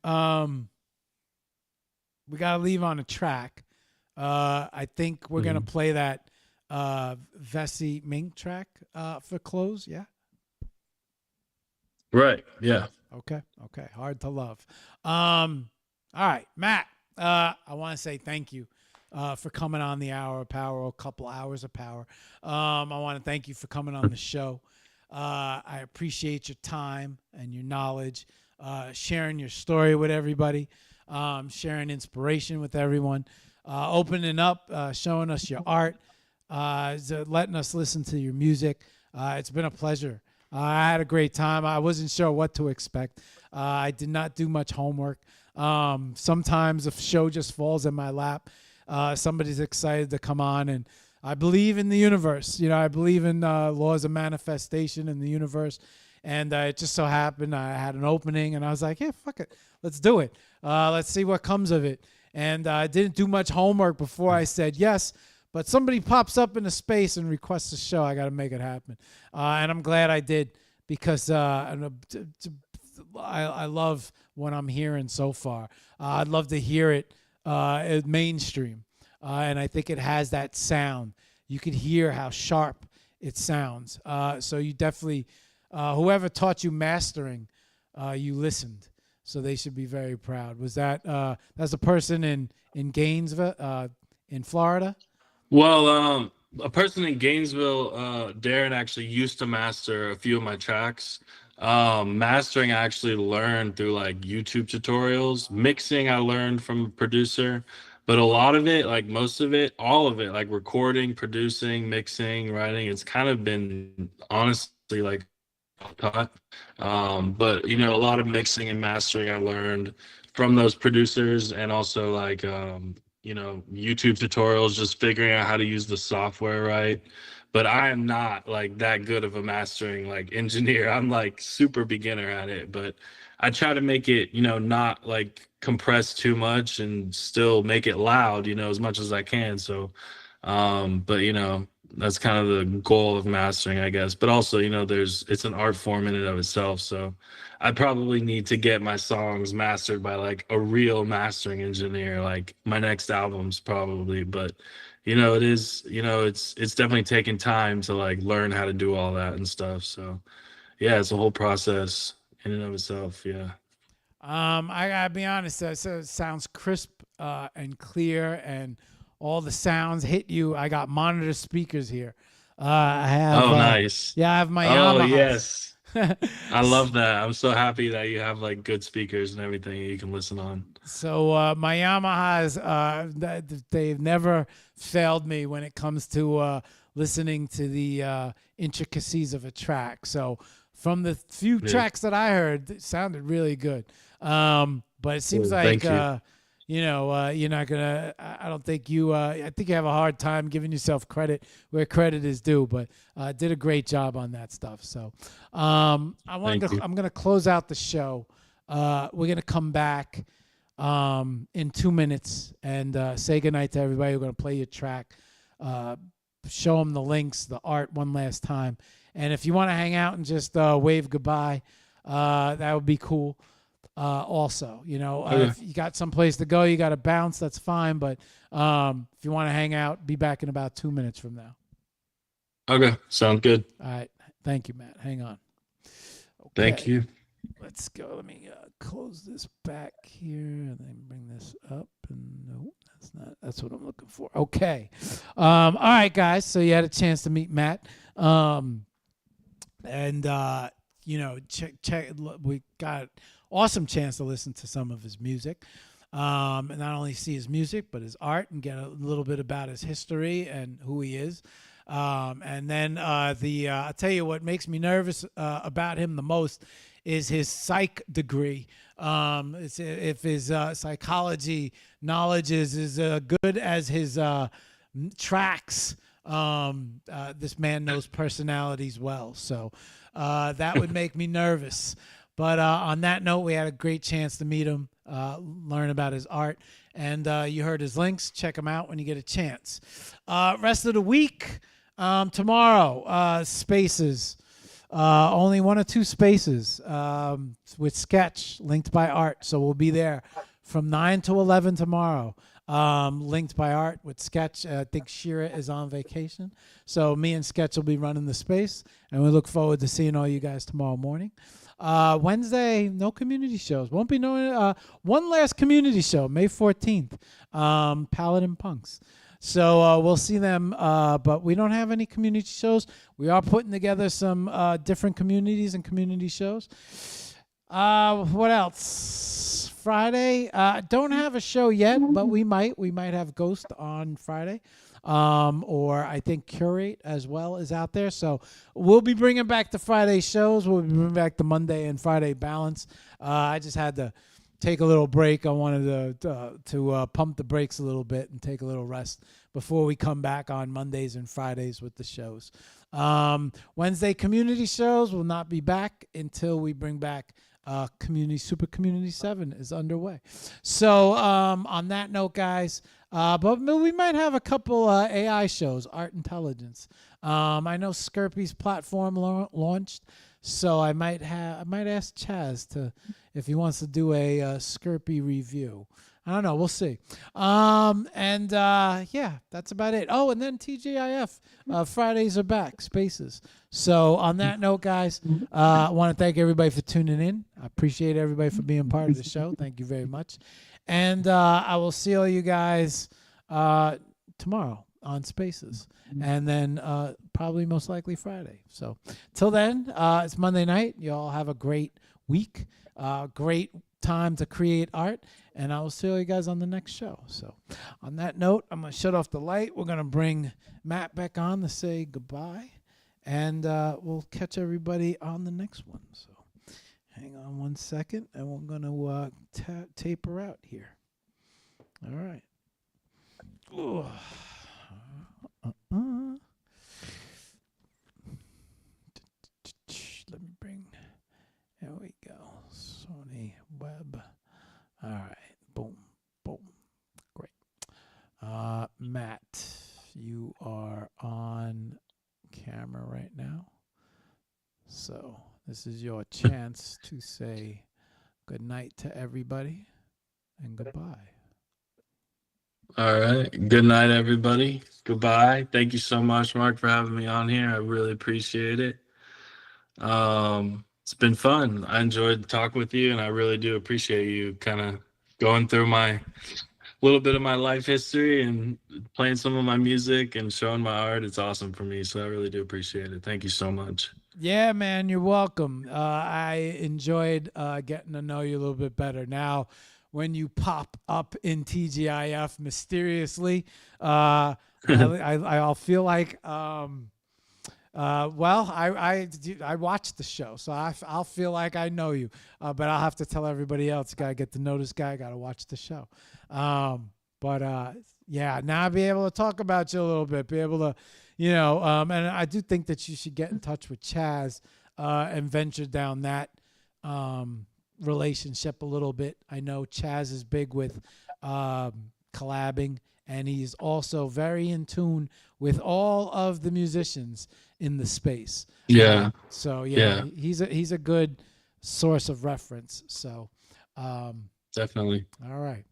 We got to leave on a track. I think we're going to play that Vessi Mink track for close. Yeah. Right. Yeah. Okay. Hard to love. All right, Matt, I want to say thank you for coming on the Hour of Power, a couple hours of power. I want to thank you for coming on the show. I appreciate your time and your knowledge, sharing your story with everybody, sharing inspiration with everyone, opening up, showing us your art, letting us listen to your music. It's been a pleasure. I had a great time. I wasn't sure what to expect. I did not do much homework. Sometimes a show just falls in my lap. Somebody's excited to come on, and I believe in the universe. I believe in laws of manifestation in the universe. And it just so happened I had an opening, and I was like, yeah, fuck it. Let's do it. Let's see what comes of it. And I didn't do much homework before I said yes. But somebody pops up into space and requests a show. I got to make it happen. And I'm glad I did because I love what I'm hearing so far. I'd love to hear it mainstream. And I think it has that sound. You could hear how sharp it sounds. So you definitely, whoever taught you mastering, you listened. So they should be very proud. Was that that's a person in Gainesville, in Florida? Well, a person in Gainesville, Darren, actually used to master a few of my tracks. Mastering, I actually learned through like YouTube tutorials. Mixing, I learned from a producer. But a lot of it, like most of it, all of it, like recording, producing, mixing, writing, it's kind of been honestly like taught. But a lot of mixing and mastering I learned from those producers and also like YouTube tutorials, just figuring out how to use the software right. but I am not like that good of a mastering like engineer. I'm like super beginner at it, but I try to make it, not like compress too much and still make it loud, as much as I can. So, but that's kind of the goal of mastering, I guess. But also, it's an art form in and of itself. So I probably need to get my songs mastered by like a real mastering engineer, like my next album's probably. But it is, it's definitely taking time to like learn how to do all that and stuff. So yeah, it's a whole process in and of itself. Yeah. I gotta be honest. So it sounds crisp and clear, and all the sounds hit you. I got monitor speakers here. I have. Oh, nice. Yeah, I have my Oh, Yamahas. yes. I love that. I'm so happy that you have like good speakers and everything you can listen on. So my Yamahas, they've never failed me when it comes to listening to the intricacies of a track. So from the few tracks that I heard, it sounded really good. But it seems like you're not gonna. I don't think you. I think you have a hard time giving yourself credit where credit is due. But did a great job on that stuff. So I'm gonna close out the show. We're gonna come back in 2 minutes and say goodnight to everybody. We're gonna play your track. Show them the links, the art one last time. And if you want to hang out and just wave goodbye, that would be cool. Also, if you got someplace to go, you got to bounce, that's fine. But if you want to hang out, be back in about 2 minutes from now. Okay, sounds good. All right. Thank you, Matt. Hang on. Okay. Thank you. Let's go. Let me close this back here and then bring this up. And no, that's not. That's what I'm looking for. Okay. All right, guys. So you had a chance to meet Matt. Check. We got awesome chance to listen to some of his music, and not only see his music but his art and get a little bit about his history and who he is. And then I'll tell you what makes me nervous about him the most is his psych degree. If his psychology knowledge is as good as his tracks, this man knows personalities well. So that would make me nervous. But on that note, we had a great chance to meet him, learn about his art, and you heard his links. Check them out when you get a chance. Rest of the week, tomorrow, spaces. Only 1 or 2 spaces with Sketch, linked by Art. So we'll be there from 9 to 11 tomorrow. Linked by Art with Sketch. I think Shira is on vacation. So me and Sketch will be running the space, and we look forward to seeing all you guys tomorrow morning. Wednesday, no community shows. Won't be no one last community show, May 14th, Paladin Punks. So we'll see them, but we don't have any community shows. We are putting together some different communities and community shows. What else? Friday, don't have a show yet, but we might have Ghost on Friday. Or I think Curate as well is out there. So we'll be bringing back the Friday shows. We'll be bringing back the Monday and Friday balance. I just had to take a little break. I wanted to pump the brakes a little bit and take a little rest before we come back on Mondays and Fridays with the shows. Wednesday community shows will not be back until we bring back Super Community 7 is underway. So on that note, guys, but we might have a couple AI shows, Art Intelligence. I know Skirpy's platform launched, so I might ask Chaz if he wants to do a Skirpy review. I don't know. We'll see. Yeah, that's about it. Oh, and then TGIF. Fridays are back. Spaces. So on that note, guys, I want to thank everybody for tuning in. I appreciate everybody for being part of the show. Thank you very much. And I will see all you guys tomorrow on Spaces. And then probably most likely Friday. So till then, it's Monday night. You all have a great week. Great time to create art. And I will see you guys on the next show. So on that note, I'm going to shut off the light. We're going to bring Matt back on to say goodbye. And we'll catch everybody on the next one. So hang on 1 second. And we're going to taper out here. All right. There we go. Sony Web. All right. Boom. Boom. Great. Matt, you are on camera right now. So this is your chance to say good night to everybody and goodbye. All right. Good night, everybody. Goodbye. Thank you so much, Mark, for having me on here. I really appreciate it. It's been fun. I enjoyed talking with you, and I really do appreciate you kind of going through my little bit of my life history and playing some of my music and showing my art. It's awesome for me, so I really do appreciate it. Thank you so much. Yeah, man, you're welcome. I enjoyed getting to know you a little bit better. Now, when you pop up in TGIF mysteriously, I'll feel like, well, I watched the show, so I'll feel like I know you, but I'll have to tell everybody else, gotta get to know this guy, gotta watch the show. Yeah, now I'll be able to talk about you a little bit, be able to, and I do think that you should get in touch with Chaz and venture down that relationship a little bit. I know Chaz is big with collabing, and he's also very in tune with all of the musicians in the space. Yeah. So he's a good source of reference. So Definitely. all right.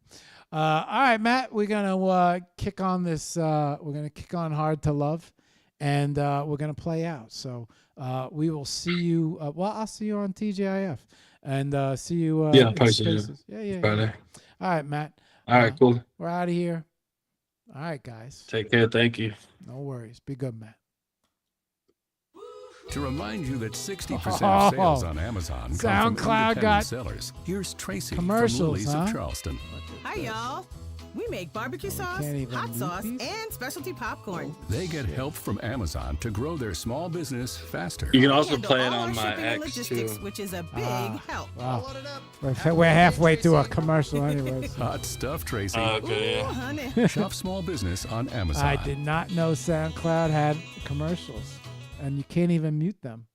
All right, Matt, we're gonna kick on this. We're gonna kick on Hard to Love, and we're gonna play out. So we will see you. Well, I'll see you on TGIF, and see you. Yeah, in probably Spaces. Yeah. Friday. All right, Matt. All right, cool. We're out of here. All right, guys. Take care. Thank you. No worries. Be good, Matt. To remind you that 60% of sales on Amazon come from SoundCloud independent got sellers. Here's Tracy commercials, from Lily's huh? of Charleston. Hi, y'all. We make barbecue sauce, can't even hot mute sauce, these? and specialty popcorn. They get help from Amazon to grow their small business faster. You can We also handle play it all on our my shipping and X logistics, too. which is a big help. Wow. We're halfway through a commercial, anyways. Hot stuff, Tracy. Okay. Ooh, Yeah. honey. Shop small business on Amazon. I did not know SoundCloud had commercials, and you can't even mute them.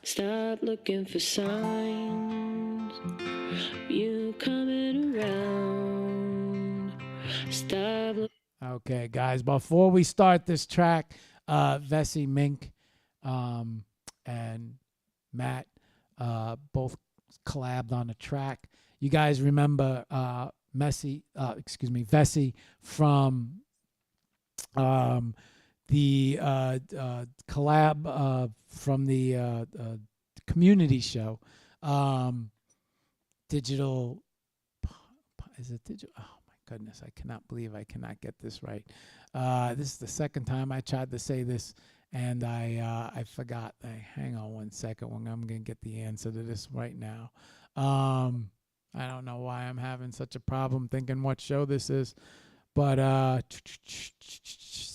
Stop looking for signs. You coming around. Stop. Okay, guys. Before we start this track, Vessi Mink and Matt both collabed on the track. You guys remember Vessi from the collab from the community show, digital. Is it digital? Oh my goodness! I cannot believe I cannot get this right. This is the second time I tried to say this, and I forgot. Hang on one second. I'm gonna get the answer to this right now. I don't know why I'm having such a problem thinking what show this is. But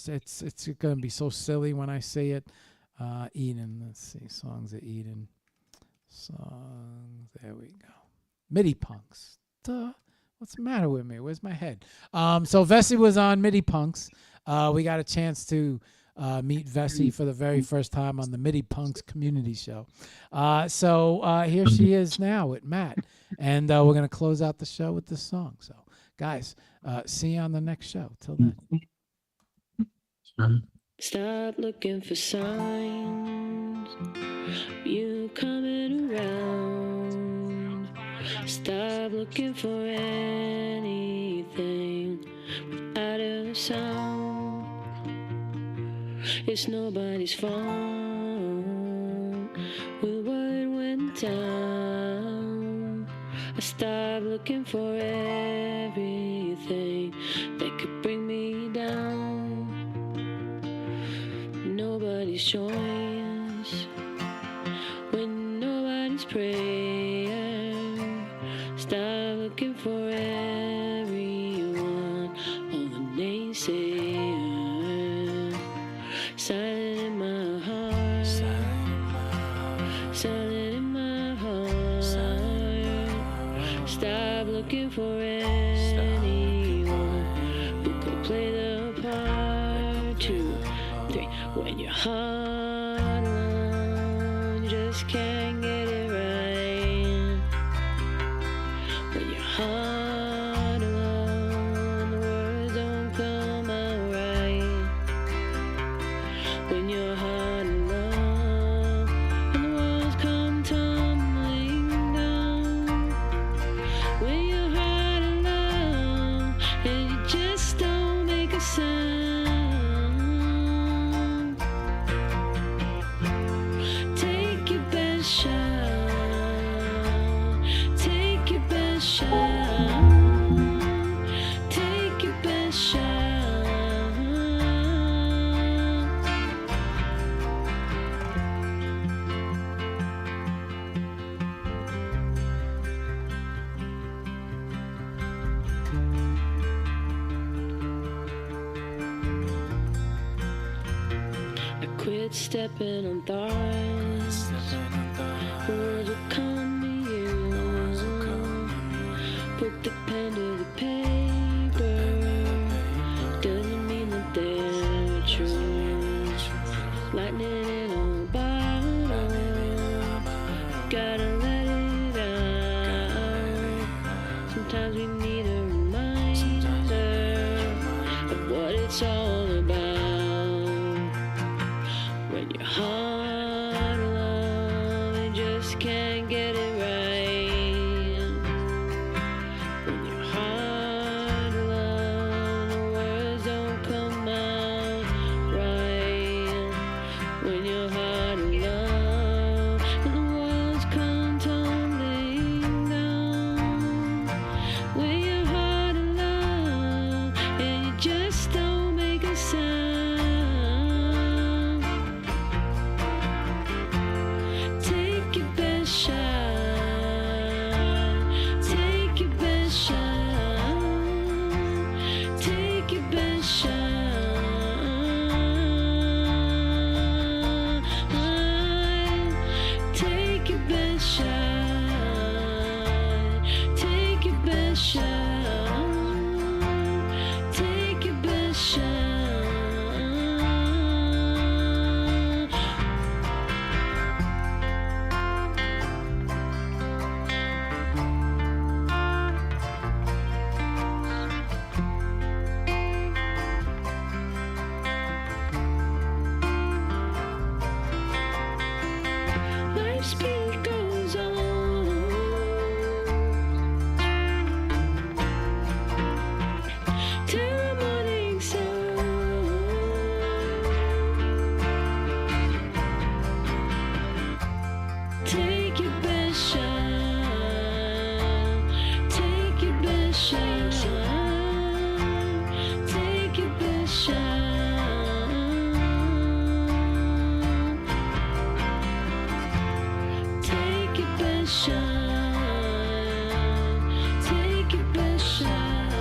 it's gonna be so silly when I say it. Eden, let's see, songs of Eden, songs. There we go. MIDI Punks. Duh. What's the matter with me? Where's my head? So Vessi was on MIDI Punks. We got a chance to meet Vessi for the very first time on the MIDI Punks community show. So here she is now with Matt, and we're gonna close out the show with this song. So. Guys, see you on the next show. Till then. Stop looking for signs. You coming around. Stop looking for anything without a sound. It's nobody's fault with what went down. I stopped looking for everything that could bring me down. Nobody's choice when nobody's prayer. Stop looking for everyone, all the naysayers. Silent in my heart, silent in my heart. Stop looking for anyone who could play the part. 2, 3. When your heart alone just can't get it right. When you're hard alone, the words don't come out right. When you're hard alone, and the walls come tumbling down. When you're hard alone, and you just don't make a sound. Take your best shot. Take your best shot. Take your best shot. I quit stepping on thorns. Words will come to you. Put the pen to the paper. Doesn't mean that they're true. Lightning in a bottle. Gotta let it out. Sometimes we need a reminder of what it's all about. When you're hard alone, you just can't get it right. When you're hard alone, the words don't come out right. When you're hard alone, and the walls come tumbling down. When you're hard alone, and you just don't make a sound. Take your best shot. Take your best shot. Take your best shot. Take your best shot. Take your best shot. Take your best shot. Life speed goes on till the morning sun. Take your best shot. Take your best shot. Take your best shot. Take your best shot. Take your best shot.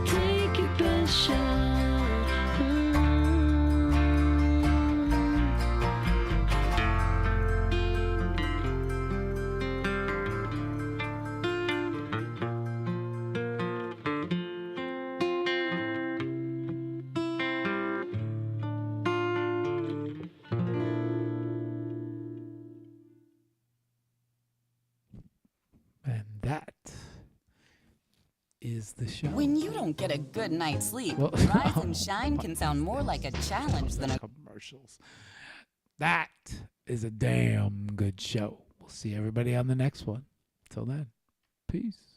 Take your best shot. And that is the show. When you don't get a good night's sleep, Well- Rise and Shine can sound more like a challenge than a commercials. That is a damn good show. We'll see everybody on the next one. Till then, peace.